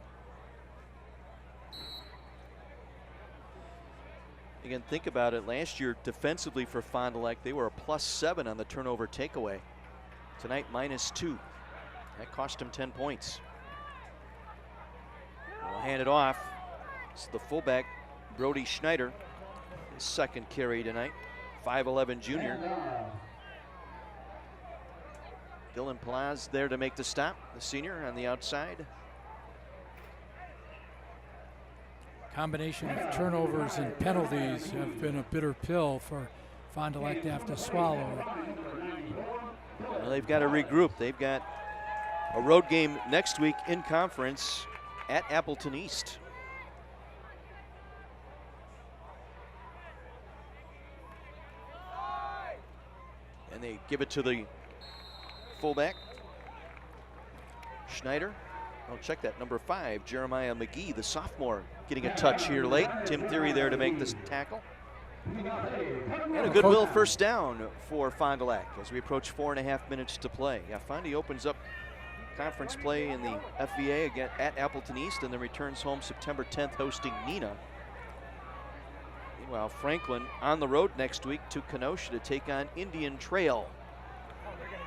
Again, think about it. Last year, defensively for Fond du Lac, they were a +7 on the turnover takeaway. Tonight, -2. That cost him 10 points. We'll hand it off. It's the fullback, Brody Schneider. His second carry tonight. 5'11" junior. Dylan Plaz there to make the stop, the senior on the outside. Combination of turnovers and penalties have been a bitter pill for Fond du Lac to have to swallow. Well, they've got to regroup. They've got a road game next week in conference at Appleton East. And they give it to the fullback, Schneider. Oh, check that, number 5, Jeremiah McGee, the sophomore, getting a touch here late. Tim Theory there to make this tackle. And a goodwill first down for Fond du Lac as we approach 4.5 minutes to play. Yeah, Fondy opens up conference play in the FVA again at Appleton East and then returns home September 10th hosting Neenah. Meanwhile, Franklin on the road next week to Kenosha to take on Indian Trail.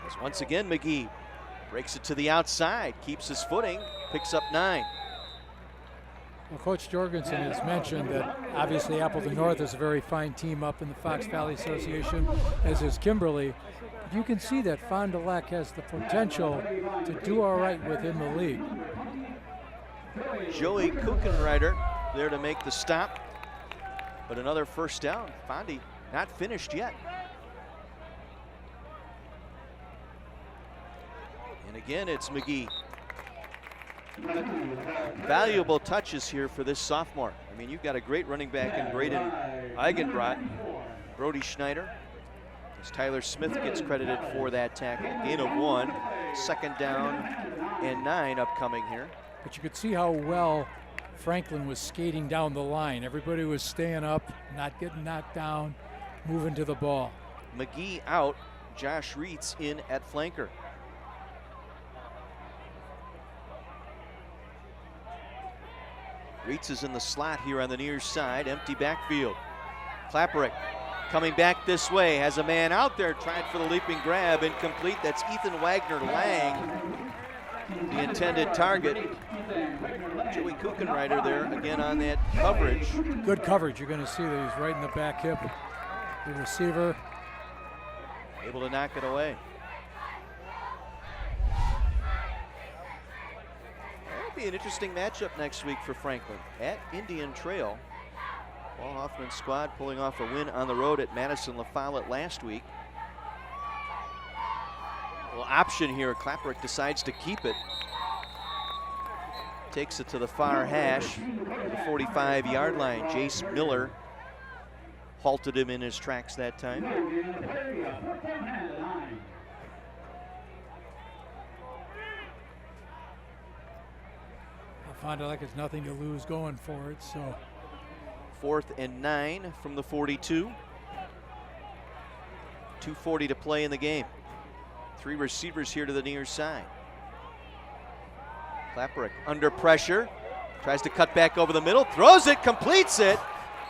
As once again, McGee breaks it to the outside, keeps his footing, picks up 9. Well, Coach Jorgensen has mentioned that obviously Appleton North is a very fine team up in the Fox Valley Association, as is Kimberly. You can see that Fond du Lac has the potential to do all right within the league. Joey Kuchenreiter there to make the stop, but another first down. Fondy not finished yet. And again, it's McGee. Valuable touches here for this sophomore. I mean, you've got a great running back in Braden Eigenbrot, Brody Schneider. As Tyler Smith gets credited for that tackle. Gain of 1, 2nd down and 9 upcoming here. But you could see how well Franklin was skating down the line. Everybody was staying up, not getting knocked down, moving to the ball. McGee out, Josh Reitz in at flanker. Reitz is in the slot here on the near side, empty backfield. Klapperick coming back this way, has a man out there, tried for the leaping grab, incomplete. That's Ethan Wagner-Lang, the intended target. Joey Kuchenreiter there again on that coverage. Good coverage. You're going to see that he's right in the back hip. The receiver able to knock it away. That'll be an interesting matchup next week for Franklin at Indian Trail. Paul Hoffman's squad pulling off a win on the road at Madison La Follette last week. Well, option here. Klapperick decides to keep it. Takes it to the far hash, the 45-yard line. Jace Miller halted him in his tracks that time. Fond du Lac has nothing to lose going for it, so. 4th and 9 from the 42. 2:40 to play in the game. 3 receivers here to the near side. Klapperick under pressure, tries to cut back over the middle, throws it, completes it.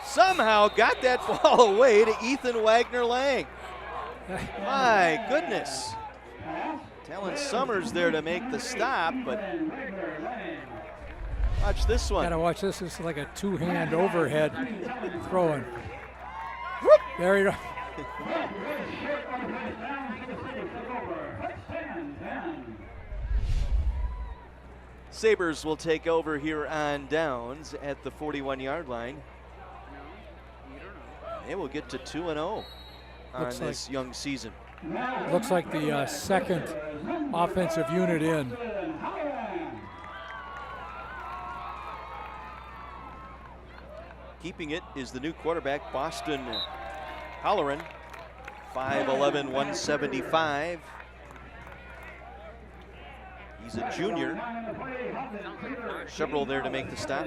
Somehow got that ball away to Ethan Wagner-Lang. My goodness. Talon Summers there to make the stop, but watch this one. Gotta watch this. This is like a 2-hand overhead throwing. Whoop. There you go. Sabres will take over here on downs at the 41-yard line. They will get to 2-0 on this young season. Looks like the second offensive unit in. Keeping it is the new quarterback, Boston Halloran, 5'11", 175. He's a junior. Several there to make the stop.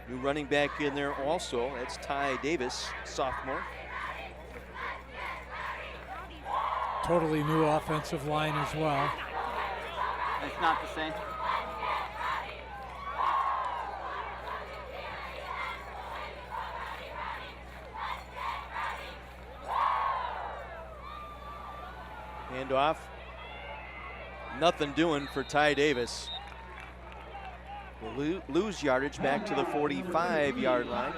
New running back in there also. That's Ty Davis, sophomore. Totally new offensive line as well. It's not the same. Handoff. Nothing doing for Ty Davis. Will lose yardage back to the 45-yard line.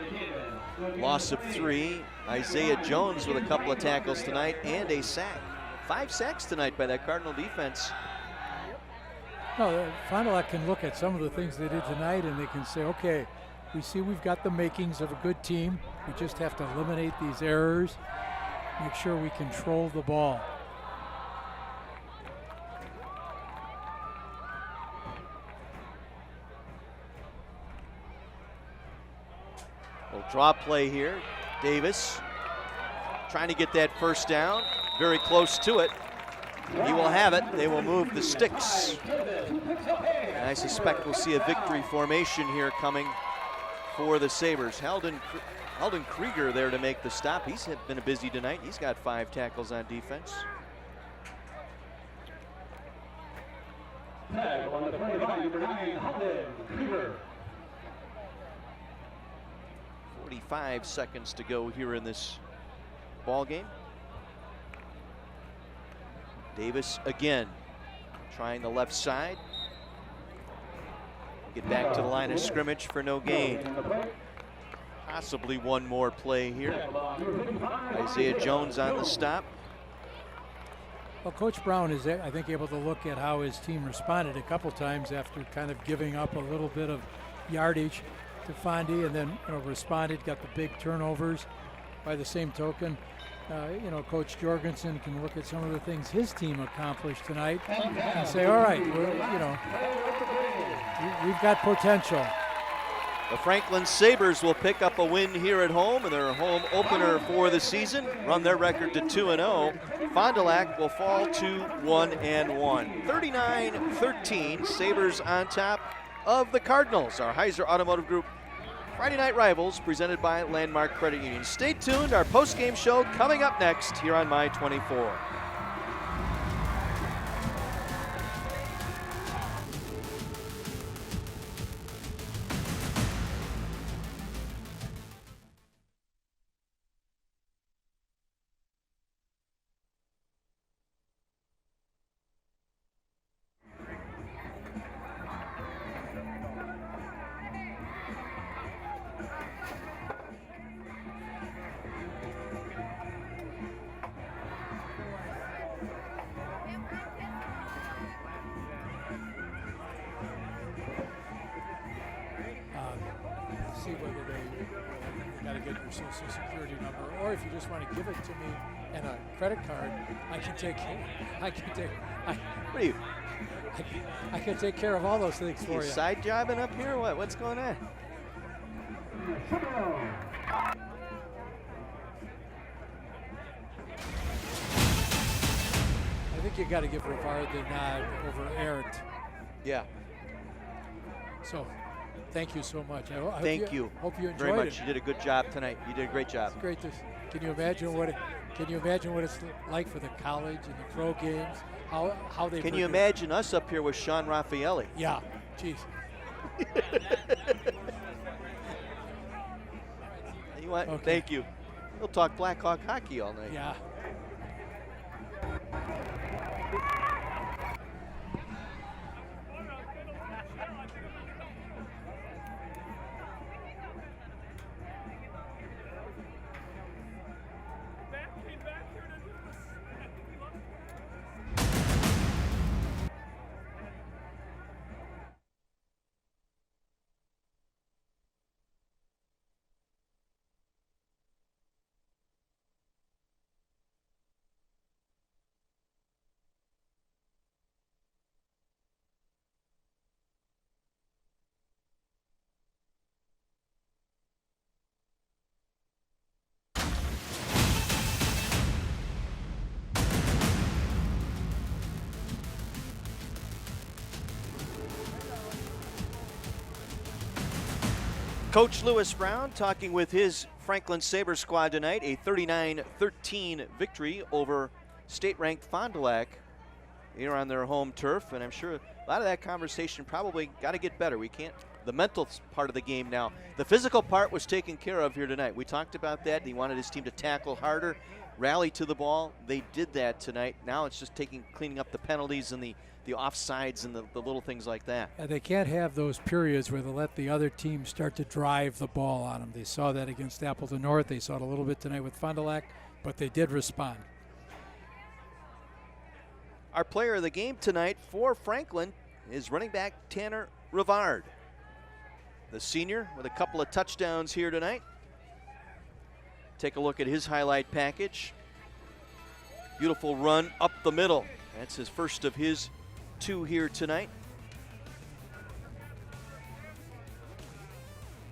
Loss of 3. Isaiah Jones with a couple of tackles tonight and a sack. 5 sacks tonight by that Cardinal defense. No, Fond du Lac can look at some of the things they did tonight and they can say, okay, we see we've got the makings of a good team. We just have to eliminate these errors, make sure we control the ball. Little draw play here. Davis trying to get that first down. Very close to it. He will have it. They will move the sticks. And I suspect we'll see a victory formation here coming for the Sabres. Eldon Krieger there to make the stop. He's been a busy tonight. He's got 5 tackles on defense. Tag on the 25, number 9, Krieger. 45 seconds to go here in this ball game. Davis again trying the left side. Get back to the line of scrimmage for no gain. Possibly one more play here. Isaiah Jones on the stop. Well, Coach Brown is, I think, able to look at how his team responded a couple times after kind of giving up a little bit of yardage to Fondy, and then responded, got the big turnovers. By the same token, Coach Jorgensen can look at some of the things his team accomplished tonight and say, all right, we've got potential. The Franklin Sabres will pick up a win here at home in their home opener for the season, run their record to 2-0. Fond du Lac will fall to 1-1. 39-13, Sabres on top of the Cardinals. Our Heiser Automotive Group Friday Night Rivals presented by Landmark Credit Union. Stay tuned, our post-game show coming up next here on My 24. See whether they got to get your social security number, or if you just want to give it to me and a credit card, I can take care of all those things for you. Side jobbing up here? What's going on? I think you got to give Rivard the nod over Arndt. Yeah. So, thank you so much. Thank you. Hope you enjoyed very much. it. You did a good job tonight. You did a great job. It's great. Can you imagine what it's like for the college and the pro games? How they. Can you imagine us up here with Sean Raffaelli? Yeah. Jeez. You know what? Okay. Thank you. We'll talk Blackhawk hockey all night. Yeah. Coach Lewis Brown talking with his Franklin Sabres squad tonight. A 39-13 victory over state-ranked Fond du Lac here on their home turf. And I'm sure a lot of that conversation probably got to get better. We can't, the mental part of the game now. The physical part was taken care of here tonight. We talked about that. He wanted his team to tackle harder, rally to the ball. They did that tonight. Now it's just cleaning up the penalties and the offsides and the little things like that. They can't have those periods where they let the other team start to drive the ball on them. They saw that against Appleton North. They saw it a little bit tonight with Fond du Lac, but they did respond. Our player of the game tonight for Franklin is running back Tanner Rivard. The senior with a couple of touchdowns here tonight. Take a look at his highlight package. Beautiful run up the middle. That's his first of his two here tonight.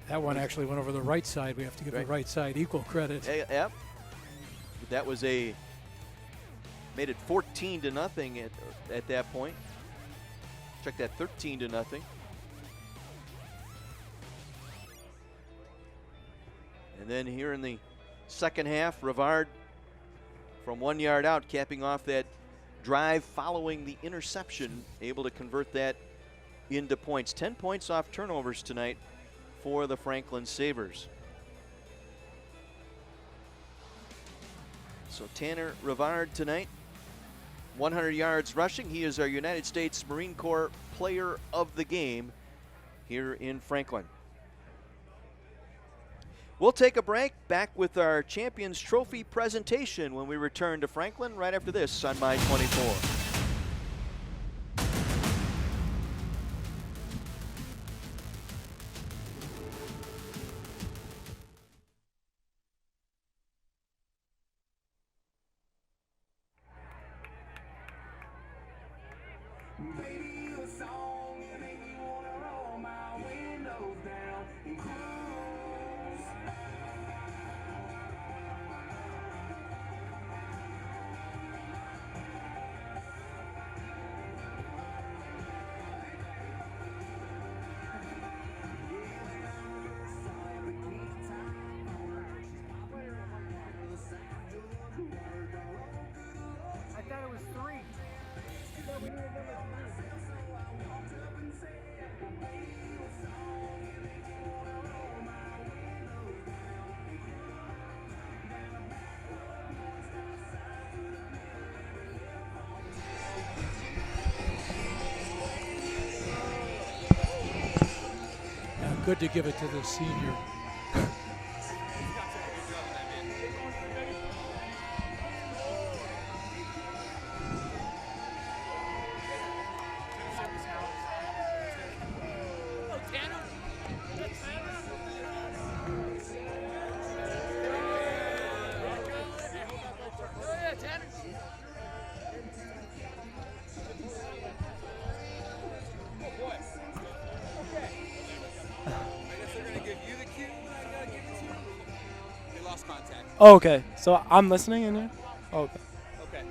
That one actually went over the right side. We have to give the right side equal credit. Yep. That was made it 14-0 at that point. Check that, 13-0. And then here in the second half, Rivard from 1 yard out, capping off that drive following the interception, able to convert that into points. 10 points off turnovers tonight for the Franklin Sabres. So Tanner Rivard tonight, 100 yards rushing. He is our United States Marine Corps Player of the Game. here in Franklin. We'll take a break, back with our Champions Trophy presentation when we return to Franklin right after this on My 24. I thought it was 3. I thought we needed number 3. Good to give it to the senior. Oh, okay. So I'm listening in here? Oh, okay. Okay.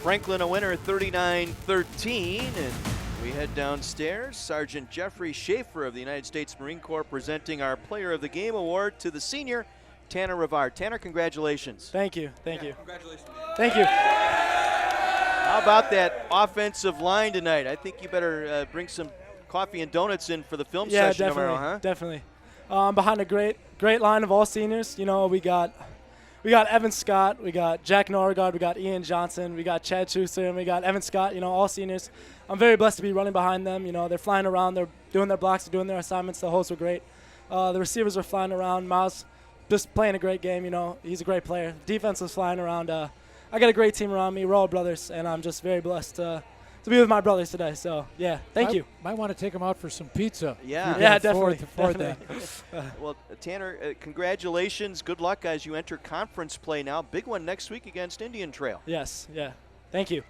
Franklin a winner 39-13, and we head downstairs. Sergeant Jeffrey Schaefer of the United States Marine Corps presenting our Player of the Game award to the senior, Tanner Rivard. Tanner, congratulations. Thank you. Thank you. Congratulations. Thank you. How about that offensive line tonight? I think you better bring some coffee and donuts in for the film session tomorrow, huh? Definitely. Behind a great line of all seniors. You know, we got Evan Scott, we got Jack Norgard, we got Ian Johnson, we got Chad Schuster, and we got Evan Scott, you know, all seniors. I'm very blessed to be running behind them. You know, they're flying around, they're doing their blocks, they're doing their assignments. The hosts were great. The receivers are flying around. Miles just playing a great game, you know. He's a great player. Defense was flying around. I got a great team around me. We're all brothers, and I'm just very blessed to be with my brothers today. So, yeah, thank you. Might want to take them out for some pizza. Yeah, definitely. That. Well, Tanner, congratulations. Good luck as you enter conference play now. Big one next week against Indian Trail. Yes, yeah. Thank you.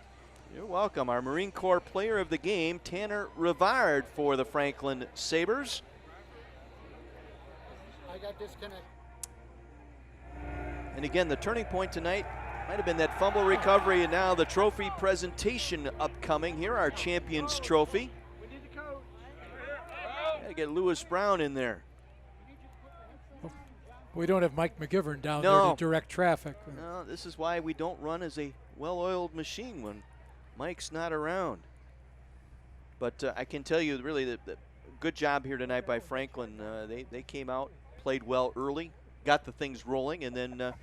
You're welcome. Our Marine Corps Player of the Game, Tanner Rivard for the Franklin Sabres. I got disconnected. And again, the turning point tonight might have been that fumble recovery, and now the trophy presentation upcoming. Here, our Champions Trophy. Gotta get Lewis Brown in there. We don't have Mike McGivern down there to direct traffic. No, this is why we don't run as a well-oiled machine when Mike's not around. But I can tell you, really, the good job here tonight by Franklin. They came out, played well early, got the things rolling, and then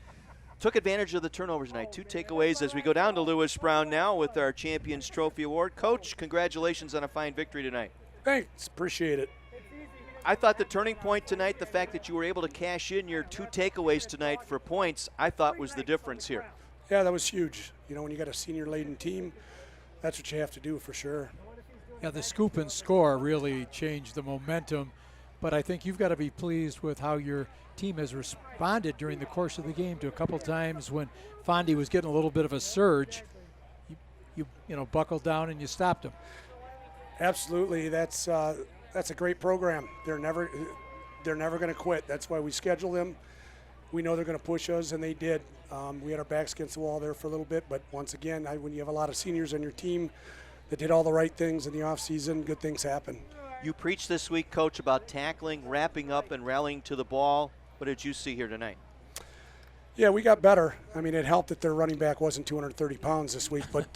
took advantage of the turnovers tonight. 2 takeaways as we go down to Lewis Brown now with our Champions Trophy Award. Coach, congratulations on a fine victory tonight. Thanks, appreciate it. I thought the turning point tonight, the fact that you were able to cash in your 2 takeaways tonight for points, I thought was the difference here. Yeah, that was huge. You know, when you got a senior-laden team, that's what you have to do for sure. Yeah, the scoop and score really changed the momentum, but I think you've got to be pleased with how your team has responded during the course of the game to a couple times when Fondy was getting a little bit of a surge. You know, buckled down and you stopped him. Absolutely, that's a great program. They're never going to quit. That's why we schedule them, we know they're going to push us, and they did. We had our backs against the wall there for a little bit, but once again, when you have a lot of seniors on your team that did all the right things in the offseason, good things happen. You preached this week, Coach, about tackling, wrapping up, and rallying to the ball. What did you see here tonight? Yeah, we got better. I mean, it helped that their running back wasn't 230 pounds this week, but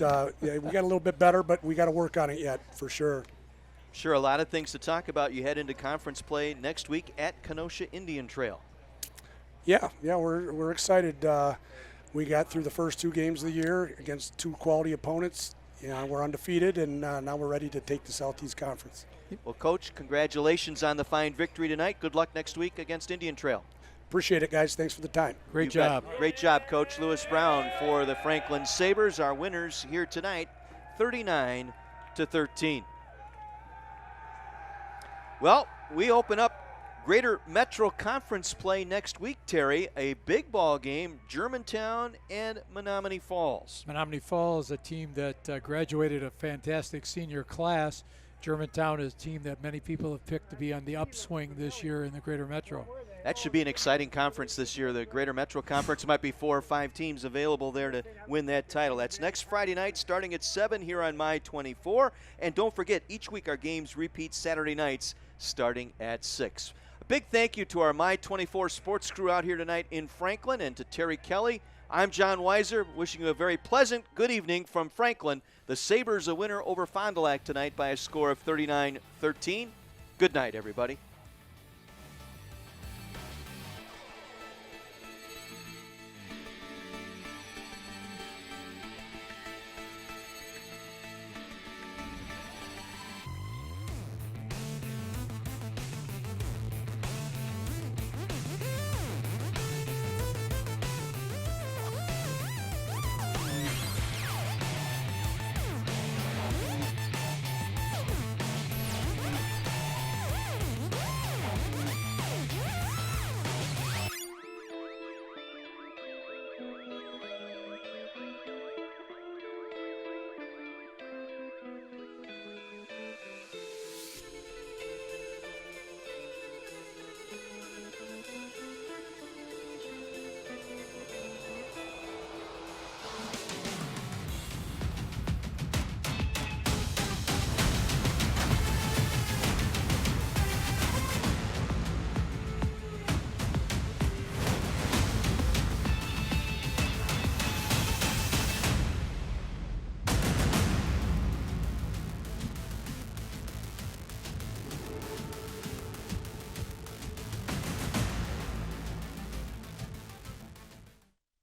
yeah, we got a little bit better, but we got to work on it yet, for sure. Sure, a lot of things to talk about. You head into conference play next week at Kenosha Indian Trail. Yeah, we're excited. We got through the first 2 games of the year against 2 quality opponents. We're undefeated, and now we're ready to take the Southeast Conference. Well, Coach, congratulations on the fine victory tonight. Good luck next week against Indian Trail. Appreciate it, guys. Thanks for the time. Great job. Great job, Coach Lewis Brown for the Franklin Sabres. Our winners here tonight, 39-13. Well, we open up Greater Metro Conference play next week, Terry. A big ball game, Germantown and Menominee Falls. Menominee Falls, a team that graduated a fantastic senior class. Germantown is a team that many people have picked to be on the upswing this year in the Greater Metro. That should be an exciting conference this year. The Greater Metro Conference. There might be 4 or 5 teams available there to win that title. That's next Friday night starting at 7 here on My 24. And don't forget, each week our games repeat Saturday nights starting at 6. A big thank you to our My 24 sports crew out here tonight in Franklin, and to Terry Kelly. I'm John Heiser, wishing you a very pleasant good evening from Franklin. The Sabres a winner over Fond du Lac tonight by a score of 39-13. Good night, everybody.